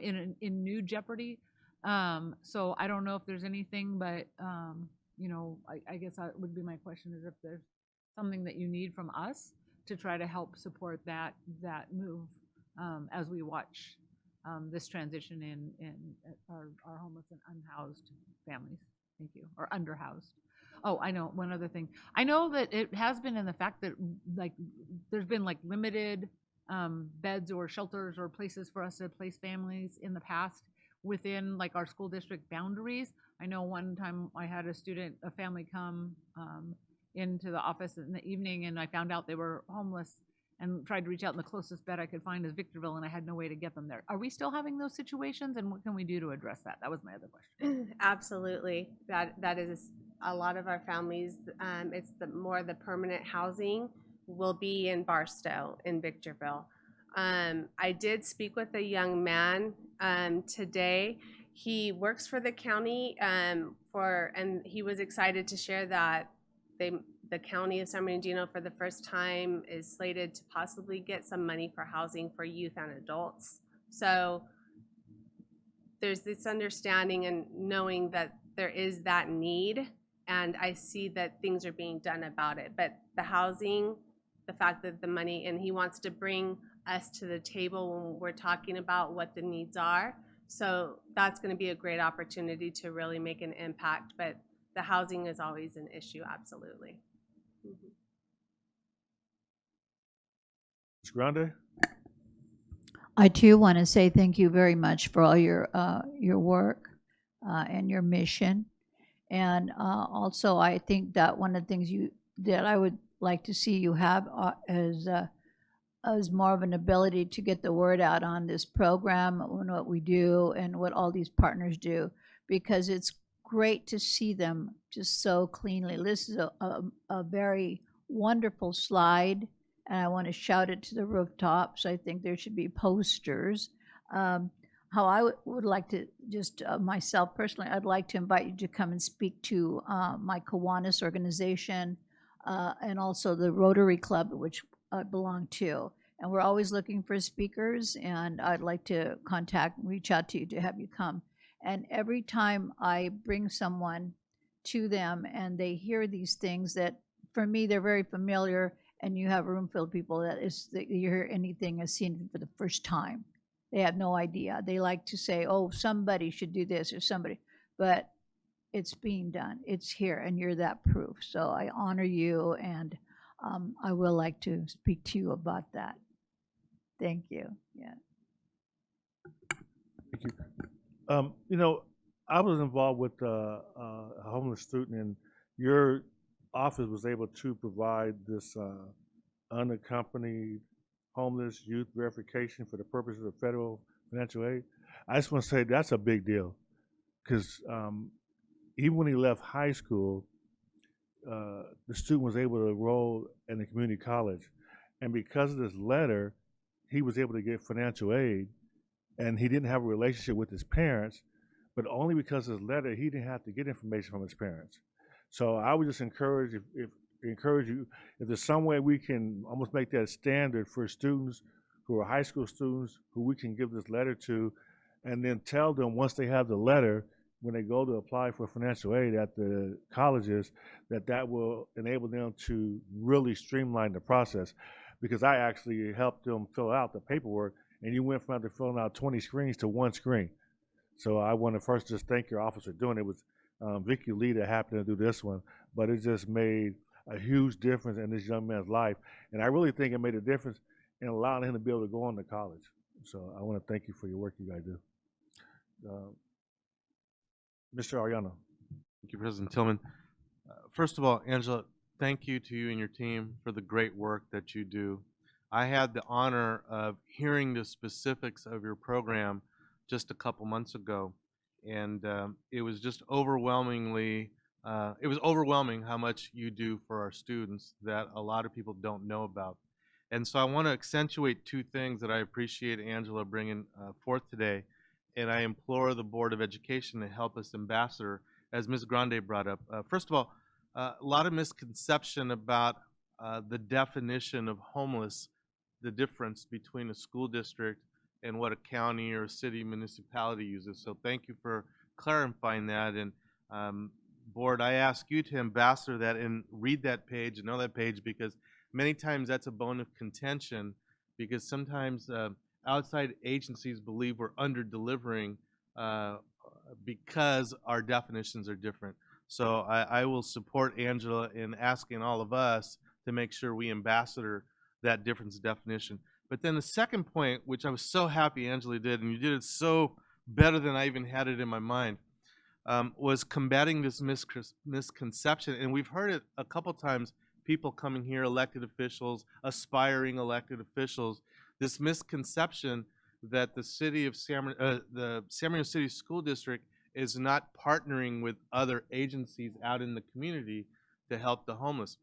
in new jeopardy. So I don't know if there's anything, but I guess that would be my question, is if there's something that you need from us to try to help support that move as we watch this transition in our homeless and unhoused families. Thank you. Or underhoused. Oh, I know one other thing. I know that it has been in the fact that there's been limited beds or shelters or places for us to place families in the past within our school district boundaries. I know one time I had a family come into the office in the evening, and I found out they were homeless and tried to reach out, and the closest bed I could find is Victorville, and I had no way to get them there. Are we still having those situations, and what can we do to address that? That was my other question. Absolutely. That is a lot of our families. It's more the permanent housing will be in Barstow, in Victorville. I did speak with a young man today. He works for the county and he was excited to share that the county of San Bernardino for the first time is slated to possibly get some money for housing for youth and adults. So there's this understanding and knowing that there is that need, and I see that things are being done about it. But the housing, the fact that the money, and he wants to bring us to the table when we're talking about what the needs are. So that's going to be a great opportunity to really make an impact. But the housing is always an issue, absolutely. Mhm. Ms. Grande? I too want to say thank you very much for all your work and your mission. And also, I think that one of the things that I would like to see you have is more of an ability to get the word out on this program and what we do and what all these partners do, because it's great to see them just so cleanly. This is a very wonderful slide, and I want to shout it to the rooftops. I think there should be posters. How I would like to just myself personally, I'd like to invite you to come and speak to my Kiwanis organization and also the Rotary Club, which I belong to. And we're always looking for speakers, and I'd like to reach out to you to have you come. And every time I bring someone to them and they hear these things that, for me, they're very familiar, and you have a room full of people that you hear anything as seen for the first time. They have no idea. They like to say, oh, somebody should do this or somebody, but it's being done. It's here, and you're that proof. So I honor you, and I will like to speak to you about that. Thank you. Yeah. Thank you. You know, I was involved with a homeless student, and your office was able to provide this unaccompanied homeless youth verification for the purposes of federal financial aid. I just want to say that's a big deal, because even when he left high school, the student was able to enroll in a community college, and because of this letter, he was able to get financial aid, and he didn't have a relationship with his parents, but only because of his letter, he didn't have to get information from his parents. So I would just encourage you, if there's some way we can almost make that standard for students who are high school students who we can give this letter to, and then tell them once they have the letter, when they go to apply for financial aid at the colleges, that will enable them to really streamline the process. Because I actually helped them fill out the paperwork, and you went from after filling out 20 screens to one screen. So I want to first just thank your office for doing it. It was Vicky Lee that happened to do this one, but it just made a huge difference in this young man's life. And I really think it made a difference in allowing him to be able to go on to college. So I want to thank you for your work you guys do. Mr. Ariano. Thank you, President Tillman. First of all, Angela, thank you to you and your team for the great work that you do. I had the honor of hearing the specifics of your program just a couple months ago, and it was just overwhelming how much you do for our students that a lot of people don't know about. And so I want to accentuate two things that I appreciate Angela bringing forth today, and I implore the Board of Education to help us ambassador, as Ms. Grande brought up. First of all, a lot of misconception about the definition of homeless, the difference between a school district and what a county or a city municipality uses. So thank you for clarifying that. And Board, I ask you to ambassador that and read that page and know that page, because many times that's a bone of contention, because sometimes outside agencies believe we're under-delivering because our definitions are different. So I will support Angela in asking all of us to make sure we ambassador that difference definition. But then the second point, which I was so happy Angela did, and you did it so better than I even had it in my mind, was combating this misconception. And we've heard it a couple times, people coming here, elected officials, aspiring elected officials, this misconception that the city of the San Marino City School District is not partnering with other agencies out in the community to help the homeless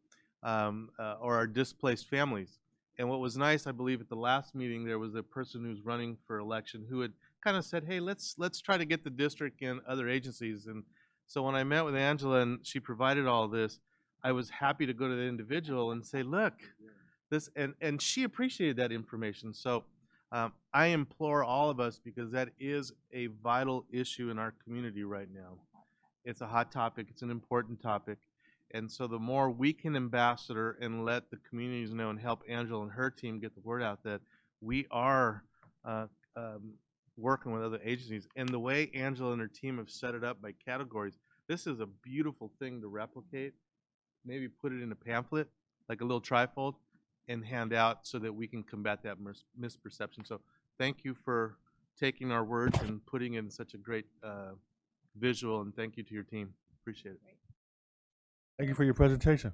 or our displaced families. And what was nice, I believe at the last meeting, there was a person who's running for election who had kind of said, hey, let's try to get the district and other agencies. And so when I met with Angela and she provided all this, I was happy to go to the individual and say, look, this, and she appreciated that information. So I implore all of us, because that is a vital issue in our community right now. It's a hot topic. It's an important topic. And so the more we can ambassador and let the communities know and help Angela and her team get the word out that we are working with other agencies. And the way Angela and her team have set it up by categories, This is a beautiful thing to replicate. Maybe put it in a pamphlet, like a little trifold, and hand out so that we can combat that misperception. So thank you for taking our words and putting it in such a great visual, and thank you to your team. Appreciate it. Thank you for your presentation.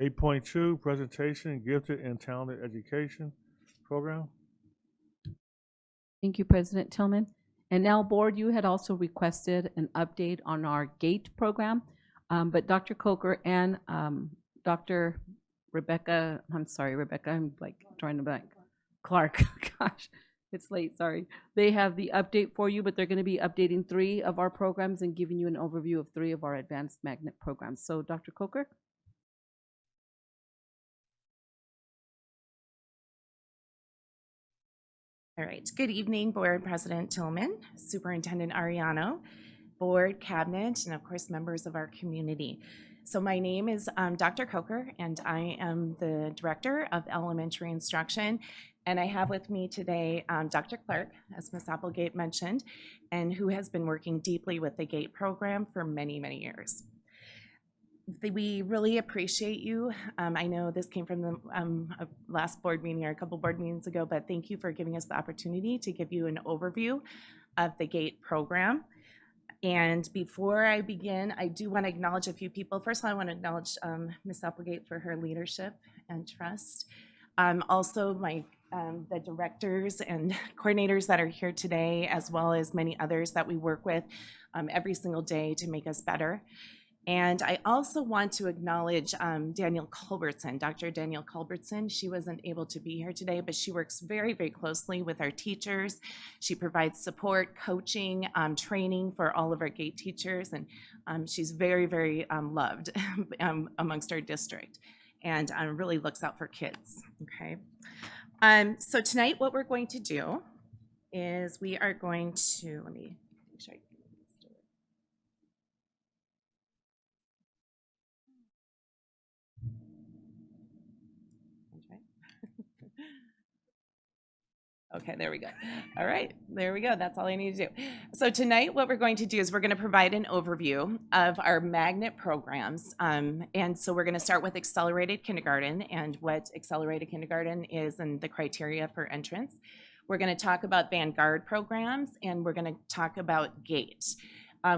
Eight point two, presentation, gifted and talented education program. Thank you, President Tillman. And now, Board, you had also requested an update on our GATE program, but Dr. Coker and Dr. Rebecca, I'm like trying to blank, Clark, gosh, it's late, sorry. They have the update for you, but they're going to be updating 3 of our programs and giving you an overview of 3 of our advanced magnet programs. So, Dr. Coker? All right, good evening, Board President Tillman, Superintendent Ariano, Board, Cabinet, and of course, members of our community. So my name is Dr. Coker, and I am the Director of Elementary Instruction. And I have with me today Dr. Clark, as Ms. Applegate mentioned, and who has been working deeply with the GATE program for many, many years. We really appreciate you. I know this came from the last board meeting or a couple board meetings ago, but thank you for giving us the opportunity to give you an overview of the GATE program. And before I begin, I do want to acknowledge a few people. First of all, I want to acknowledge Ms. Applegate for her leadership and trust. Also, the directors and coordinators that are here today, as well as many others that we work with every single day to make us better. And I also want to acknowledge Danielle Culbertson, Dr. Danielle Culbertson. She wasn't able to be here today, but she works very, very closely with our teachers. She provides support, coaching, training for all of our GATE teachers, and she's very, very loved amongst our district, and really looks out for kids, okay? So tonight what we're going to do is we are going to, let me make sure I Okay, there we go. All right, there we go. That's all I need to do. So tonight what we're going to do is we're going to provide an overview of our magnet programs. And so we're going to start with accelerated kindergarten and what accelerated kindergarten is and the criteria for entrance. We're going to talk about Vanguard programs, and we're going to talk about GATE.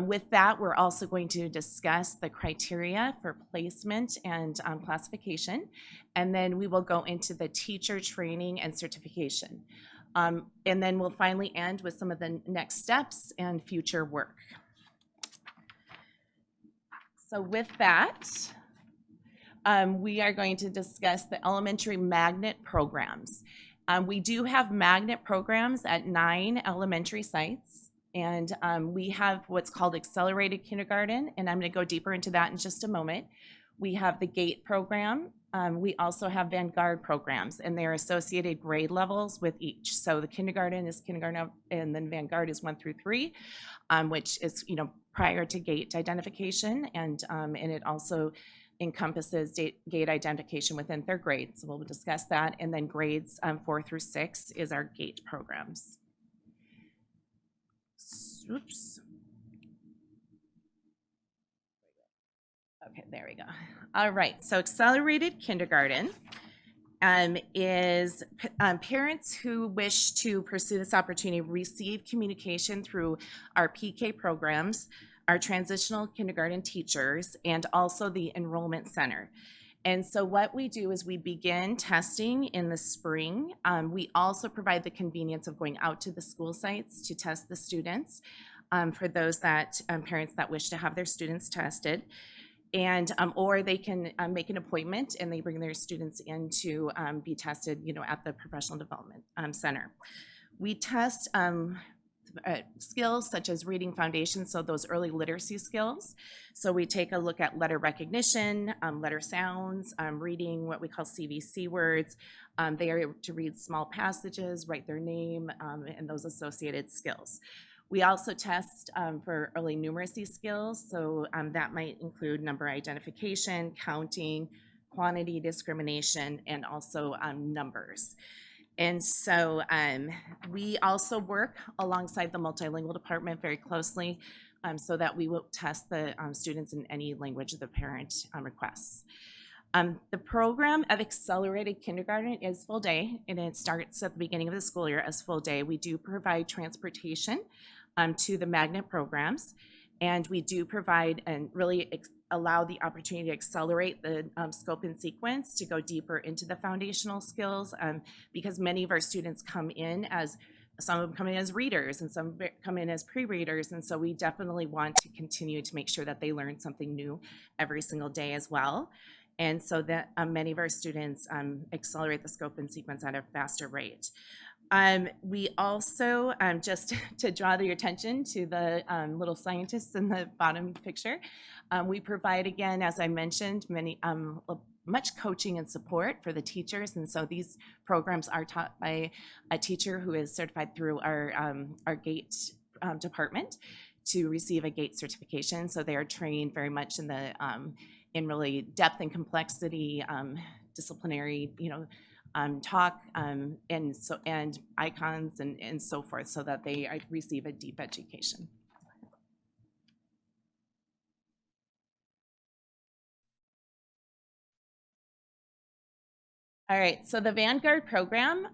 With that, we're also going to discuss the criteria for placement and classification, and then we will go into the teacher training and certification. And then we'll finally end with some of the next steps and future work. So with that, we are going to discuss the elementary magnet programs. We do have magnet programs at 9 elementary sites, and we have what's called accelerated kindergarten, and I'm going to go deeper into that in just a moment. We have the GATE program. We also have Vanguard programs, and they're associated grade levels with each. So the kindergarten is kindergarten, and then Vanguard is 1 through 3, which is prior to GATE identification, and it also encompasses GATE identification within their grades. So we'll discuss that, and then grades 4 through 6 is our GATE programs. Oops. Okay, there we go. All right, so accelerated kindergarten is parents who wish to pursue this opportunity receive communication through our PK programs, our transitional kindergarten teachers, and also the enrollment center. And so what we do is we begin testing in the spring. We also provide the convenience of going out to the school sites to test the students for those that parents that wish to have their students tested. And or they can make an appointment and they bring their students in to be tested, at the professional development center. We test skills such as reading foundation, so those early literacy skills. So we take a look at letter recognition, letter sounds, reading what we call CVC words. They are able to read small passages, write their name, and those associated skills. We also test for early numeracy skills, so that might include number identification, counting, quantity discrimination, and also numbers. And so we also work alongside the multilingual department very closely so that we will test the students in any language the parent requests. The program of accelerated kindergarten is full day, and it starts at the beginning of the school year as full day. We do provide transportation to the magnet programs, and we do provide and really allow the opportunity to accelerate the scope and sequence to go deeper into the foundational skills because many of our students come in as some of them come in as readers and some come in as pre-readers, and so we definitely want to continue to make sure that they learn something new every single day as well. And so that many of our students accelerate the scope and sequence at a faster rate. We also, just to draw your attention to the little scientists in the bottom picture, we provide, again, as I mentioned, much coaching and support for the teachers. And so these programs are taught by a teacher who is certified through our GATE department to receive a GATE certification. So they are trained very much in really depth and complexity, disciplinary, talk, and icons and so forth, so that they receive a deep education. All right, so the Vanguard program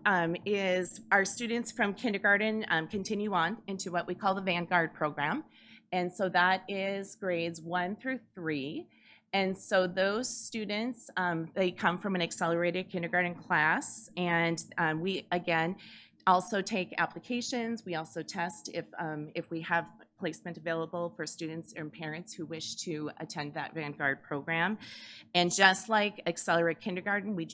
is our students from kindergarten continue on into what we call the Vanguard program. And so that is grades 1 through 3. And so those students, they come from an accelerated kindergarten class. And we, again, also take applications. We also test if we have placement available for students and parents who wish to attend that Vanguard program. And just like Accelerate Kindergarten, we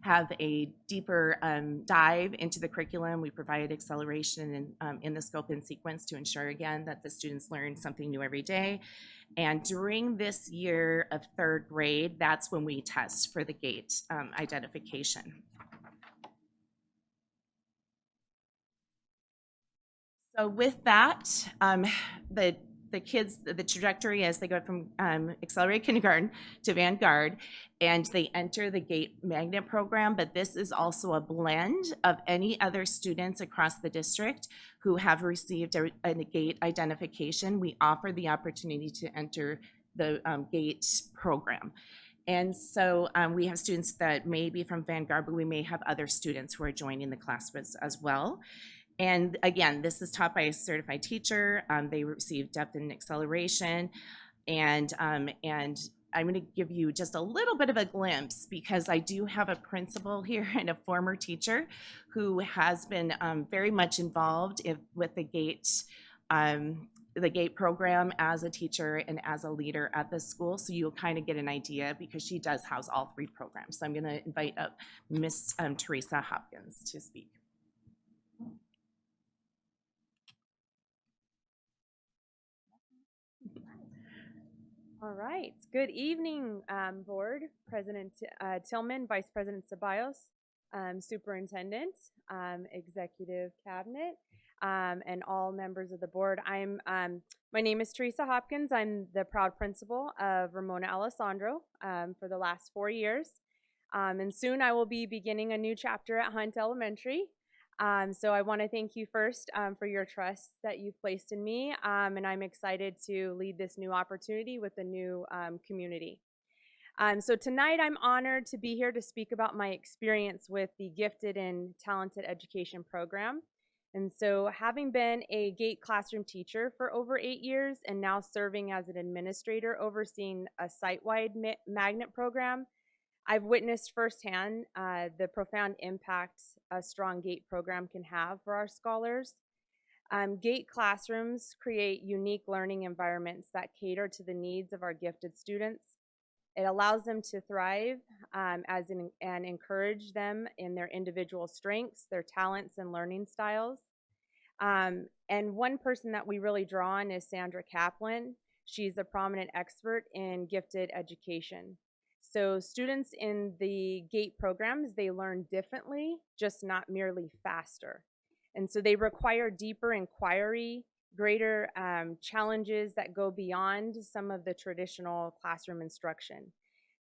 have a deeper dive into the curriculum. We provide acceleration in the scope and sequence to ensure, again, that the students learn something new every day. And during this year of 3rd grade, that's when we test for the GATE identification. So with that, the kids, the trajectory as they go from Accelerated Kindergarten to Vanguard, and they enter the GATE Magnet program, but this is also a blend of any other students across the district who have received a GATE identification. We offer the opportunity to enter the GATE program. And so we have students that may be from Vanguard, but we may have other students who are joining the class as well. And again, this is taught by a certified teacher. They receive depth and acceleration. And I'm going to give you just a little bit of a glimpse because I do have a principal here and a former teacher who has been very much involved with the GATE program as a teacher and as a leader at the school. So you'll kind of get an idea because she does house all 3 programs. So I'm going to invite up Miss Teresa Hopkins to speak. All right. Good evening, Board, President Tillman, Vice President Ceballos, Superintendent, Executive Cabinet, and all members of the board. My name is Teresa Hopkins. I'm the proud principal of Ramona Alessandro for the last 4 years. And soon I will be beginning a new chapter at Hunt Elementary. So I want to thank you first for your trust that you've placed in me, and I'm excited to lead this new opportunity with the new community. So tonight I'm honored to be here to speak about my experience with the Gifted and Talented Education Program. And so having been a GATE classroom teacher for over 8 years and now serving as an administrator overseeing a site-wide magnet program, I've witnessed firsthand the profound impact a strong GATE program can have for our scholars. GATE classrooms create unique learning environments that cater to the needs of our gifted students. It allows them to thrive and encourage them in their individual strengths, their talents, and learning styles. And one person that we really draw on is Sandra Kaplan. She's a prominent expert in gifted education. So students in the GATE programs, they learn differently, just not merely faster. And so they require deeper inquiry, greater challenges that go beyond some of the traditional classroom instruction.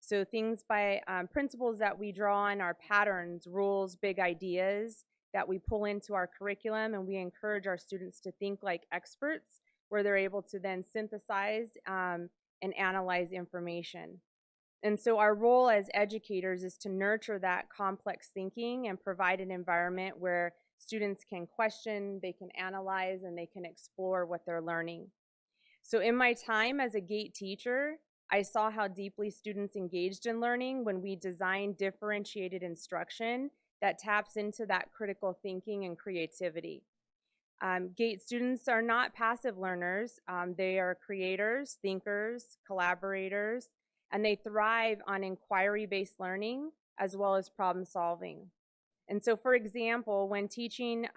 So things by principles that we draw on are patterns, rules, big ideas that we pull into our curriculum, and we encourage our students to think like experts, where they're able to then synthesize and analyze information. And so our role as educators is to nurture that complex thinking and provide an environment where students can question, they can analyze, and they can explore what they're learning. So in my time as a GATE teacher, I saw how deeply students engaged in learning when we designed differentiated instruction that taps into that critical thinking and creativity. GATE students are not passive learners. They are creators, thinkers, collaborators, and they thrive on inquiry-based learning as well as problem solving. And so, for example, when teaching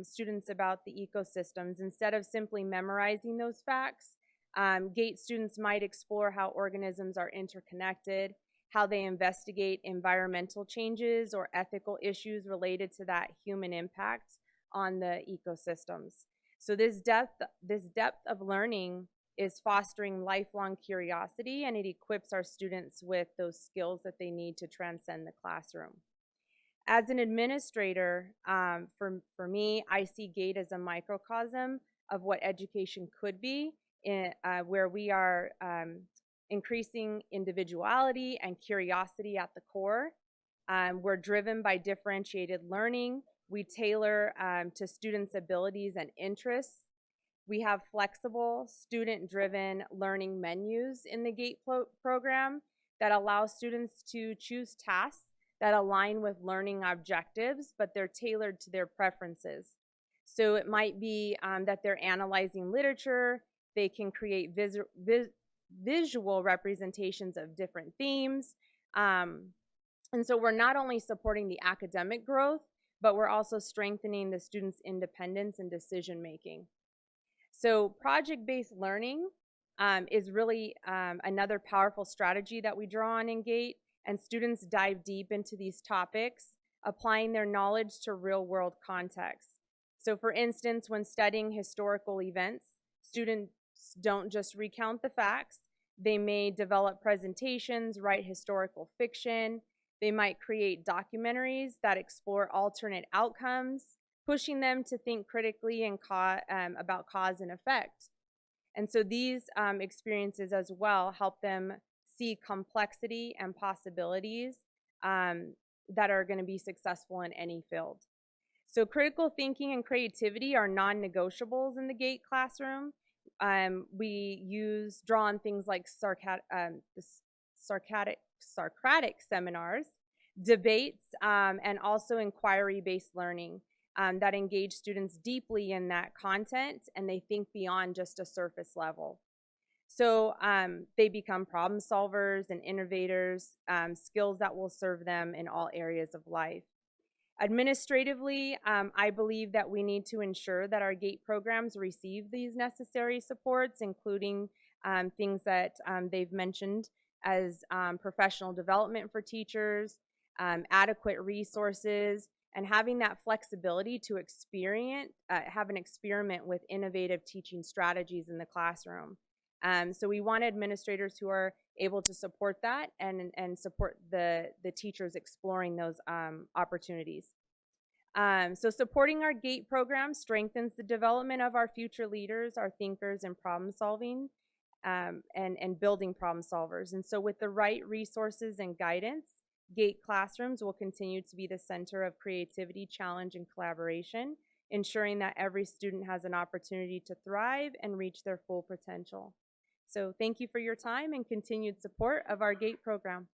students about the ecosystems, instead of simply memorizing those facts, GATE students might explore how organisms are interconnected, how they investigate environmental changes or ethical issues related to that human impact on the ecosystems. So this depth of learning is fostering lifelong curiosity, and it equips our students with those skills that they need to transcend the classroom. As an administrator, for me, I see GATE as a microcosm of what education could be, where we are increasing individuality and curiosity at the core. We're driven by differentiated learning. We tailor to students' abilities and interests. We have flexible, student-driven learning menus in the GATE program that allow students to choose tasks that align with learning objectives, but they're tailored to their preferences. So it might be that they're analyzing literature, they can create visual representations of different themes. And so we're not only supporting the academic growth, but we're also strengthening the students' independence and decision making. So project-based learning is really another powerful strategy that we draw on in GATE, and students dive deep into these topics, applying their knowledge to real-world contexts. So for instance, when studying historical events, students don't just recount the facts. They may develop presentations, write historical fiction. They might create documentaries that explore alternate outcomes, pushing them to think critically and about cause and effect. And so these experiences as well help them see complexity and possibilities that are going to be successful in any field. So critical thinking and creativity are non-negotiables in the GATE classroom. We draw on things like Socratic seminars, debates, and also inquiry-based learning that engage students deeply in that content, and they think beyond just a surface level. So they become problem solvers and innovators, skills that will serve them in all areas of life. Administratively, I believe that we need to ensure that our GATE programs receive these necessary supports, including things that they've mentioned as professional development for teachers, adequate resources, and having that flexibility to have an experiment with innovative teaching strategies in the classroom. So we want administrators who are able to support that and support the teachers exploring those opportunities. So supporting our GATE program strengthens the development of our future leaders, our thinkers, and problem solving, and building problem solvers. And so with the right resources and guidance, GATE classrooms will continue to be the center of creativity, challenge, and collaboration, ensuring that every student has an opportunity to thrive and reach their full potential. So thank you for your time and continued support of our GATE program.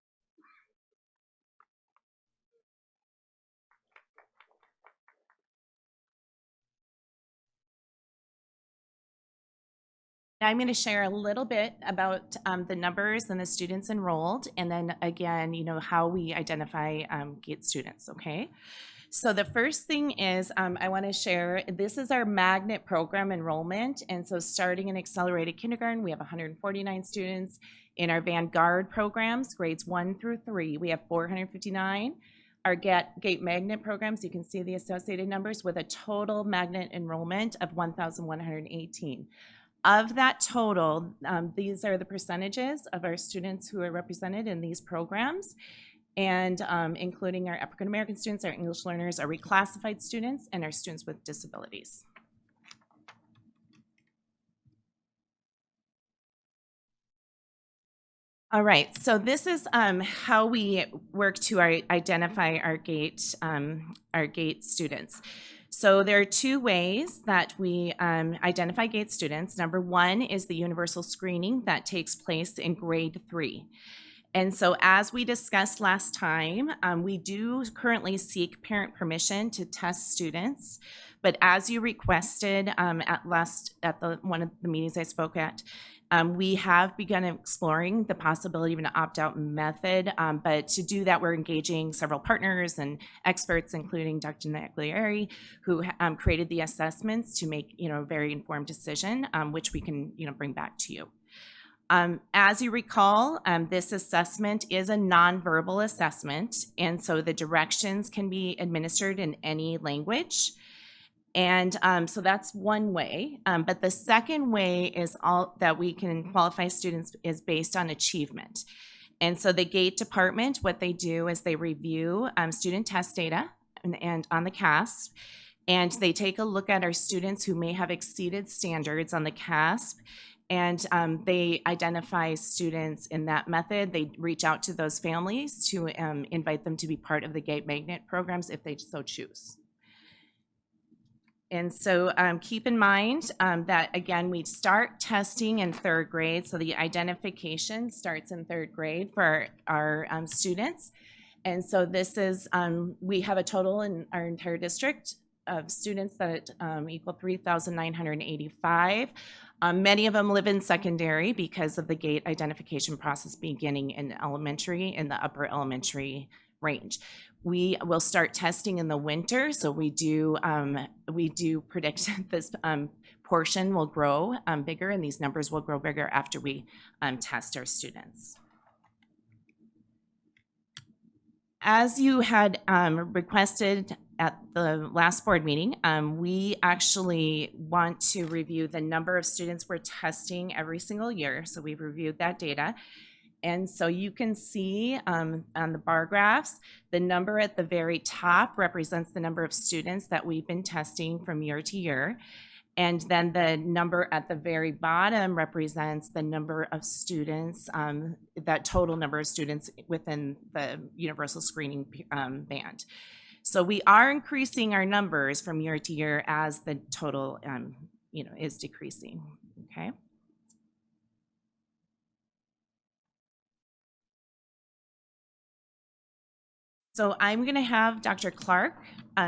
I'm going to share a little bit about the numbers and the students enrolled, and then again, how we identify GATE students, okay? So the first thing is I want to share, this is our magnet program enrollment, and so starting in accelerated kindergarten, we have 149 students. In our Vanguard programs, grades 1 through 3, we have 459. Our GATE magnet programs, you can see the associated numbers with a total magnet enrollment of 1,118. of that total, these are the percentages of our students who are represented in these programs, and including our African American students, our English learners, our reclassified students, and our students with disabilities. All right, so this is how we work to identify our GATE students. So there are two ways that we identify GATE students. Number one is the universal screening that takes place in grade 3. And so as we discussed last time, we do currently seek parent permission to test students. But as you requested at one of the meetings I spoke at, we have begun exploring the possibility of an opt-out method, but to do that, we're engaging several partners and experts, including Dr. Naglieri, who created the assessments to make a very informed decision, which we can bring back to you. As you recall, this assessment is a nonverbal assessment, and so the directions can be administered in any language. And so that's one way. But the second way is that we can qualify students is based on achievement. And so the GATE department, what they do is they review student test data and on the CASP, and they take a look at our students who may have exceeded standards on the CASP, and they identify students in that method. They reach out to those families to invite them to be part of the GATE Magnet programs if they so choose. And so keep in mind that, again, we start testing in 3rd grade. So the identification starts in 3rd grade for our students. And so this is, we have a total in our entire district of students that equal 3,985. Many of them live in secondary because of the GATE identification process beginning in elementary, in the upper elementary range. We will start testing in the winter, so we do predict this portion will grow bigger, and these numbers will grow bigger after we test our students. As you had requested at the last board meeting, we actually want to review the number of students we're testing every single year, so we've reviewed that data. And so you can see on the bar graphs, the number at the very top represents the number of students that we've been testing from year to year. And then the number at the very bottom represents the number of students, that total number of students within the universal screening band. So we are increasing our numbers from year to year as the total is decreasing, okay? So I'm going to have Dr. Clark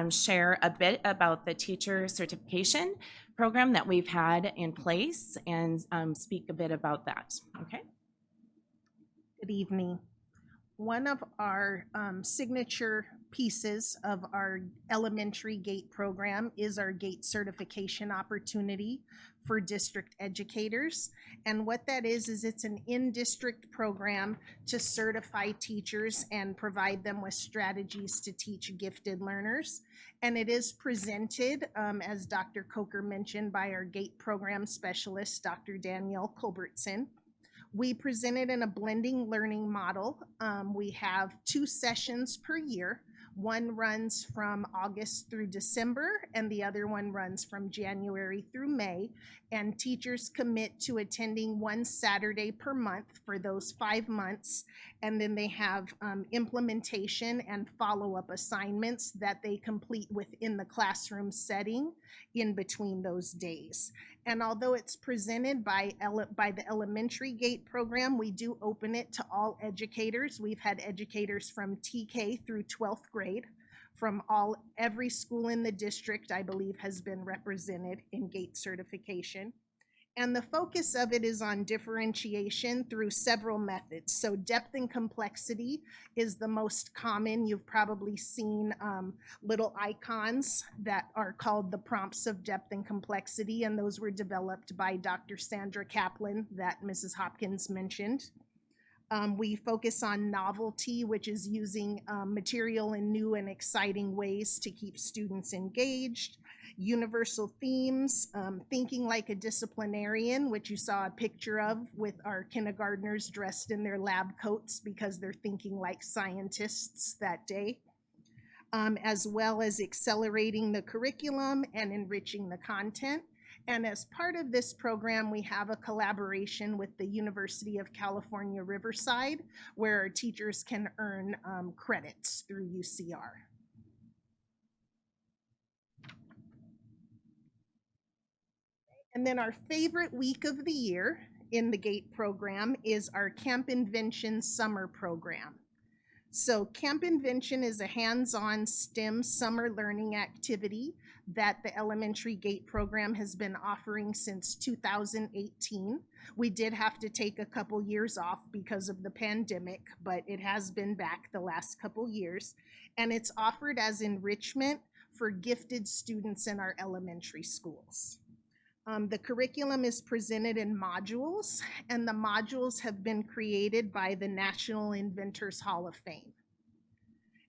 share a bit about the teacher certification program that we've had in place and speak a bit about that. Okay. Good evening. One of our signature pieces of our elementary GATE program is our GATE certification opportunity for district educators. And what that is it's an in-district program to certify teachers and provide them with strategies to teach gifted learners. And it is presented, as Dr. Coker mentioned, by our GATE program specialist, Dr. Danielle Culbertson. We present it in a blending learning model. We have 2 sessions per year. One runs from August through December, and the other one runs from January through May. And teachers commit to attending 1 Saturday per month for those 5 months. And then they have implementation and follow-up assignments that they complete within the classroom setting in between those days. And although it's presented by the elementary GATE program, we do open it to all educators. We've had educators from TK through 12th grade from every school in the district, I believe, has been represented in GATE certification. And the focus of it is on differentiation through several methods. So depth and complexity is the most common. You've probably seen little icons that are called the prompts of depth and complexity, and those were developed by Dr. Sandra Kaplan that Mrs. Hopkins mentioned. We focus on novelty, which is using material in new and exciting ways to keep students engaged. Universal themes, thinking like a disciplinarian, which you saw a picture of with our kindergartners dressed in their lab coats because they're thinking like scientists that day. As well as accelerating the curriculum and enriching the content. And as part of this program, we have a collaboration with the University of California, Riverside, where our teachers can earn credits through UCR. And then our favorite week of the year in the GATE program is our Camp Invention summer program. So Camp Invention is a hands-on STEM summer learning activity that the Elementary GATE program has been offering since 2018. We did have to take a couple years off because of the pandemic, but it has been back the last couple years. And it's offered as enrichment for gifted students in our elementary schools. The curriculum is presented in modules, and the modules have been created by the National Inventors Hall of Fame.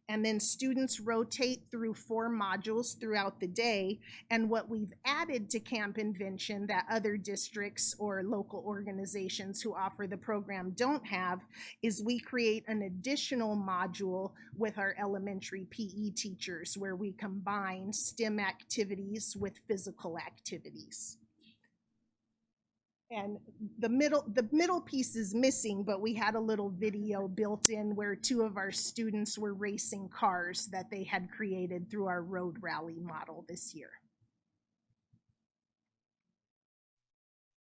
And then students rotate through 4 modules throughout the day. And what we've added to Camp Invention that other districts or local organizations who offer the program don't have is we create an additional module with our elementary PE teachers where we combine STEM activities with physical activities. And the middle piece is missing, but we had a little video built in where 2 of our students were racing cars that they had created through our road rally model this year.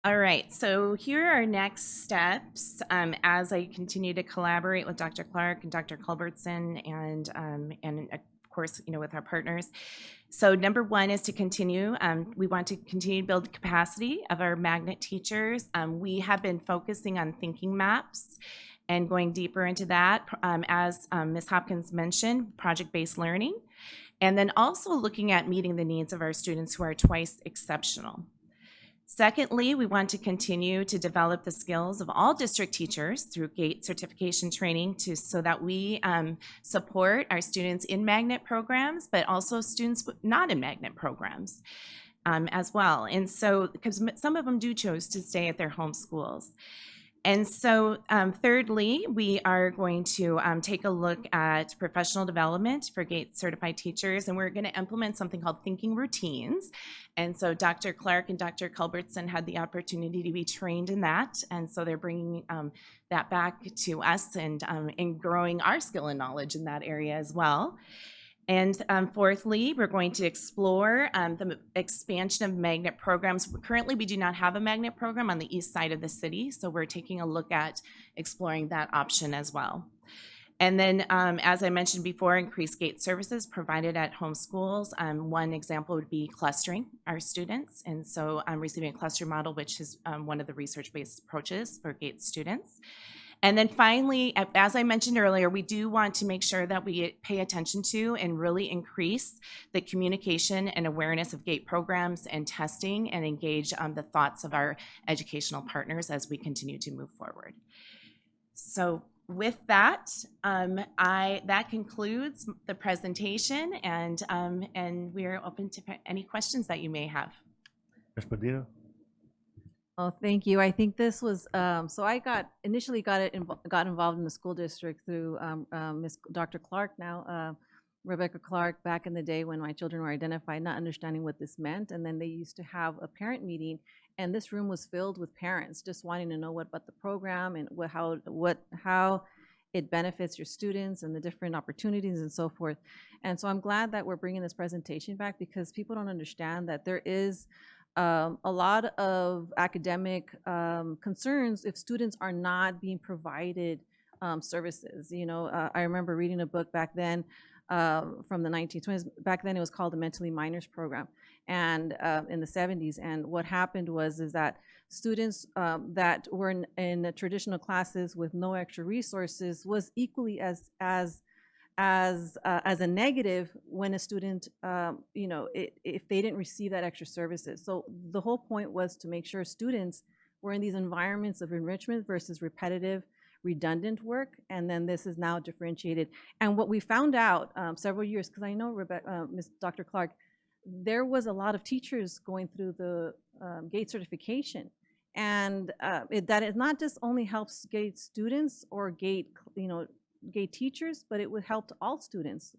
All right, so here are next steps as I continue to collaborate with Dr. Clark and Dr. Culbertson and of course, with our partners. So number 1 is to continue. We want to continue to build the capacity of our magnet teachers. We have been focusing on thinking maps and going deeper into that, as Ms. Hopkins mentioned, project-based learning, and then also looking at meeting the needs of our students who are twice exceptional. Secondly, we want to continue to develop the skills of all district teachers through GATE certification training so that we support our students in magnet programs, but also students not in magnet programs as well. And so, because some of them do choose to stay at their home schools. And so thirdly, we are going to take a look at professional development for GATE certified teachers, and we're going to implement something called thinking routines. And so Dr. Clark and Dr. Culbertson had the opportunity to be trained in that, and so they're bringing that back to us and growing our skill and knowledge in that area as well. And fourthly, we're going to explore the expansion of magnet programs. Currently, we do not have a magnet program on the east side of the city, so we're taking a look at exploring that option as well. And then, as I mentioned before, increased GATE services provided at home schools. One example would be clustering our students, and so receiving a cluster model, which is one of the research-based approaches for GATE students. And then finally, as I mentioned earlier, we do want to make sure that we pay attention to and really increase the communication and awareness of GATE programs and testing and engage the thoughts of our educational partners as we continue to move forward. So with that, that concludes the presentation, and we are open to any questions that you may have. Ms. Padilla? Oh, thank you. I think this was, so I initially got involved in the school district through Dr. Clark, now Rebecca Clark, back in the day when my children were identified, not understanding what this meant. And then they used to have a parent meeting, and this room was filled with parents just wanting to know what about the program and how it benefits your students and the different opportunities and so forth. And so I'm glad that we're bringing this presentation back, because people don't understand that there is a lot of academic concerns if students are not being provided services. I remember reading a book back then from the 1920s. Back then it was called the Mentally Minors Program, and in the 70s. And what happened was that students that were in the traditional classes with no extra resources was equally as a negative when a student, if they didn't receive that extra services. So the whole point was to make sure students were in these environments of enrichment versus repetitive, redundant work, and then this is now differentiated. And what we found out several years, because I know Dr. Clark, there was a lot of teachers going through the GATE certification. And that it not just only helps GATE students or GATE, GATE teachers, but it would help all students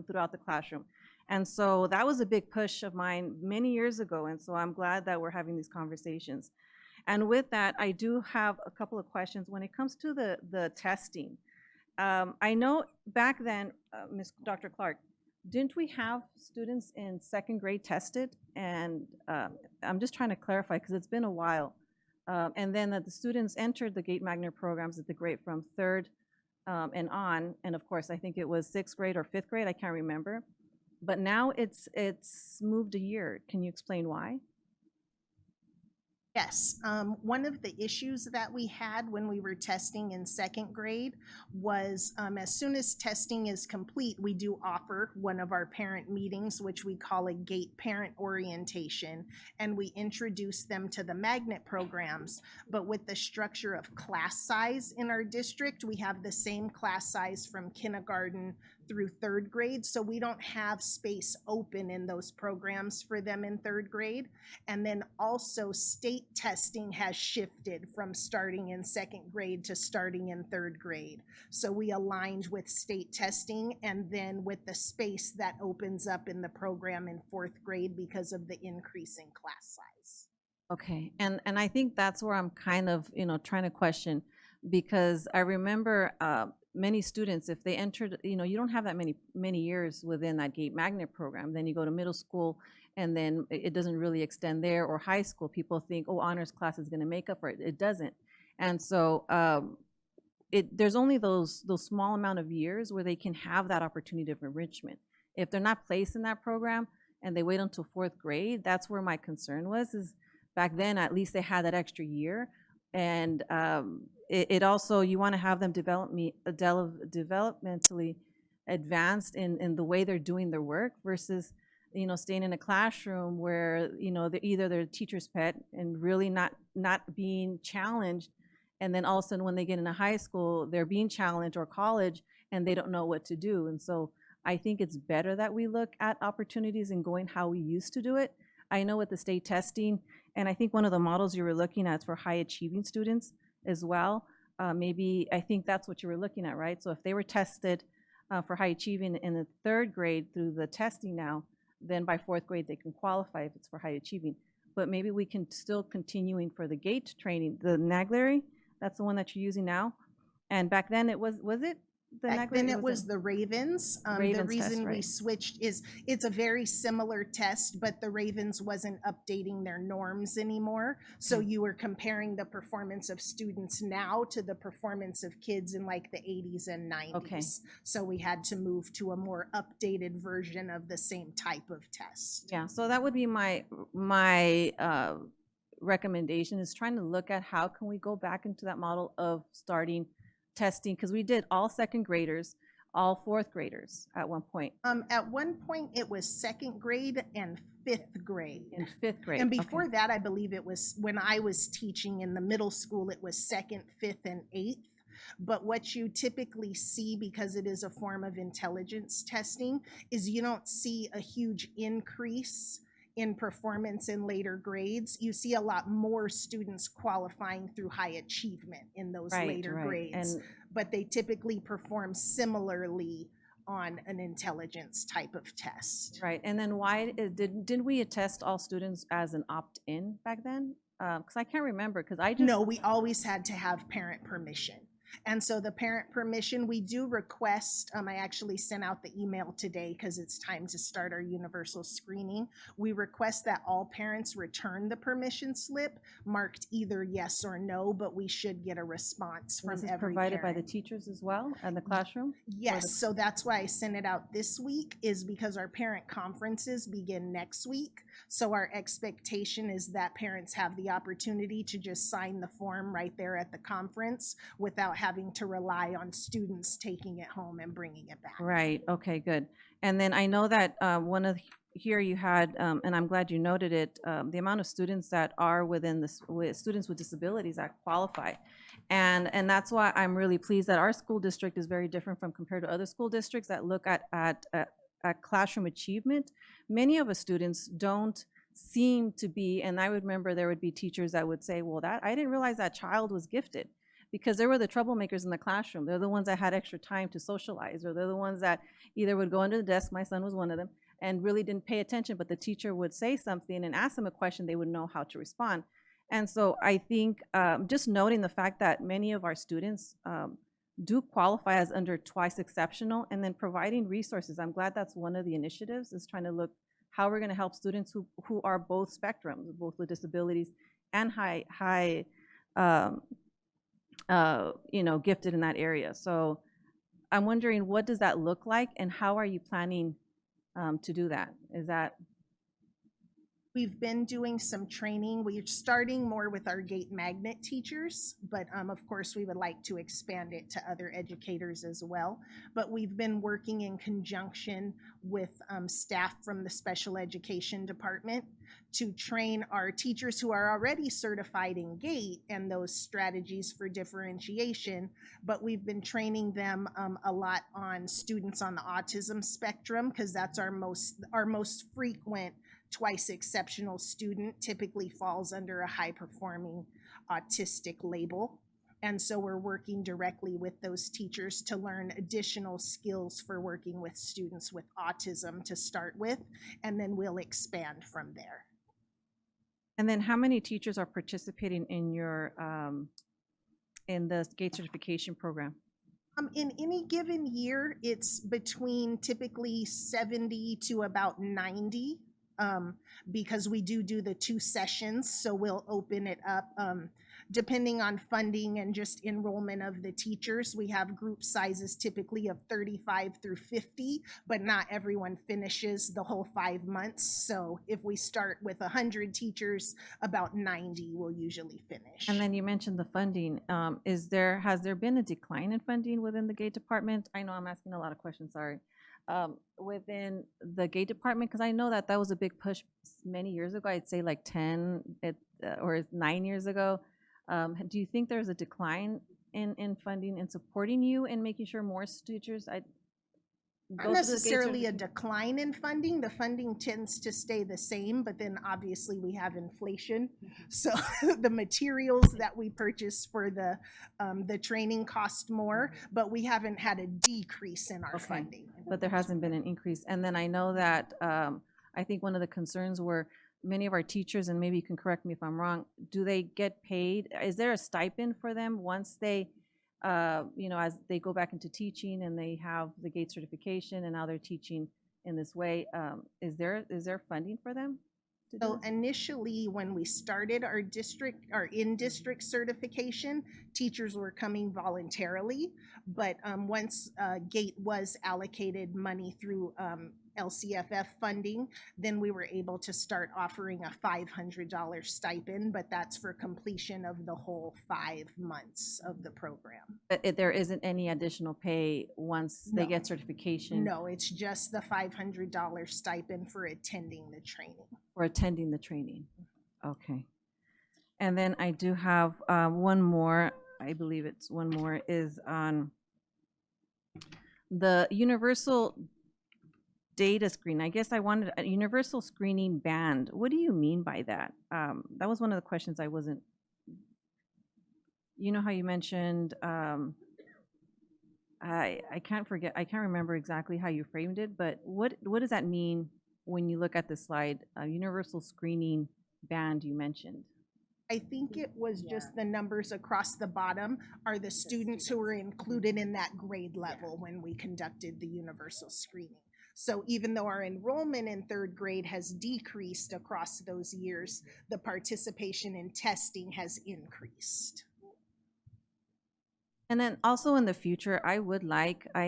throughout the classroom. And so that was a big push of mine many years ago. And so I'm glad that we're having these conversations. And with that, I do have a couple of questions when it comes to the testing. I know back then, Dr. Clark, didn't we have students in second grade tested? And I'm just trying to clarify because it's been a while. And then that the students entered the GATE Magnet programs at the grade from third and on. And of course, I think it was sixth grade or fifth grade, I can't remember. But now it's moved a year. Can you explain why? Yes, one of the issues that we had when we were testing in second grade was as soon as testing is complete, we do offer one of our parent meetings, which we call a GATE parent orientation, and we introduce them to the magnet programs. But with the structure of class size in our district, we have the same class size from kindergarten through third grade, so we don't have space open in those programs for them in third grade. And then also state testing has shifted from starting in second grade to starting in third grade. So we aligned with state testing and then with the space that opens up in the program in fourth grade because of the increase in class size. Okay, and I think that's where I'm kind of, trying to question, because I remember many students, if they entered, you don't have that many years within that GATE Magnet program. Then you go to middle school, and then it doesn't really extend there, or high school. People think, oh, honors class is going to make up for it. It doesn't. And so there's only those small amount of years where they can have that opportunity of enrichment. If they're not placed in that program and they wait until fourth grade, that's where my concern was, is back then at least they had that extra year. And it also, you want to have them developmentally advanced in the way they're doing their work versus, staying in a classroom where, either they're a teacher's pet and really not being challenged. And then all of a sudden when they get into high school, they're being challenged, or college, and they don't know what to do. And so I think it's better that we look at opportunities and going how we used to do it. I know with the state testing, and I think one of the models you were looking at is for high achieving students as well. Maybe, I think that's what you were looking at, right? So if they were tested for high achieving in the third grade through the testing now, then by fourth grade they can qualify if it's for high achieving. But maybe we can still continuing for the GATE training, the NAGLARY, that's the one that you're using now. And back then it was it? Back then it was the Ravens. The Ravens reason test, we right. switched is it's a very similar test, but the Ravens wasn't updating their norms anymore. So you were comparing the performance of students now to the performance of kids in like the 80s and 90s. Okay. So we had to move to a more updated version of the same type of test. Yeah, so that would be my recommendation, is trying to look at how can we go back into that model of starting testing, because we did all second graders, all fourth graders at one point. At one point it was second grade and fifth grade. In fifth grade. And before that, I believe it was, when I was teaching in the middle school, it was second, fifth, and eighth. But what you typically see, because it is a form of intelligence testing, is you don't see a huge increase in performance in later grades. You see a lot more students qualifying through high achievement in those later grades, but they typically perform similarly on an intelligence type of test. Right, and then why didn't we attest all students as an opt-in back then? Because I can't remember, because I just... No, we always had to have parent permission. And so the parent permission, we do request, I actually sent out the email today because it's time to start our universal screening. We request that all parents return the permission slip marked either yes or no, but we should get a response from This is every provided parent. by the teachers as well in the classroom? Yes, so that's why I sent it out this week, is because our parent conferences begin next week. So our expectation is that parents have the opportunity to just sign the form right there at the conference without having to rely on students taking it home and bringing it back. Right, okay, good. And then I know that one of here you had, and I'm glad you noted it, the amount of students that are within this, students with disabilities that qualify. And that's why I'm really pleased that our school district is very different from compared to other school districts that look at at classroom achievement, many of us students don't seem to be, and I would remember there would be teachers that would say, well, that I didn't realize that child was gifted, because they were the troublemakers in the classroom. They're the ones that had extra time to socialize, or they're the ones that either would go under the desk, my son was one of them, and really didn't pay attention, but the teacher would say something and ask them a question, they would know how to respond. And so I think just noting the fact that many of our students do qualify as under twice exceptional, and then providing resources. I'm glad that's one of the initiatives, is trying to look how we're going to help students who are both spectrums, both with disabilities and high gifted in that area. So I'm wondering, what does that look like, and how are you planning to do that? Is that We've been doing some training. We're starting more with our gate magnet teachers, but of course we would like to expand it to other educators as well. But we've been working in conjunction with staff from the special education department to train our teachers who are already certified in gate and those strategies for differentiation. But we've been training them a lot on students on the autism spectrum, because that's our most frequent twice exceptional student, typically falls under a high performing autistic label. And so we're working directly with those teachers to learn additional skills for working with students with autism to start with, and then we'll expand from there. And then how many teachers are participating in your in the GATE certification program? In any given year, it's between typically 70 to about 90. Because we do the 2 sessions, so we'll open it up depending on funding and just enrollment of the teachers. We have group sizes typically of 35 through 50, but not everyone finishes the whole 5 months. So if we start with 100 teachers, about 90 will usually finish. And then you mentioned the funding. Has there been a decline in funding within the GATE department? I know I'm asking a lot of questions, sorry. Within the GATE department, because I know that was a big push many years ago. I'd say like 10 or 9 years ago. Do you think there's a decline in funding and supporting you and making sure more teachers not necessarily a decline in funding. The funding tends to stay the same, but then obviously we have inflation. So the materials that we purchase for the training cost more, but we haven't had a decrease in our funding. But there hasn't been an increase. And then I know that I think one of the concerns were many of our teachers, and maybe you can correct me if I'm wrong, do they get paid? Is there a stipend for them once they as they go back into teaching and they have the GATE certification and now they're teaching in this way? Is there funding for them? So initially, when we started our in-district certification, teachers were coming voluntarily, but once GATE was allocated money through LCFF funding, then we were able to start offering a $500 stipend, but that's for completion of the whole 5 months of the program. There isn't any additional pay once they get certification? No, it's just the $500 stipend for attending the training. For attending the training. Okay. And then I do have one more, I believe it's one more, is on the universal data screen. I guess I wanted a universal screening band. What do you mean by that? That was one of the questions I wasn't, you know how you mentioned, I can't remember exactly how you framed it, but what does that mean when you look at the slide? Universal screening band you mentioned. I think it was just the numbers across the bottom are the students who were included in that grade level when we conducted the universal screening. So even though our enrollment in 3rd grade has decreased across those years, the participation in testing has increased. And then also in the future, I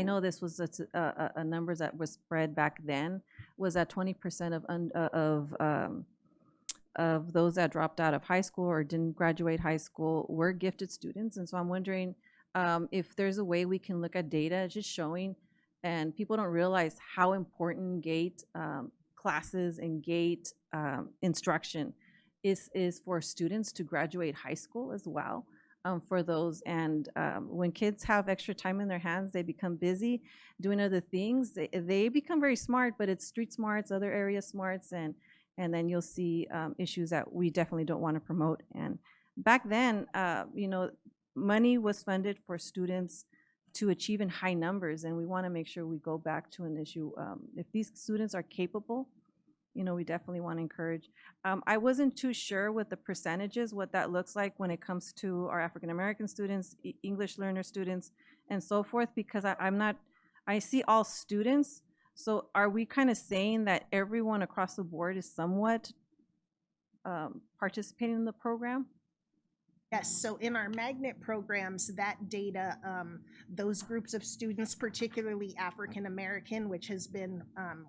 know this was a numbers that was spread back then, was that 20% of those that dropped out of high school or didn't graduate high school were gifted students. And so I'm wondering if there's a way we can look at data just showing, and people don't realize how important GATE classes and GATE instruction is for students to graduate high school as well. for those. And when kids have extra time in their hands, they become busy doing other things. They become very smart, but it's street smarts, other area smarts, and then you'll see issues that we definitely don't want to promote. And back then, money was funded for students to achieve in high numbers, and we want to make sure we go back to an issue. If these students are capable, we definitely want to encourage. I wasn't too sure with the percentages, what that looks like when it comes to our African-American students, English learner students, and so forth, because I see all students. So are we kind of saying that everyone across the board is somewhat participating in the program? Yes, so in our magnet programs, that data, those groups of students, particularly African American, which has been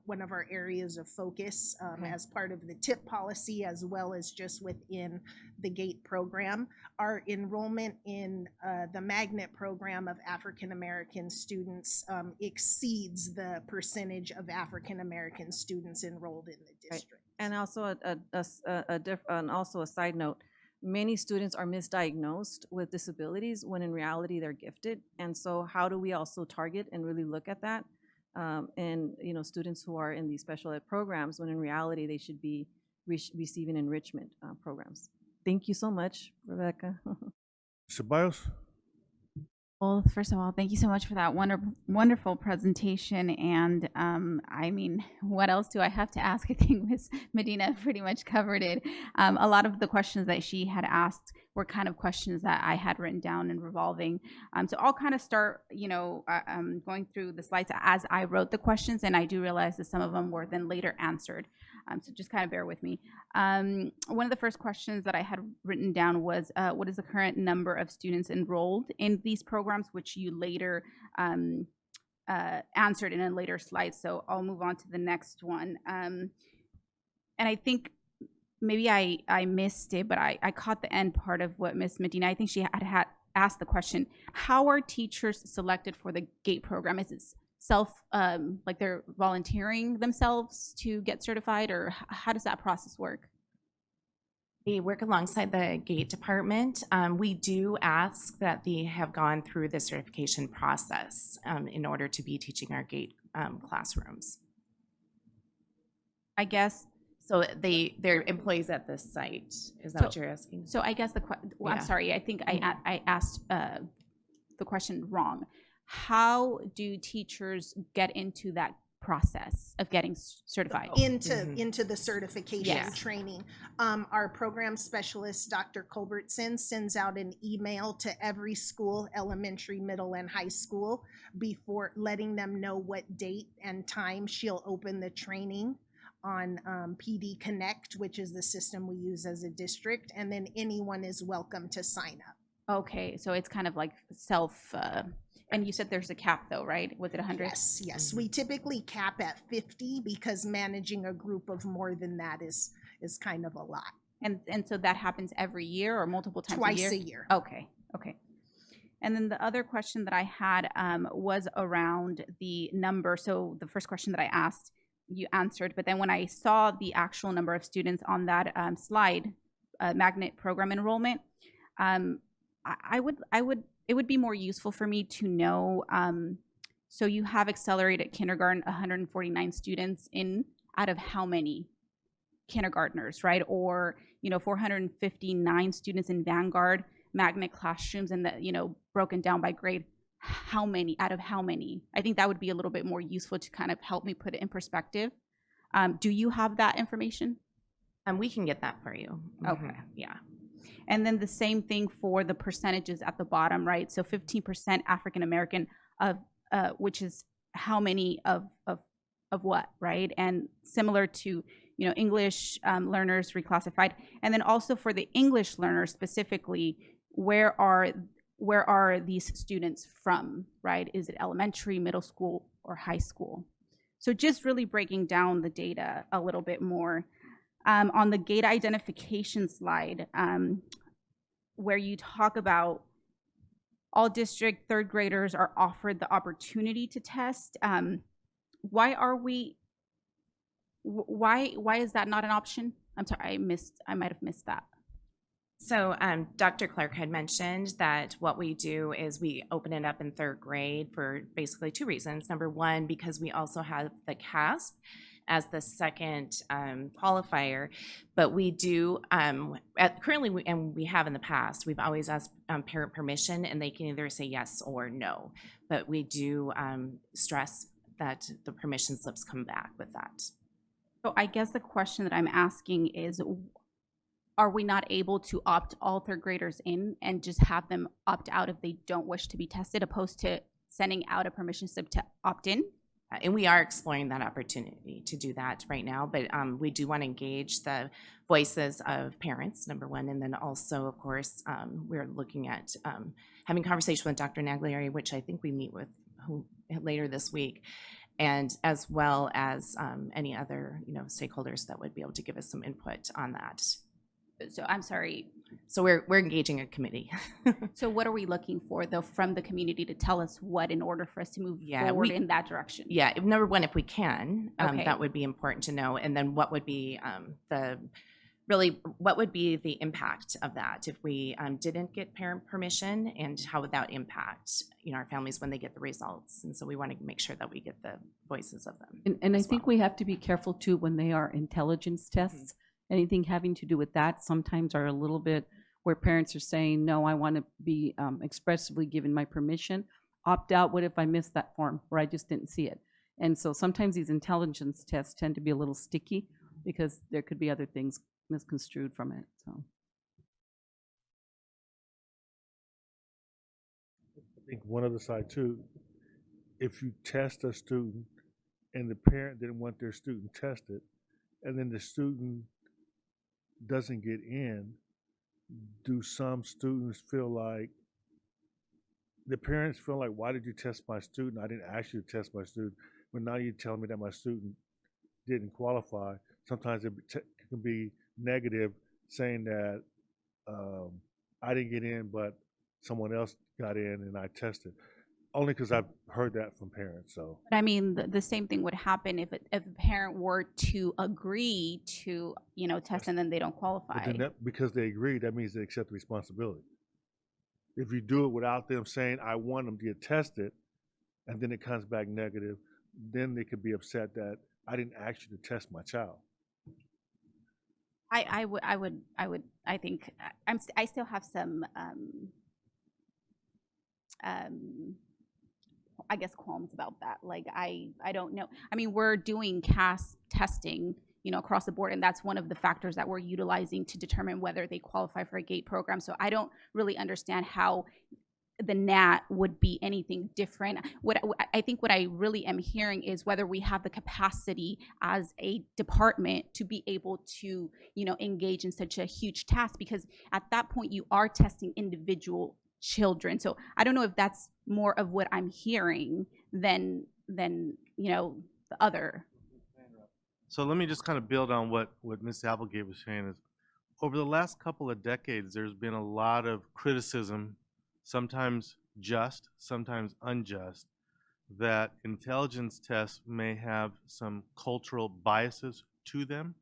one of our areas of focus as part of the TIP policy, as well as just within the GATE program, our enrollment in the magnet program of African American students exceeds the percentage of African American students enrolled in the district. Right. And also also a side note, many students are misdiagnosed with disabilities when in reality they're gifted. And so how do we also target and really look at that? And students who are in these special ed programs when in reality they should be receiving enrichment programs. Thank you so much, Rebecca. Ceballos? Well, first of all, thank you so much for that wonderful presentation. And I mean, what else do I have to ask? I think Ms. Medina pretty much covered it. A lot of the questions that she had asked were kind of questions that I had written down and revolving. So I'll kind of start, going through the slides as I wrote the questions, and I do realize that some of them were then later answered. So just kind of bear with me. One of the first questions that I had written down was, what is the current number of students enrolled in these programs, which you later answered in a later slide. So I'll move on to the next one. And I think maybe I missed it, but I caught the end part of what Ms. Medina, I think she had asked the question, how are teachers selected for the GATE program? Is it like they're volunteering themselves to get certified, or how does that process work? They work alongside the GATE department. We do ask that they have gone through the certification process in order to be teaching our GATE classrooms. I guess. So they're employees at this site. Is that what you're asking? So I guess I'm sorry, I think I asked the question wrong. How do teachers get into that process of getting certified? Into the certification Yes. training. Our program specialist, Dr. Culbertson, sends out an email to every school, elementary, middle, and high school, before letting them know what date and time she'll open the training on PD Connect, which is the system we use as a district, and then anyone is welcome to sign up. Okay, so it's kind of like and you said there's a cap though, right? Was it 100? Yes. We typically cap at 50 because managing a group of more than that is kind of a lot. And so that happens every year or multiple times Twice a a year? year. Okay. And then the other question that I had was around the number. So the first question that I asked, you answered, but then when I saw the actual number of students on that slide, magnet program enrollment, it would be more useful for me to know, so you have accelerated kindergarten, 149 students out of how many kindergartners, right? Or, 459 students in Vanguard, magnet classrooms, and broken down by grade. How many out of how many? I think that would be a little bit more useful to kind of help me put it in perspective. Do you have that information? We can get that for you. Okay. Yeah. And then the same thing for the percentages at the bottom, right? So 15% African American, which is how many of what, right? And similar to English learners reclassified, and then also for the English learners specifically, where are these students from, right? Is it elementary, middle school, or high school? So just really breaking down the data a little bit more. On the GATE identification slide, where you talk about all district third graders are offered the opportunity to test, why is that not an option? I'm sorry, I might have missed that. So Dr. Clark had mentioned that what we do is we open it up in third grade for basically two reasons. Number one, because we also have the CASP as the second qualifier, but we do currently, and we have in the past, we've always asked parent permission, and they can either say yes or no. But we do stress that the permission slips come back with that. So I guess the question that I'm asking is, are we not able to opt all third graders in and just have them opt out if they don't wish to be tested, opposed to sending out a permission slip to opt in? And we are exploring that opportunity to do that right now, but we do want to engage the voices of parents, number one, and then also, of course, we're looking at having conversation with Dr. Nagliari, which I think we meet with later this week, and as well as any other stakeholders that would be able to give us some input on that. So I'm sorry. So we're engaging a committee. So what are we looking for, though, from the community to tell us what in order for us to move forward in that direction? Yeah, number one, if we can, Okay. that would be important to know. And then what would be what would be the impact of that if we didn't get parent permission, and how would that impact our families when they get the results? And so we want to make sure that we get the voices of them. And I think we have to be careful too when they are intelligence tests. Anything having to do with that sometimes are a little bit where parents are saying, no, I want to be expressively given my permission. Opt out, what if I missed that form or I just didn't see it? And so sometimes these intelligence tests tend to be a little sticky because there could be other things misconstrued from it. So I think one other side too, if you test a student and the parent didn't want their student tested, and then the student doesn't get in, do some students feel like, the parents feel like, why did you test my student? I didn't ask you to test my student, but now you tell me that my student didn't qualify. Sometimes it can be negative, saying that I didn't get in, but someone else got in and I tested. Only because I've heard that from parents. So, but I mean, the same thing would happen if a parent were to agree to test and then they don't qualify. but then because they agree, that means they accept the responsibility. If you do it without them saying, I want them to get tested, and then it comes back negative, then they could be upset that I didn't ask you to test my child. I think I still have some I guess qualms about that. Like I don't know. I mean, we're doing CAS testing, across the board, and that's one of the factors that we're utilizing to determine whether they qualify for a GATE program. So I don't really understand how the NAT would be anything different. What I really am hearing is whether we have the capacity as a department to be able to, engage in such a huge task, because at that point you are testing individual children. So I don't know if that's more of what I'm hearing than the other. So let me just kind of build on what Ms. Applegate was saying. Is over the last couple of decades, there's been a lot of criticism, sometimes just, sometimes unjust, that intelligence tests may have some cultural biases to them.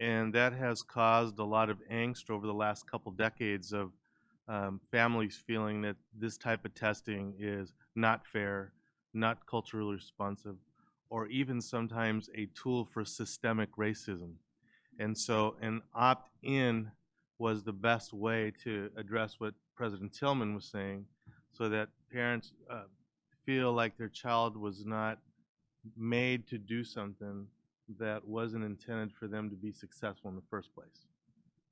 And that has caused a lot of angst over the last couple decades of families feeling that this type of testing is not fair, not culturally responsive, or even sometimes a tool for systemic racism. And so an opt-in was the best way to address what President Tillman was saying, so that parents feel like their child was not made to do something that wasn't intended for them to be successful in the first place.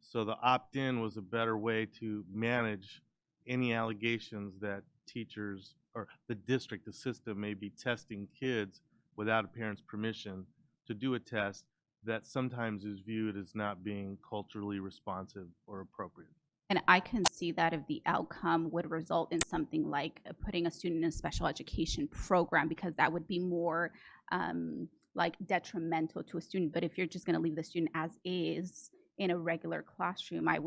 So the opt-in was a better way to manage any allegations that teachers or the district, the system, may be testing kids without a parent's permission to do a test that sometimes is viewed as not being culturally responsive or appropriate. And I can see that if the outcome would result in something like putting a student in a special education program, because that would be more like detrimental to a student. But if you're just going to leave the student as is in a regular classroom, I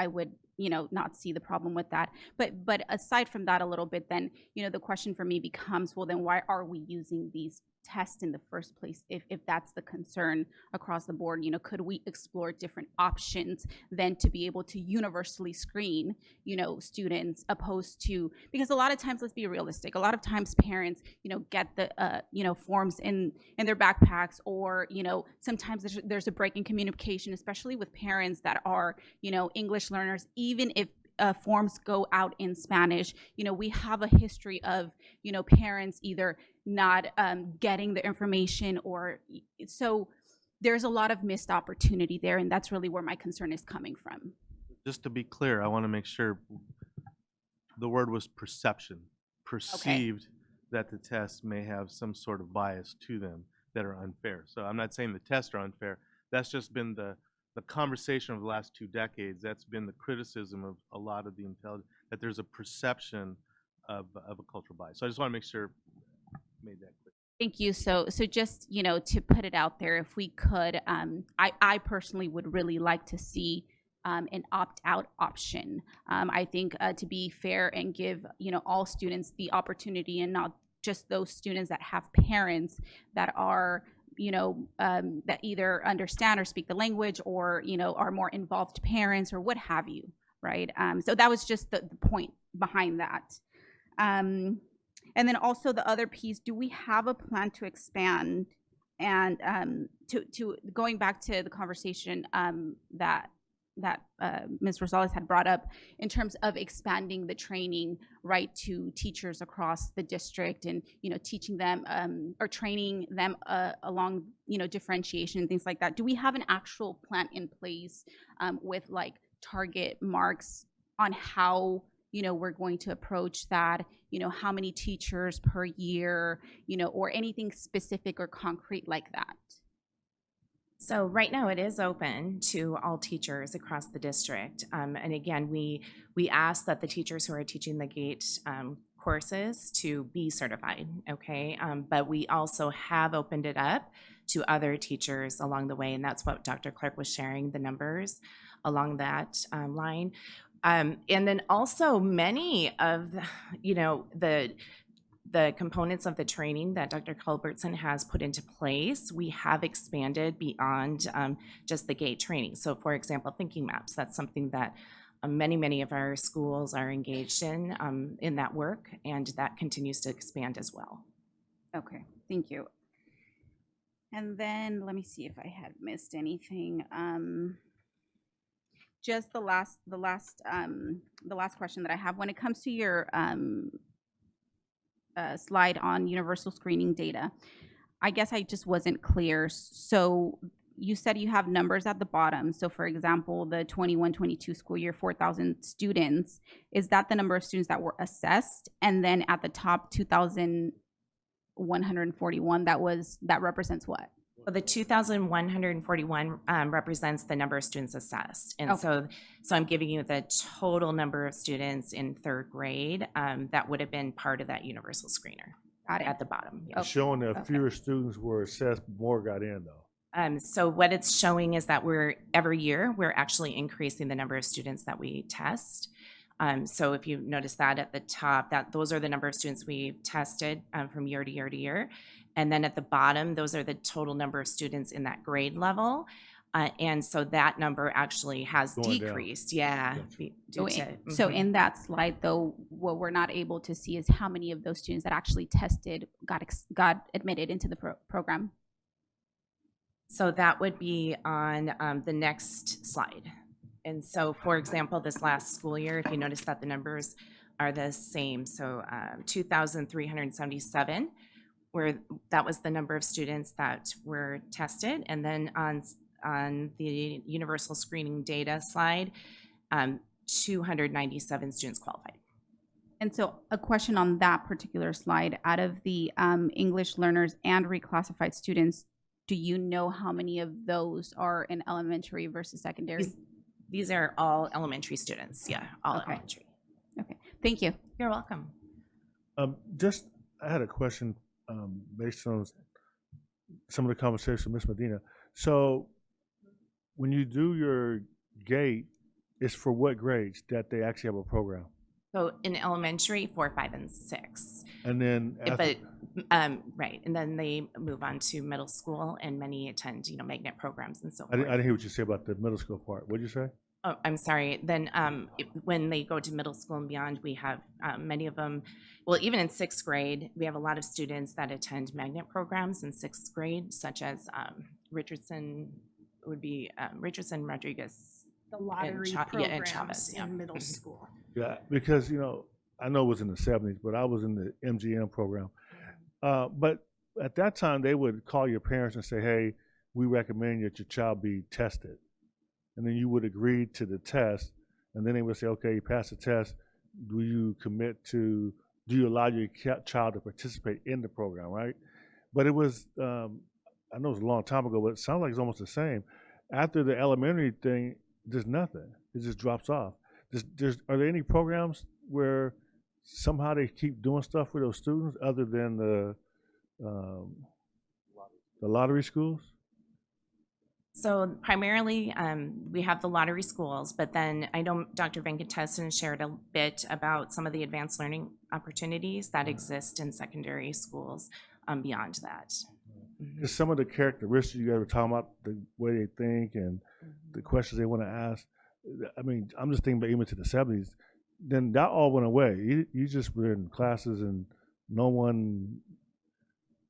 would not see the problem with that. But aside from that a little bit, then, the question for me becomes, well, then why are we using these tests in the first place if that's the concern across the board? Could we explore different options then to be able to universally screen, students, opposed to, because a lot of times, let's be realistic, a lot of times parents, get the, forms in their backpacks, or, sometimes there's a break in communication, especially with parents that are, English learners, even if forms go out in Spanish. We have a history of, parents either not getting the information, or so there's a lot of missed opportunity there, and that's really where my concern is coming from. Just to be clear, I want to make sure the word was perception. Perceived that the tests may have some sort of bias to them that are unfair. So I'm not saying the tests are unfair. That's just been the conversation of the last 2 decades. That's been the criticism of a lot of the intelligence, that there's a perception of a cultural bias. So I just want to make sure I made that clear. Thank you. So just, to put it out there, if we could, I personally would really like to see an opt-out option. I think to be fair and give, all students the opportunity, and not just those students that have parents that are, that either understand or speak the language, or, are more involved parents, or what have you, right? So that was just the point behind that. And then also the other piece, do we have a plan to expand, and to going back to the conversation that Ms. Rosales had brought up in terms of expanding the training, right, to teachers across the district, and, teaching them or training them along, differentiation and things like that. Do we have an actual plan in place with like target marks on how, we're going to approach that, how many teachers per year, or anything specific or concrete like that? So right now it is open to all teachers across the district. And again, we ask that the teachers who are teaching the GATE courses to be certified, okay? But we also have opened it up to other teachers along the way, and that's what Dr. Clark was sharing, the numbers along that line. And then also many of, the components of the training that Dr. Culbertson has put into place, we have expanded beyond just the GATE training. So for example, thinking maps, that's something that many of our schools are engaged in that work, and that continues to expand as well. Okay, thank you. And then let me see if I had missed anything. Just the last question that I have, when it comes to your slide on universal screening data, I guess I just wasn't clear. So you said you have numbers at the bottom. So for example, the 21-22 school year, 4,000 students, is that the number of students that were assessed? And then at the top, 2,141, that represents what? Well, the 2,141 represents the number of students assessed. And so I'm giving you the total number of students in 3rd grade that would have been part of that universal screener at the bottom. It's showing that fewer students were assessed, more got in though. So what it's showing is that every year we're actually increasing the number of students that we test. So if you notice that at the top, those are the number of students we've tested from year to year to year. And then at the bottom, those are the total number of students in that grade level. And so that number actually has decreased. Yeah. So in that slide, though, what we're not able to see is how many of those students that actually tested got admitted into the program. So that would be on the next slide. And so, for example, this last school year, if you notice that the numbers are the same, so 2,377, where that was the number of students that were tested. And then on the universal screening data slide, 297 students qualified. And so a question on that particular slide, out of the English learners and reclassified students, do you know how many of those are in elementary versus secondary? These are all elementary students. Yeah, all elementary. Okay, thank you. You're welcome. I had a question based on some of the conversation with Ms. Medina. So when you do your gate, it's for what grades that they actually have a program? So in elementary, 4, 5, and 6. And then after, Right, and then they move on to middle school, and many attend, magnet programs and so I forth. didn't hear what you said about the middle school part. What'd you say? Oh, I'm sorry. Then when they go to middle school and beyond, we have many of them, well, even in 6th grade, we have a lot of students that attend magnet programs in 6th grade, such as Richardson, Rodriguez. The lottery and programs Chavez, yeah. in middle school. Yeah, because I know it was in the 70s, but I was in the MGM program. But at that time, they would call your parents and say, "Hey, we recommend that your child be tested," and then you would agree to the test, and then they would say, "Okay, you passed the test. Do you allow your child to participate in the program?" Right? But it was, I know it was a long time ago, but it sounds like it's almost the same. After the elementary thing, there's nothing. It just drops off. Are there any programs where somehow they keep doing stuff for those students other than the lottery schools? So primarily, we have the lottery schools, but then I know Dr. Venkatesan shared a bit about some of the advanced learning opportunities that exist in secondary schools beyond that. Just some of the characteristics you guys were talking about, the way they think and the questions they want to ask. I mean, I'm just thinking about even to the 70s. Then that all went away. You just were in classes and no one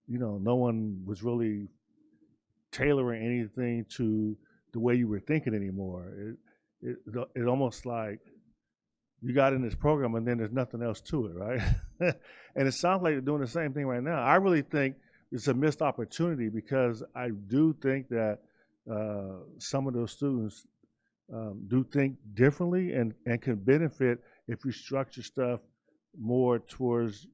was really tailoring anything to the way you were thinking anymore. It almost like you got in this program and then there's nothing else to it, right? And it sounds like you're doing the same thing right now. I really think it's a missed opportunity because I do think that some of those students do think differently and can benefit if you structure stuff more towards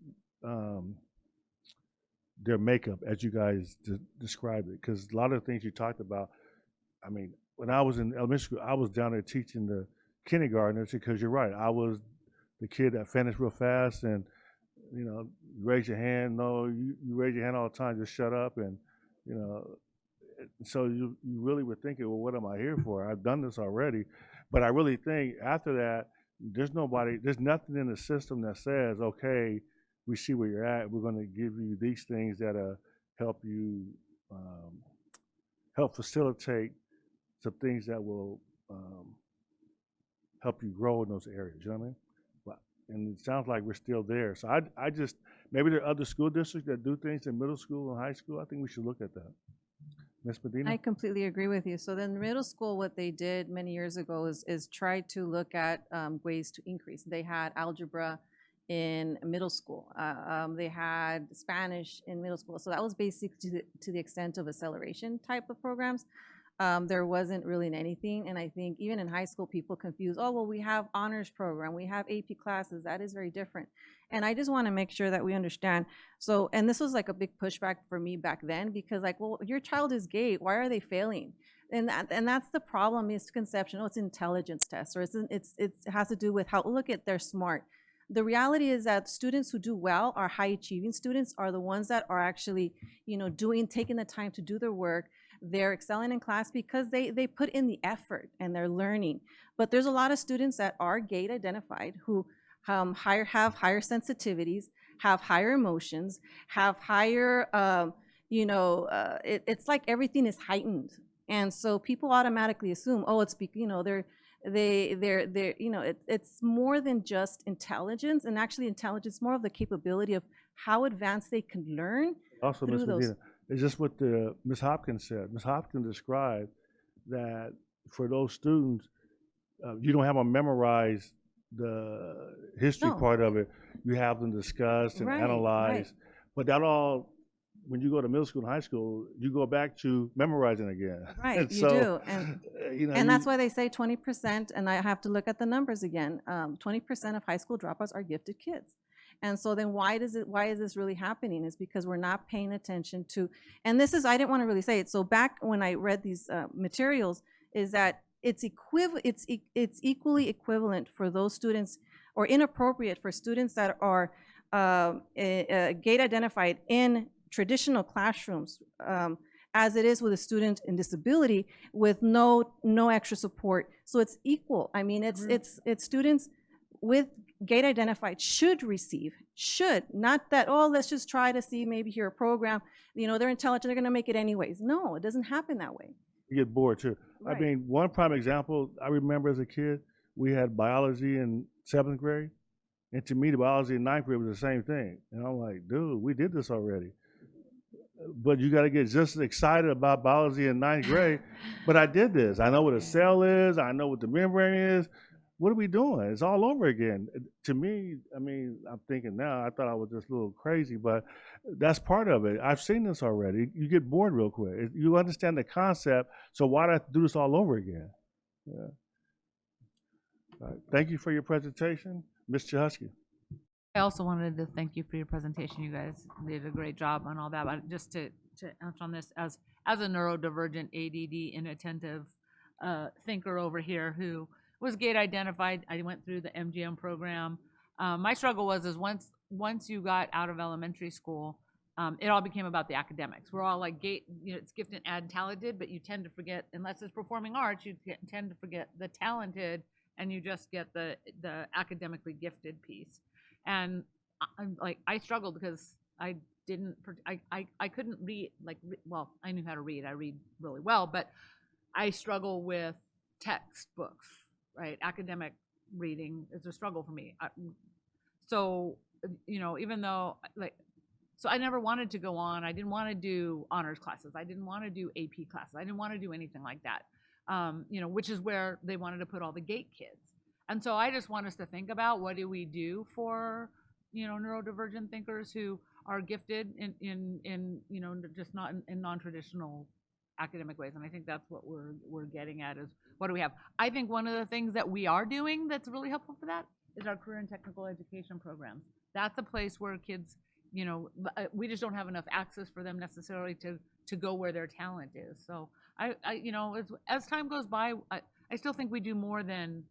their makeup as you guys described it. Because a lot of the things you talked about, I mean, when I was in elementary school, I was down there teaching the kindergartners because you're right. I was the kid that finished real fast and, raise your hand. No, you raise your hand all the time, just shut up. And, so you really were thinking, well, what am I here for? I've done this already. But I really think after that, there's nothing in the system that says, okay, we see where you're at. We're going to give you these things that help you, help facilitate some things that will help you grow in those areas. You know what I mean? And it sounds like we're still there. So I just, maybe there are other school districts that do things in middle school and high school. I think we should look at that. Ms. Medina? I completely agree with you. So then middle school, what they did many years ago is try to look at ways to increase. They had algebra in middle school. They had Spanish in middle school. So that was basic to the extent of acceleration type of programs. There wasn't really anything. And I think even in high school, people confuse, oh, well, we have honors program, we have AP classes. That is very different. And I just want to make sure that we understand. So, and this was like a big pushback for me back then because like, well, your child is gay. Why are they failing? And that's the problem, misconception. Oh, it's an intelligence test, or it has to do with how, look at, they're smart. The reality is that students who do well, are high achieving students, are the ones that are actually, taking the time to do their work. They're excelling in class because they put in the effort and they're learning. But there's a lot of students that are gate identified who have higher sensitivities, have higher emotions, have higher, it's like everything is heightened. And so people automatically assume, oh, it's, it's more than just intelligence, and actually intelligence is more of the capability of how advanced they can learn. Also, Ms. Medina, it's just what Ms. Hopkins said. Ms. Hopkins described that for those students, you don't have them memorize the history part of it. You have them discuss and analyze. But that all, when you go to middle school and high school, you go back to memorizing again. Right, And you so, do. And that's why they say 20%, and I have to look at the numbers again. 20% of high school dropouts are gifted kids. And so then why is this really happening? Is because we're not paying attention to, and this is, I didn't want to really say it. So back when I read these materials, is that it's equally equivalent for those students, or inappropriate for students that are gate identified in traditional classrooms as it is with a student in disability with no extra support. So it's equal. I mean, it's students with gate identified should receive, not that, oh, let's just try to see maybe here a program, they're intelligent, they're gonna make it anyways. No, it doesn't happen that way. You get bored too. Right. I mean, one prime example, I remember as a kid, we had biology in 7th grade, and to me, the biology in 9th grade was the same thing. And I'm like, dude, we did this already. But you got to get just as excited about biology in 9th grade. But I did this. I know what a cell is. I know what the membrane is. What are we doing? It's all over again. To me, I mean, I'm thinking now, I thought I was just a little crazy, but that's part of it. I've seen this already. You get bored real quick. You understand the concept, so why do I have to do this all over again? Yeah. All right. Thank you for your presentation. Ms. Chahusky. I also wanted to thank you for your presentation. You guys did a great job on all that. But just to answer on this, as a neurodivergent, ADD, inattentive thinker over here who was gate identified, I went through the MGM program. My struggle was once you got out of elementary school, it all became about the academics. We're all like gate, it's gifted and talented, but you tend to forget, unless it's performing arts, you tend to forget the talented, and you just get the academically gifted piece. And I struggled because I couldn't read, well, I knew how to read. I read really well, but I struggle with textbooks, right? Academic reading is a struggle for me. So, even though, so I never wanted to go on. I didn't want to do honors classes. I didn't want to do AP classes. I didn't want to do anything like that, which is where they wanted to put all the gate kids. And so I just want us to think about, what do we do for, neurodivergent thinkers who are gifted in just not in non-traditional academic ways. And I think that's what we're getting at, is what do we have? I think one of the things that we are doing that's really helpful for that is our career and technical education programs. That's a place where kids, we just don't have enough access for them necessarily to go where their talent is. So as time goes by, I still think we do more than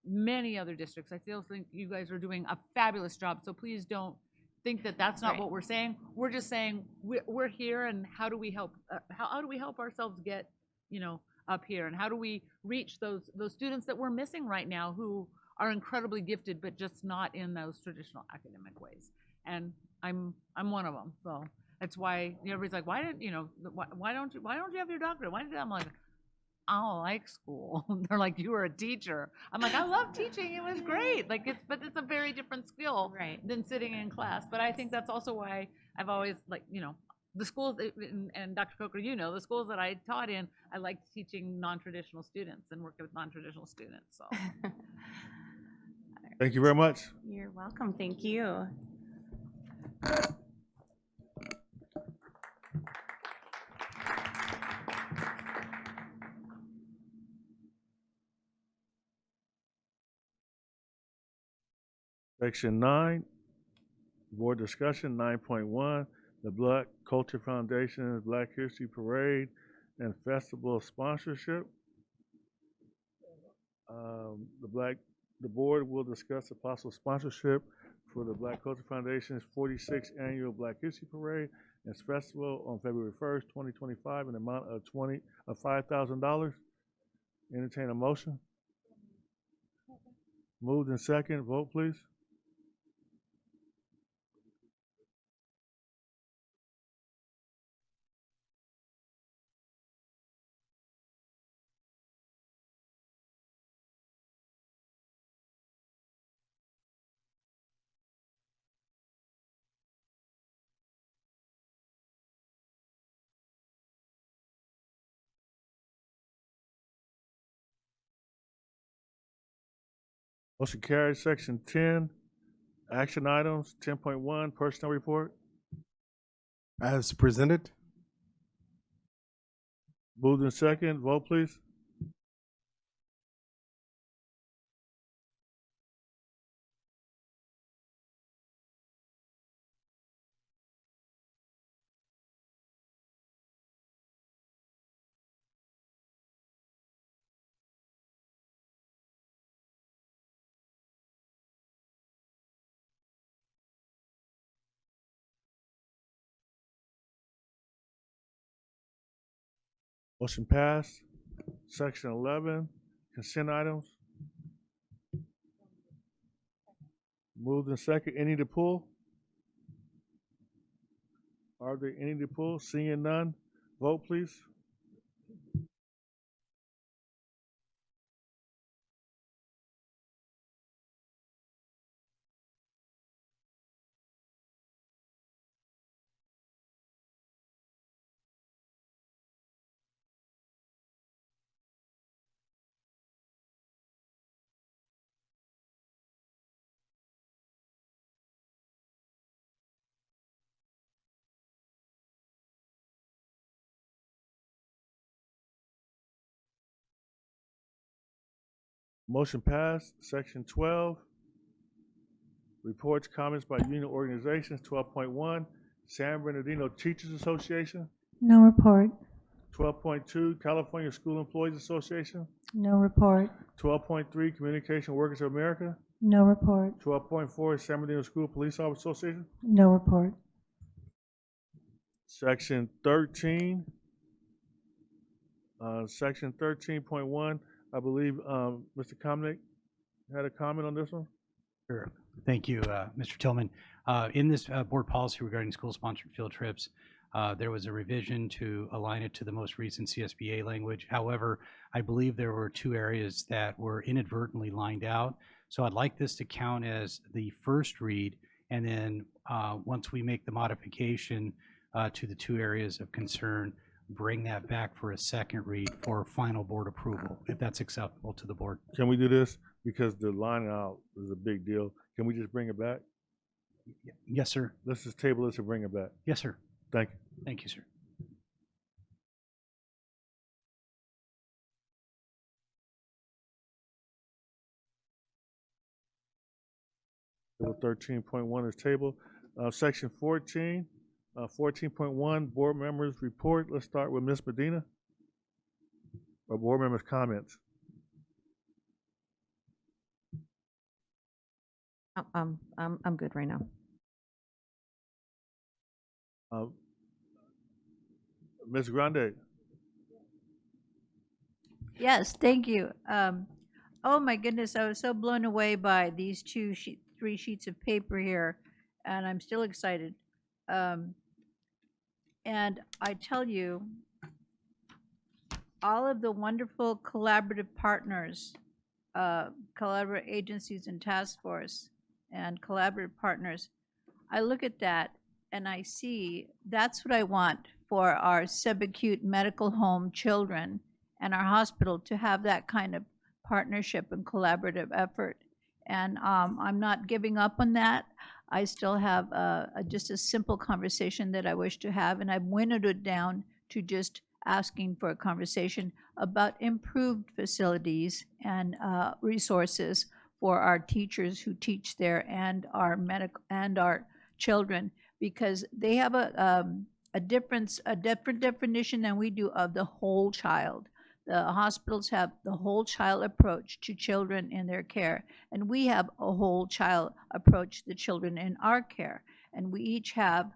many other districts. I still think you guys are doing a fabulous job. So please don't think that that's not what we're saying. We're just saying we're here, and how do we help? How do we help ourselves get, up here, and how do we reach those students that we're missing right now, who are incredibly gifted, but just not in those traditional academic ways? And I'm one of them. So that's why everybody's like, why don't you have your doctorate? Why did you? I'm like, I don't like school. They're like, you were a teacher. I'm like, I love teaching. It was great. But it's a very different skill than sitting in class. But I think that's also why I've always the schools, and Dr. Coker, the schools that I taught in, I liked teaching non-traditional students and working with non-traditional students. So thank you very much. You're welcome. Thank you. Section 9, board discussion, 9.1, the Black Culture Foundation's Black History Parade and Festival sponsorship. The board will discuss the possible sponsorship for the Black Culture Foundation's 46th Annual Black History Parade and Festival on February 1st, 2025, in the amount of $5,000. Entertain a motion. Moved in second. Vote, please. Motion carries. Section 10, action items, 10.1, personnel report. As presented. Moved in second. Vote, please. Motion passed. Section 11, consent items. Moved in second. Any to pull? Are there any to pull? Seeing none, vote please. Motion passed. Section 12, reports, comments by union organizations. 12.1, San Bernardino Teachers Association. No report. 12.2, California School Employees Association. No report. 12.3, Communication Workers of America. No report. 12.4, San Bernardino School Police Officers Association. No report. Section 13, Section 13.1, I believe Mr. Comnick had a comment on this one. Sure. Thank you, Mr. Tillman. In this board policy regarding school-sponsored field trips, there was a revision to align it to the most recent CSBA language. However, I believe there were two areas that were inadvertently lined out. So I'd like this to count as the first read, and then once we make the modification to the two areas of concern, bring that back for a second read for final board approval, if that's acceptable to the board. Can we do this? Because the line out is a big deal. Can we just bring it back? Yes, sir. Let's just table this and bring it back. Yes, sir. Thank you. Thank you, sir. Table 13.1 is tabled. Section 14, 14.1, board members report. Let's start with Ms. Medina. Or board members' comments. I'm good right now. Ms. Grande. Yes, thank you. Oh my goodness, I was so blown away by these three sheets of paper here, and I'm still excited. And I tell you, all of the wonderful collaborative partners, collaborative agencies and task force, and collaborative partners, I look at that and I see that's what I want for our subacute medical home children and our hospital, to have that kind of partnership and collaborative effort. And I'm not giving up on that. I still have just a simple conversation that I wish to have, and I've winnowed it down to just asking for a conversation about improved facilities and resources for our teachers who teach there, and our and our children, because they have a different definition than we do of the whole child. The hospitals have the whole child approach to children in their care, and we have a whole child approach to the children in our care. And we each have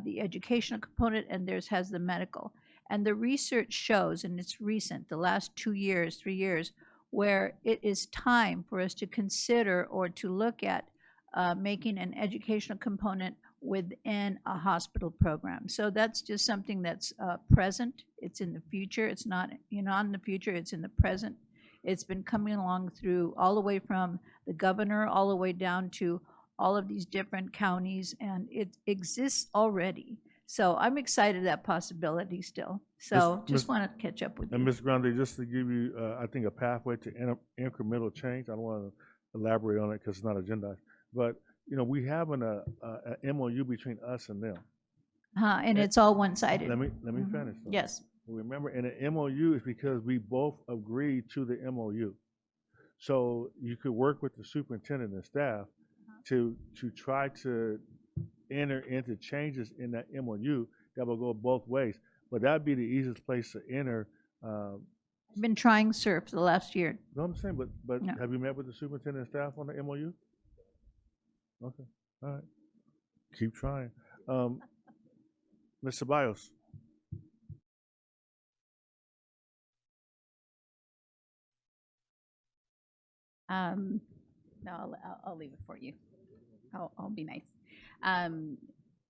the educational component, and theirs has the medical. And the research shows, and it's recent, the last 2 years, 3 years, where it is time for us to consider or to look at making an educational component within a hospital program. So that's just something that's present. It's in the future. It's not in the future. It's in the present. It's been coming along through all the way from the governor all the way down to all of these different counties, and it exists already. So I'm excited at that possibility still. So just want to catch up with you. And Ms. Grande, just to give you, I think, a pathway to incremental change. I don't want to elaborate on it because it's not agendized. But we have an MOU between us and them. And it's all one-sided. Let me finish. Though. Yes. Remember, and an MOU is because we both agreed to the MOU. So you could work with the superintendent and staff to try to enter into changes in that MOU that will go both ways. But that'd be the easiest place to enter. I've been trying, sir, for the last year. No, I'm saying, but No. Have you met with the superintendent and staff on the MOU? Okay, all right. Keep trying. Ms. Ceballos. No, I'll leave it for you. I'll be nice.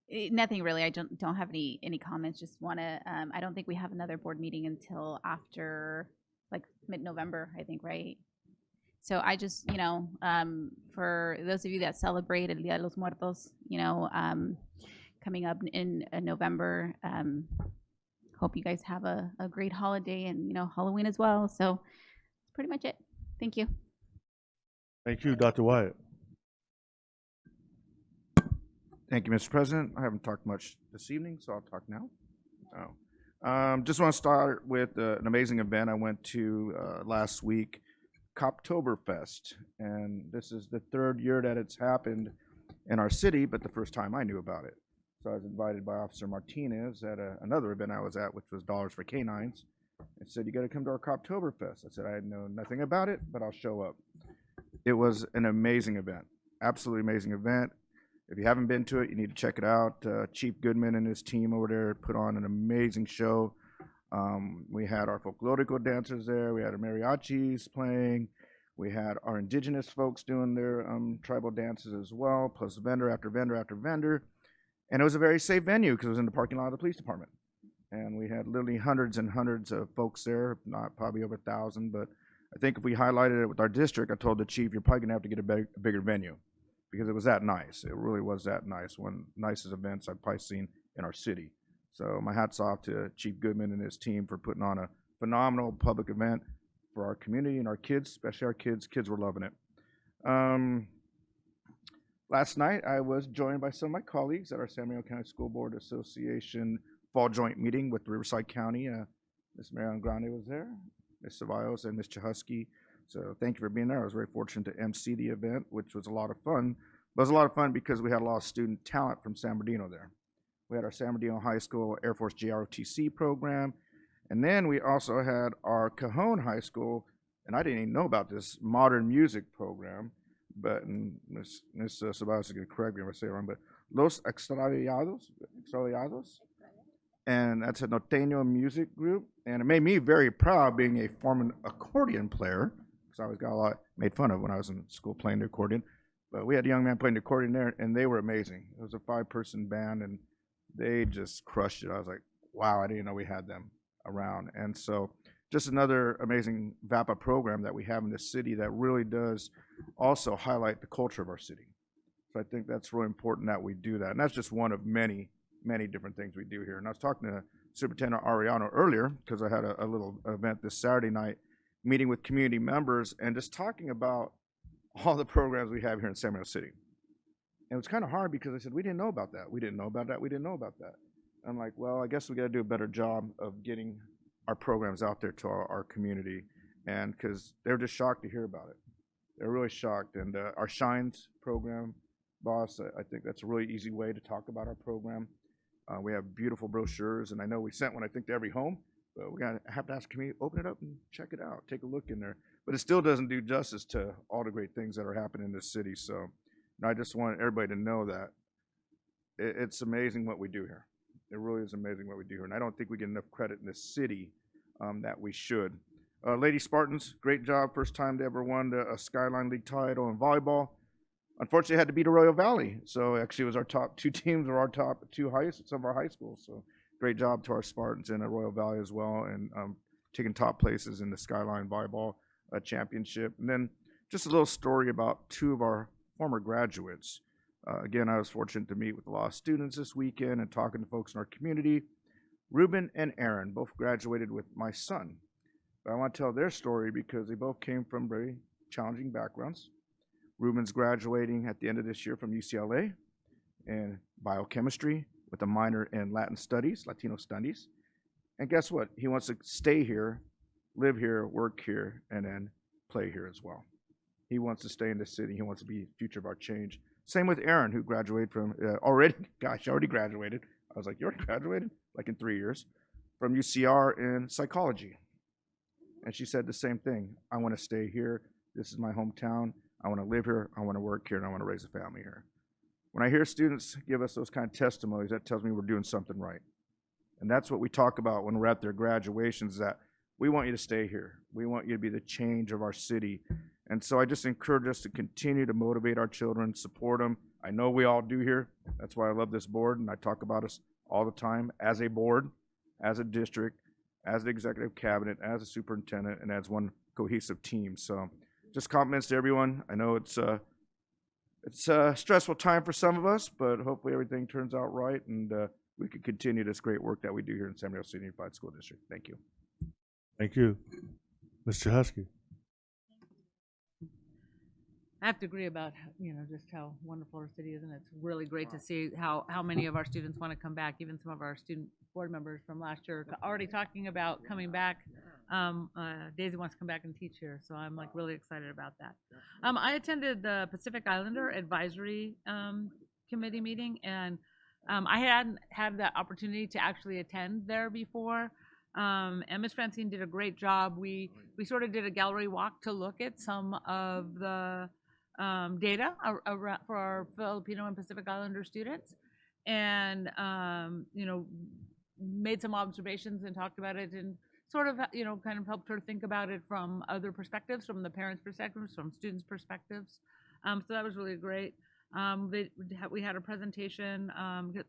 Nothing really. I don't have any comments. Just want to. I don't think we have another board meeting until after like mid-November, I think, right? So I just, for those of you that celebrate El Día de los Muertos, coming up in November, hope you guys have a great holiday and, Halloween as well. So that's pretty much it. Thank you. Thank you, Dr. Wyatt. Thank you, Mr. President. I haven't talked much this evening, so I'll talk now. Just want to start with an amazing event I went to last week, Coptoberfest, and this is the third year that it's happened in our city, but the first time I knew about it. So I was invited by Officer Martinez at another event I was at, which was Dollars for Canines, and said, "You got to come to our Coptoberfest." I said, "I know nothing about it, but I'll show up." It was an amazing event, absolutely amazing event. If you haven't been to it, you need to check it out. Chief Goodman and his team over there put on an amazing show. We had our folklorico dancers there. We had our mariachis playing. We had our indigenous folks doing their tribal dances as well, plus vendor after vendor after vendor. And it was a very safe venue because it was in the parking lot of the police department. And we had literally hundreds and hundreds of folks there, not probably over 1,000. But I think if we highlighted it with our district, I told the chief, you're probably going to have to get a bigger venue because it was that nice. It really was that nice. One of the nicest events I've probably seen in our city. So my hat's off to Chief Goodman and his team for putting on a phenomenal public event for our community and our kids, especially our kids. Kids were loving it. Last night, I was joined by some of my colleagues at our San Bernardino County School Board Association fall joint meeting with Riverside County. Ms. Marion Grande was there, Ms. Ceballos, and Ms. Chahusky. So thank you for being there. I was very fortunate to MC the event, which was a lot of fun. But it was a lot of fun because we had a lot of student talent from San Bernardino there. We had our San Bernardino High School Air Force JROTC program. And then we also had our Cajon High School, and I didn't even know about this, modern music program. But Ms. Ceballos is going to correct me if I say it wrong, but Los Extraviados. And that's a norteño music group. And it made me very proud being a former accordion player, because I always got a lot made fun of when I was in school playing the accordion. But we had a young man playing the accordion there, and they were amazing. It was a 5-person band, and they just crushed it. I was like, wow, I didn't know we had them around. And so just another amazing VAPA program that we have in this city that really does also highlight the culture of our city. So I think that's really important that we do that. And that's just one of many, many different things we do here. And I was talking to Superintendent Ariano earlier, because I had a little event this Saturday night, meeting with community members and just talking about all the programs we have here in San Bernardino City. And it was kind of hard because I said, we didn't know about that. We didn't know about that. We didn't know about that. I'm like, well, I guess we got to do a better job of getting our programs out there to our community. And because they're just shocked to hear about it. They're really shocked. And our Shines program, boss, I think that's a really easy way to talk about our program. We have beautiful brochures, and I know we sent one, I think, to every home. But we're going to have to ask the community, open it up and check it out. Take a look in there. But it still doesn't do justice to all the great things that are happening in this city. So I just want everybody to know that it's amazing what we do here. It really is amazing what we do here. And I don't think we get enough credit in this city that we should. Lady Spartans, great job. First time they ever won a Skyline League title in volleyball. Unfortunately, had to beat Arroyo Valley. So actually, it was our top 2 teams or our top 2 highest of our high schools. So great job to our Spartans in Arroyo Valley as well, and taking top places in the Skyline Volleyball Championship. And then just a little story about 2 of our former graduates. Again, I was fortunate to meet with a lot of students this weekend and talking to folks in our community. Ruben and Aaron both graduated with my son. But I want to tell their story because they both came from very challenging backgrounds. Ruben's graduating at the end of this year from UCLA in biochemistry with a minor in Latin studies, Latino studies. And guess what? He wants to stay here, live here, work here, and then play here as well. He wants to stay in the city. He wants to be the future of our change. Same with Aaron, who graduated from, already graduated. I was like, you already graduated? Like in 3 years. From UCR in psychology. And she said the same thing. I want to stay here. This is my hometown. I want to live here. I want to work here, and I want to raise a family here. When I hear students give us those kind of testimonies, that tells me we're doing something right. And that's what we talk about when we're at their graduations, that we want you to stay here. We want you to be the change of our city. And so I just encourage us to continue to motivate our children, support them. I know we all do here. That's why I love this board, and I talk about us all the time as a board, as a district, as the executive cabinet, as a superintendent, and as one cohesive team. So just compliments to everyone. I know it's a stressful time for some of us, but hopefully everything turns out right, and we can continue this great work that we do here in San Bernardino City Unified School District. Thank you. Thank you. Mr. Husky. I have to agree about, just how wonderful our city is, and it's really great to see how many of our students want to come back. Even some of our student board members from last year are already talking about coming back. Daisy wants to come back and teach here, so I'm like really excited about that. I attended the Pacific Islander Advisory Committee meeting, and I hadn't had that opportunity to actually attend there before. And Ms. Francine did a great job. We sort of did a gallery walk to look at some of the data for our Filipino and Pacific Islander students, and made some observations and talked about it, and sort of kind of helped her think about it from other perspectives, from the parents' perspectives, from students' perspectives. So that was really great. We had a presentation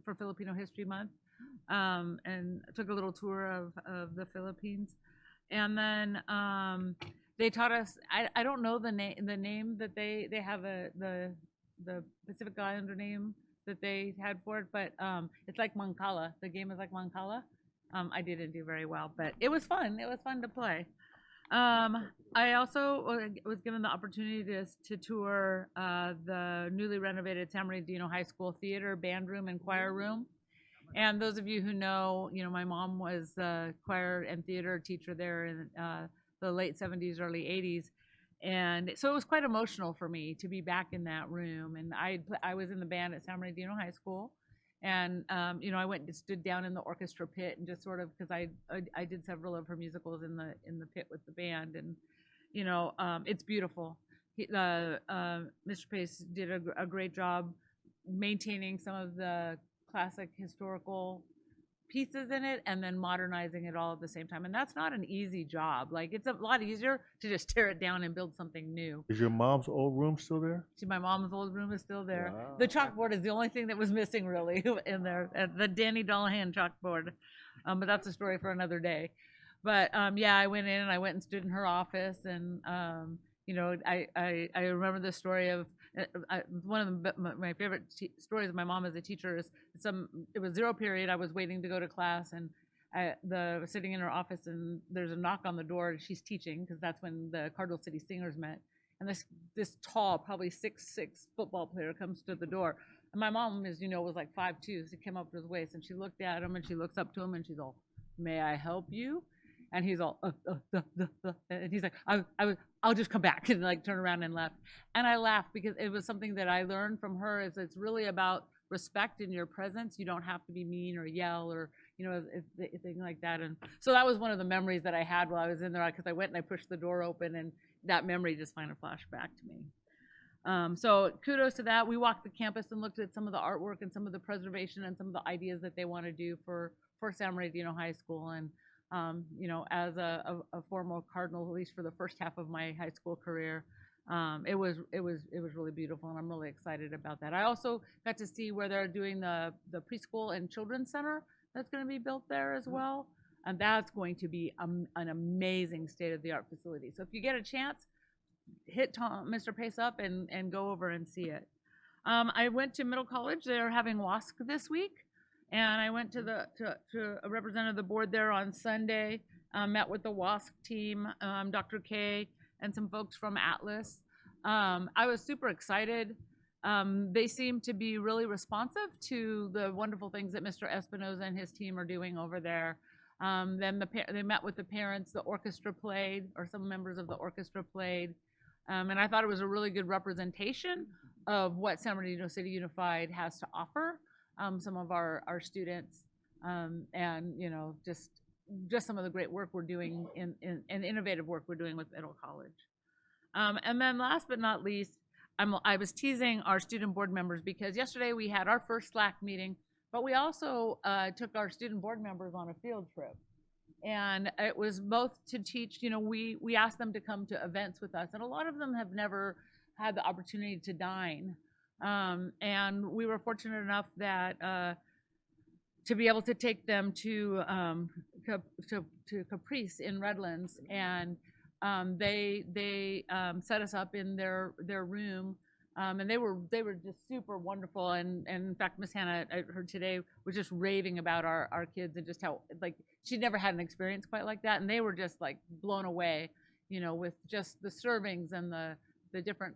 for Filipino History Month, and took a little tour of the Philippines, and then they taught us. I don't know the name that they have the Pacific Islander name that they had for it, but it's like Mancala. The game is like Mancala. I didn't do very well, but it was fun. It was fun to play. I also was given the opportunity to tour the newly renovated San Bernardino High School theater, band room, and choir room. And those of you who know, my mom was a choir and theater teacher there in the late 70s, early 80s. And so it was quite emotional for me to be back in that room. And I was in the band at San Bernardino High School. And, I went and stood down in the orchestra pit and just sort of, because I did several of her musicals in the pit with the band. And, it's beautiful. Mr. Pace did a great job maintaining some of the classic historical pieces in it and then modernizing it all at the same time. And that's not an easy job. Like, it's a lot easier to just tear it down and build something new. Is your mom's old room still there? See, my mom's old room is still there. Wow. The chalkboard is the only thing that was missing really in there, the Danny Dullahan chalkboard. But that's a story for another day. But I went in and I went and stood in her office, and I remember the story of one of my favorite stories of my mom as a teacher is it was zero period. I was waiting to go to class, and I was sitting in her office, and there's a knock on the door. She's teaching because that's when the Cardinal City Singers met. And this tall, probably 6'6" football player comes to the door. And my mom, as you know, was like 5'2", so she came up to his waist, and she looked at him, and she looks up to him, and she's all, "May I help you?" And he's all, and he's like, I'll just come back, and like turn around and left. And I laughed because it was something that I learned from her, is it's really about respect in your presence. You don't have to be mean or yell or, anything like that. And so that was one of the memories that I had while I was in there, because I went and I pushed the door open, and that memory just kind of flashed back to me. So kudos to that. We walked the campus and looked at some of the artwork and some of the preservation and some of the ideas that they want to do for San Bernardino High School. And as a former Cardinal, at least for the first half of my high school career, it was really beautiful, and I'm really excited about that. I also got to see where they're doing the preschool and children's center that's going to be built there as well, and that's going to be an amazing state-of-the-art facility. So if you get a chance, hit Mr. Pace up and go over and see it. I went to Middle College. They're having WASC this week. And I went to a representative of the board there on Sunday, met with the WASC team, Dr. K, and some folks from Atlas. I was super excited. They seem to be really responsive to the wonderful things that Mr. Espinoza and his team are doing over there. Then they met with the parents, the orchestra played, or some members of the orchestra played. And I thought it was a really good representation of what San Bernardino City Unified has to offer. Some of our students, and just some of the great work we're doing and innovative work we're doing with Middle College. And then last but not least, I was teasing our student board members because yesterday we had our first SLAC meeting, but we also took our student board members on a field trip. And it was both to teach, you know, we asked them to come to events with us, and a lot of them have never had the opportunity to dine. And we were fortunate enough that to be able to take them to Caprice in Redlands, and they set us up in their room, and they were just super wonderful. And in fact, Miss Hannah, I heard today, was just raving about our kids and just how, like, she'd never had an experience quite like that, and they were just like blown away, you know, with just the servings and the different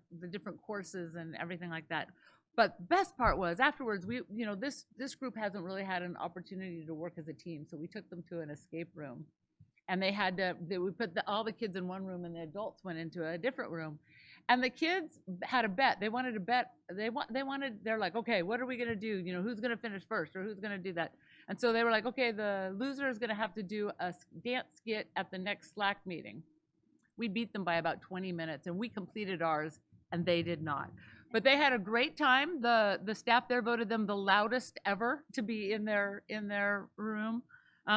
courses and everything like that. But the best part was afterwards, we, you know, this group hasn't really had an opportunity to work as a team, so we took them to an escape room, and we put all the kids in one room, and the adults went into a different room, and the kids had a bet. They wanted to bet. They're like, okay, what are we gonna do? You know, who's gonna finish first, or who's gonna do that? And so they were like, okay, the loser is gonna have to do a dance skit at the next Slack meeting. We beat them by about 20 minutes, and we completed ours, and they did not. But they had a great time. The staff there voted them the loudest ever to be in their room.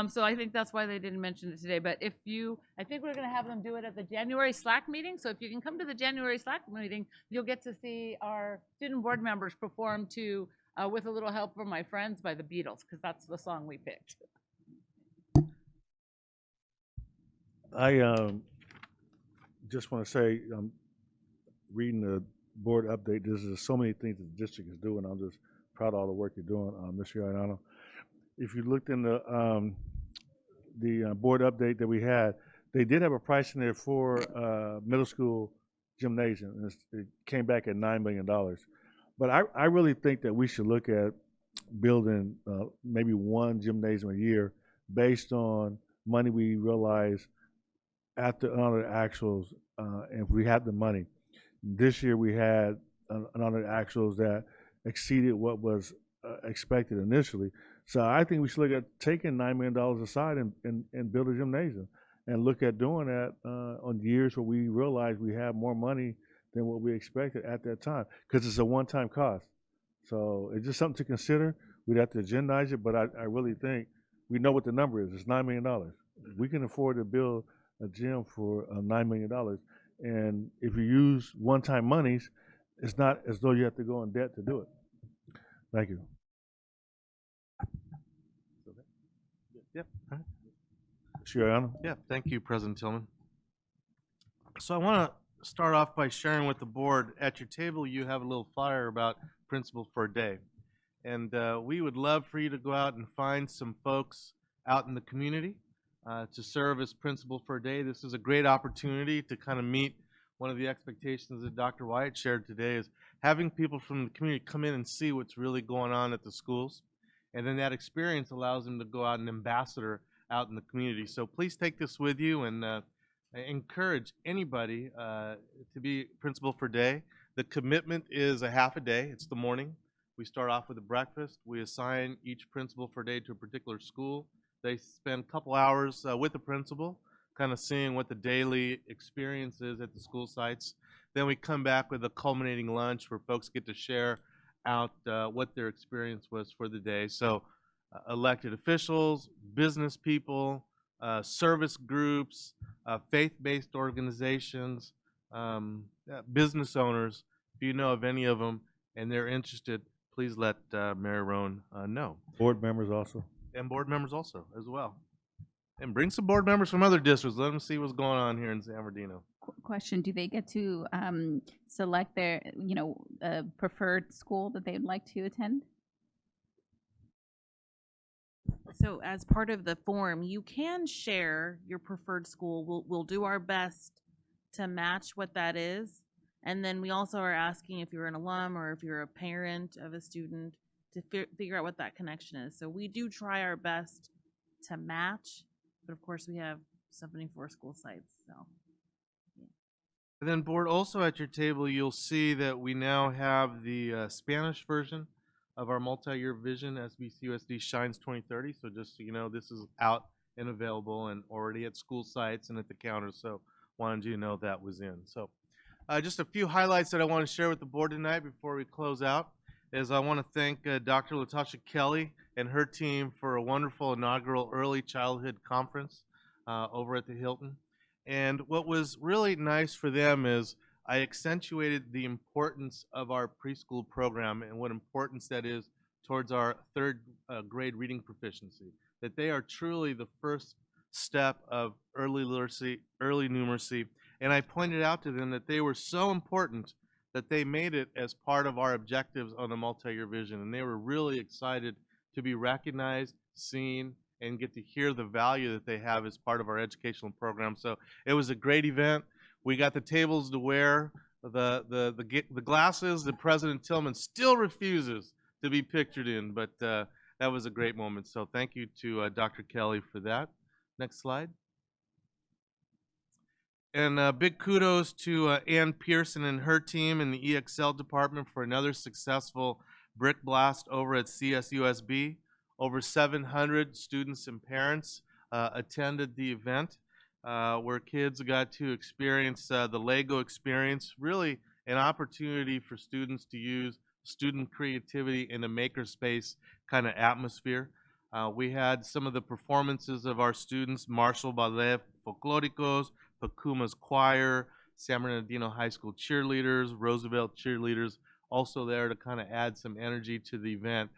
So I think that's why they didn't mention it today. But I think we're going to have them do it at the January Slack meeting. So if you can come to the January Slack meeting, you'll get to see our student board members perform to With a Little Help from My Friends by the Beatles, because that's the song we picked. I just want to say, reading the board update, there's so many things the district is doing. I'm just proud of all the work you're doing, Mr. Iannano. If you looked in the board update that we had, they did have a price in there for middle school gymnasium, and it came back at $9 million. But I really think that we should look at building maybe one gymnasium a year based on money we realize after unaudited actuals, and if we have the money. This year we had unaudited actuals that exceeded what was expected initially. So I think we should look at taking $9 million aside and build a gymnasium, and look at doing that on years where we realize we have more money than what we expected at that time, because it's a one-time cost. So it's just something to consider. We'd have to agendize it, but I really think we know what the number is. It's $9 million. We can afford to build a gym for $9 million. And if you use one-time monies, it's not as though you have to go in debt to do it. Thank you. Yep. Sure. Yeah, thank you, President Tillman. So I want to start off by sharing with the board, at your table you have a little flyer about Principal for a Day. And we would love for you to go out and find some folks out in the community to serve as Principal for a Day. This is a great opportunity to kind of meet one of the expectations that Dr. Wyatt shared today, is having people from the community come in and see what's really going on at the schools. And then that experience allows them to go out and ambassador out in the community. So please take this with you, and encourage anybody to be Principal for a Day. The commitment is a half a day. It's the morning. We start off with a breakfast. We assign each Principal for a Day to a particular school. They spend a couple hours with the principal, kind of seeing what the daily experience is at the school sites. Then we come back with a culminating lunch where folks get to share out what their experience was for the day. So elected officials, business people, service groups, faith-based organizations, business owners. If you know of any of them and they're interested, please let Mary Roan know. Board members also. And board members also as well. And bring some board members from other districts. Let them see what's going on here in San Bernardino. Question, do they get to select their, preferred school that they'd like to attend? So as part of the form, you can share your preferred school. We'll do our best to match what that is. And then we also are asking if you're an alum or if you're a parent of a student to figure out what that connection is. So we do try our best to match, but of course we have 74 school sites, so. Yeah. And then board, also at your table, you'll see that we now have the Spanish version of our multi-year vision, SBCUSD Shines 2030. So just so you know, this is out and available and already at school sites and at the counters. So wanted you to know that was in. So just a few highlights that I want to share with the board tonight before we close out. is I want to thank Dr. Latasha Kelly and her team for a wonderful inaugural early childhood conference over at the Hilton. And what was really nice for them is I accentuated the importance of our preschool program and what importance that is towards our third grade reading proficiency, that they are truly the first step of early literacy, early numeracy. And I pointed out to them that they were so important that they made it as part of our objectives on a multi-year vision. And they were really excited to be recognized, seen, and get to hear the value that they have as part of our educational program. So it was a great event. We got the tables to wear, the glasses that President Tillman still refuses to be pictured in, but that was a great moment. So thank you to Dr. Kelly for that. Next slide. And big kudos to Ann Pearson and her team in the EXL department for another successful brick blast over at CSUSB. Over 700 students and parents attended the event where kids got to experience the Lego experience, really an opportunity for students to use student creativity in a makerspace kind of atmosphere. We had some of the performances of our students, Marshall Ballet Folklóricos, Pacuma's Choir, San Bernardino High School cheerleaders, Roosevelt cheerleaders, also there to kind of add some energy to the event.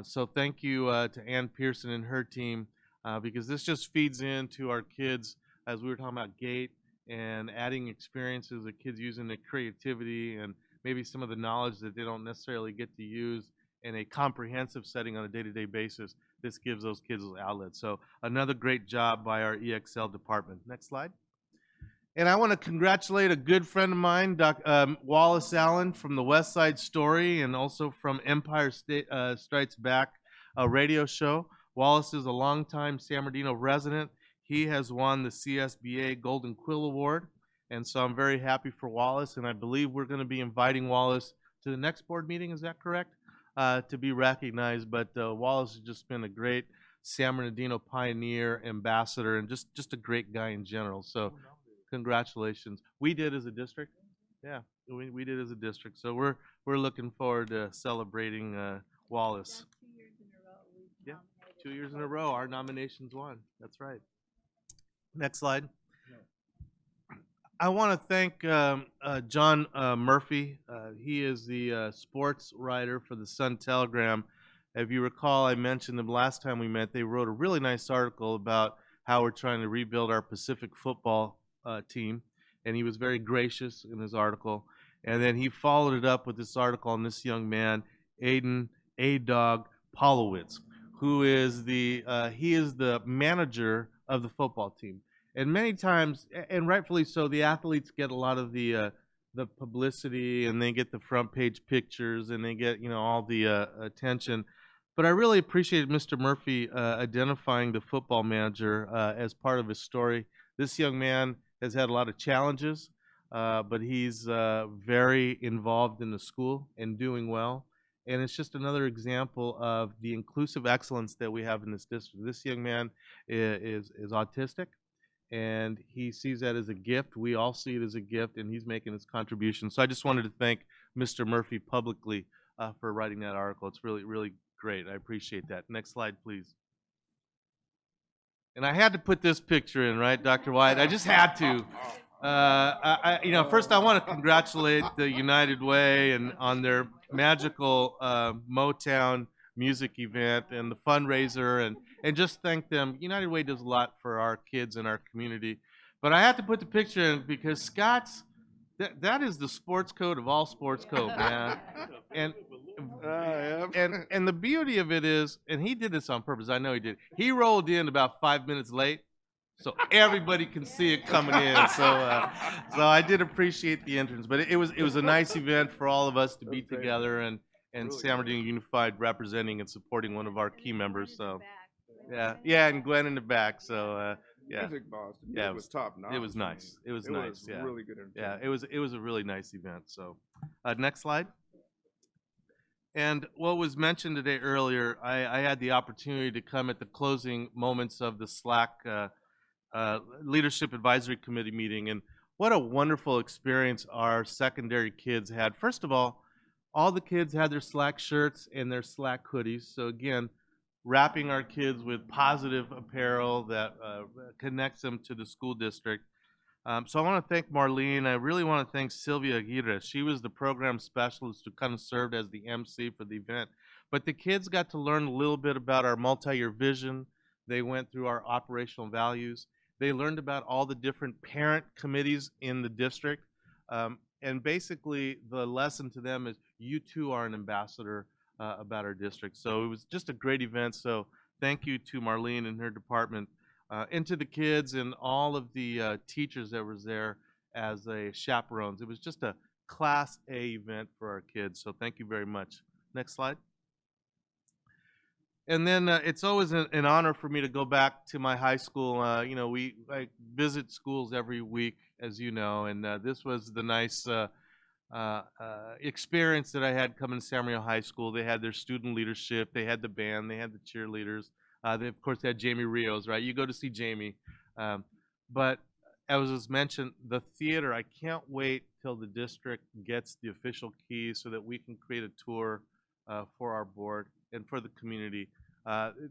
So thank you to Ann Pearson and her team because this just feeds into our kids, as we were talking about GATE, and adding experiences of kids using their creativity and maybe some of the knowledge that they don't necessarily get to use in a comprehensive setting on a day-to-day basis. This gives those kids those outlets. So another great job by our EXL department. Next slide. And I want to congratulate a good friend of mine, Wallace Allen from the West Side Story and also from Empire Strikes Back radio show. Wallace is a longtime San Bernardino resident. He has won the CSBA Golden Quill Award, and so I'm very happy for Wallace, and I believe we're going to be inviting Wallace to the next board meeting, is that correct? To be recognized, but Wallace has just been a great San Bernardino pioneer, ambassador, and just a great guy in general. So congratulations. We did as a district. Yeah, we did as a district. So we're looking forward to celebrating Wallace. 2 years in a row. Yeah, 2 years in a row, our nominations won. That's right. Next slide. I want to thank John Murphy. He is the sports writer for the Sun-Telegram. If you recall, I mentioned them last time we met. They wrote a really nice article about how we're trying to rebuild our Pacific football team, and he was very gracious in his article. And then he followed it up with this article on this young man, Aiden A-Dog Polowitz, who is the manager of the football team. And many times, and rightfully so, the athletes get a lot of the publicity, and they get the front page pictures, and they get all the attention. But I really appreciated Mr. Murphy identifying the football manager as part of his story. This young man has had a lot of challenges, but he's very involved in the school and doing well. And it's just another example of the inclusive excellence that we have in this district. This young man is autistic, and he sees that as a gift. We all see it as a gift, and he's making his contribution. So I just wanted to thank Mr. Murphy publicly for writing that article. It's really, really great. I appreciate that. Next slide, please. And I had to put this picture in, right, Dr. White? I just had to. First I want to congratulate the United Way and on their magical Motown music event and the fundraiser, and just thank them. United Way does a lot for our kids and our community. But I had to put the picture in because Scott's, that is the sports code of all sports code, man. And the beauty of it is, and he did this on purpose, I know he did. He rolled in about 5 minutes late, so everybody can see it coming in. So I did appreciate the entrance, but it was a nice event for all of us to be together and San Bernardino Unified representing and supporting one of our key members. So yeah, and Gwen in the back. So yeah, it was top notch. It was nice. It was nice. Yeah, really good. Yeah, it was a really nice event. So next slide. And what was mentioned today earlier, I had the opportunity to come at the closing moments of the SLAC Leadership Advisory Committee meeting, and what a wonderful experience our secondary kids had. First of all, all the kids had their Slack shirts and their Slack hoodies. So again, wrapping our kids with positive apparel that connects them to the school district. So I want to thank Marlene. I really want to thank Sylvia Aguirre. She was the program specialist who kind of served as the MC for the event. But the kids got to learn a little bit about our multi-year vision. They went through our operational values. They learned about all the different parent committees in the district. And basically, the lesson to them is you too are an ambassador about our district. So it was just a great event. So thank you to Marlene and her department. And to the kids and all of the teachers that was there as chaperones. It was just a Class A event for our kids, so thank you very much. Next slide. And then it's always an honor for me to go back to my high school. I visit schools every week, as you know, and this was the nice experience that I had coming to San Maria High School. They had their student leadership, they had the band, they had the cheerleaders. They, of course, had Jamie Rios, right? You go to see Jamie. But as was mentioned, the theater, I can't wait till the district gets the official keys so that we can create a tour for our board and for the community.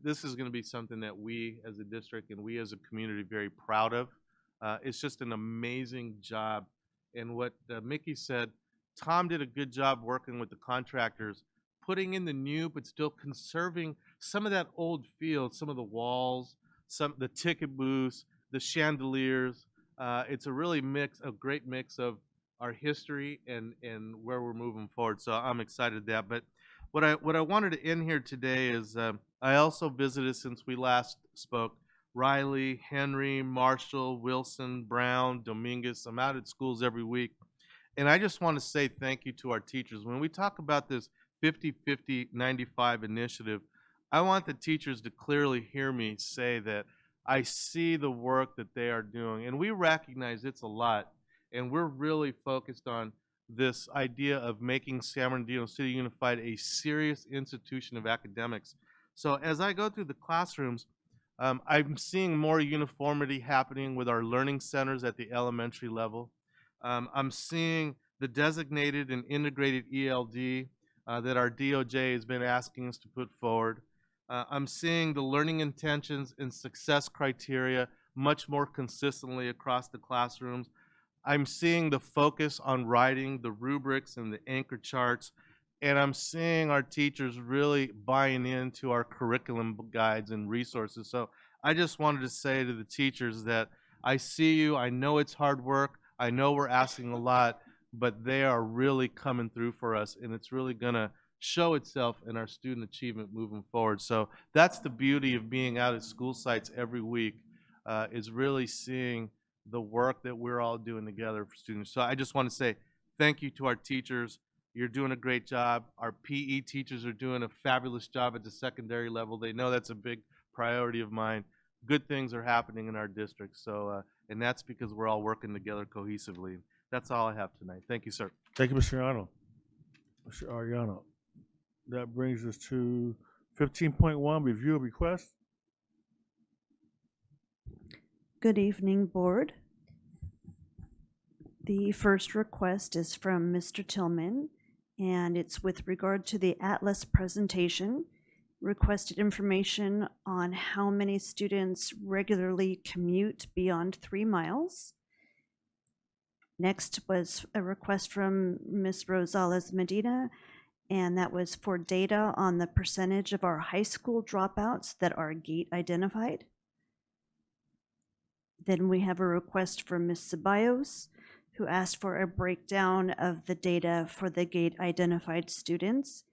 This is going to be something that we as a district and we as a community are very proud of. It's just an amazing job. And what Mickey said, Tom did a good job working with the contractors, putting in the new but still conserving some of that old feel, some of the walls, the ticket booths, the chandeliers. It's a really a great mix of our history and where we're moving forward. So I'm excited that. But what I wanted to end here today is I also visited, since we last spoke, Riley, Henry, Marshall, Wilson, Brown, Dominguez. I'm out at schools every week. And I just want to say thank you to our teachers. When we talk about this 50-50-95 initiative, I want the teachers to clearly hear me say that I see the work that they are doing. And we recognize it's a lot. And we're really focused on this idea of making San Bernardino City Unified a serious institution of academics. So as I go through the classrooms, I'm seeing more uniformity happening with our learning centers at the elementary level. I'm seeing the designated and integrated ELD that our DOJ has been asking us to put forward. I'm seeing the learning intentions and success criteria much more consistently across the classrooms. I'm seeing the focus on writing, the rubrics and the anchor charts, and I'm seeing our teachers really buying into our curriculum guides and resources. So I just wanted to say to the teachers that I see you, I know it's hard work, I know we're asking a lot, but they are really coming through for us, and it's really gonna show itself in our student achievement moving forward. So that's the beauty of being out at school sites every week, is really seeing the work that we're all doing together for students. So I just want to say thank you to our teachers. You're doing a great job. Our PE teachers are doing a fabulous job at the secondary level. They know that's a big priority of mine. Good things are happening in our district. So, and that's because we're all working together cohesively. That's all I have tonight. Thank you, sir. Thank you, Mr. Arano. Mr. Ariano. That brings us to 15.1, review of request. Good evening, Board. The first request is from Mr. Tillman, and it's with regard to the Atlas presentation. Requested information on how many students regularly commute beyond 3 miles. Next was a request from Ms. Rosales Medina, and that was for data on the percentage of our high school dropouts that are gate identified. Then we have a request from Ms. Ceballos, who asked for a breakdown of the data for the gate identified students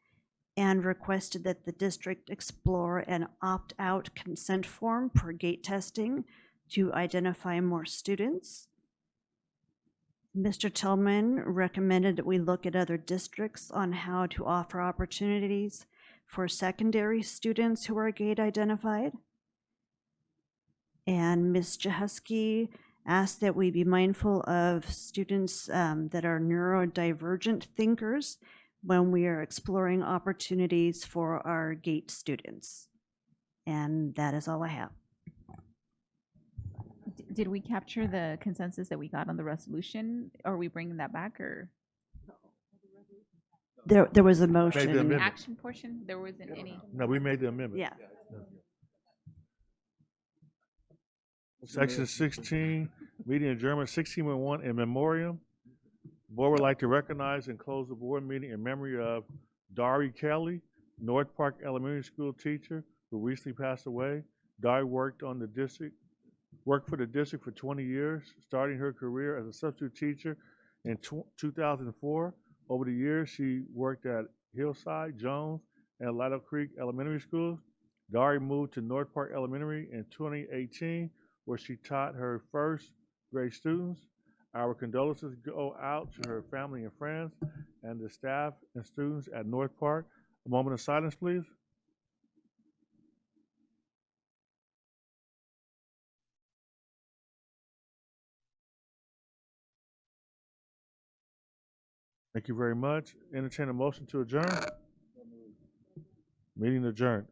and requested that the district explore an opt-out consent form for gate testing to identify more students. Mr. Tillman recommended that we look at other districts on how to offer opportunities for secondary students who are gate identified. And Ms. Jahusky asked that we be mindful of students that are neurodivergent thinkers when we are exploring opportunities for our GATE students. And that is all I have. Did we capture the consensus that we got on the resolution? Are we bringing that back, or? There was a Made the motion. amendment. Action portion, there wasn't any. No, we made the amendment. Yeah. Section 16, meeting adjournment, 16.1 in memoriam. Board would like to recognize and close the board meeting in memory of Dari Kelly, North Park Elementary School teacher who recently passed away. Dari worked for the district for 20 years, starting her career as a substitute teacher in 2004. Over the years, she worked at Hillside, Jones, and Lattle Creek Elementary Schools. Dari moved to North Park Elementary in 2018, where she taught her first grade students. Our condolences go out to her family and friends and the staff and students at North Park. A moment of silence, please. Thank you very much. Entertain a motion to adjourn. Meeting adjourned.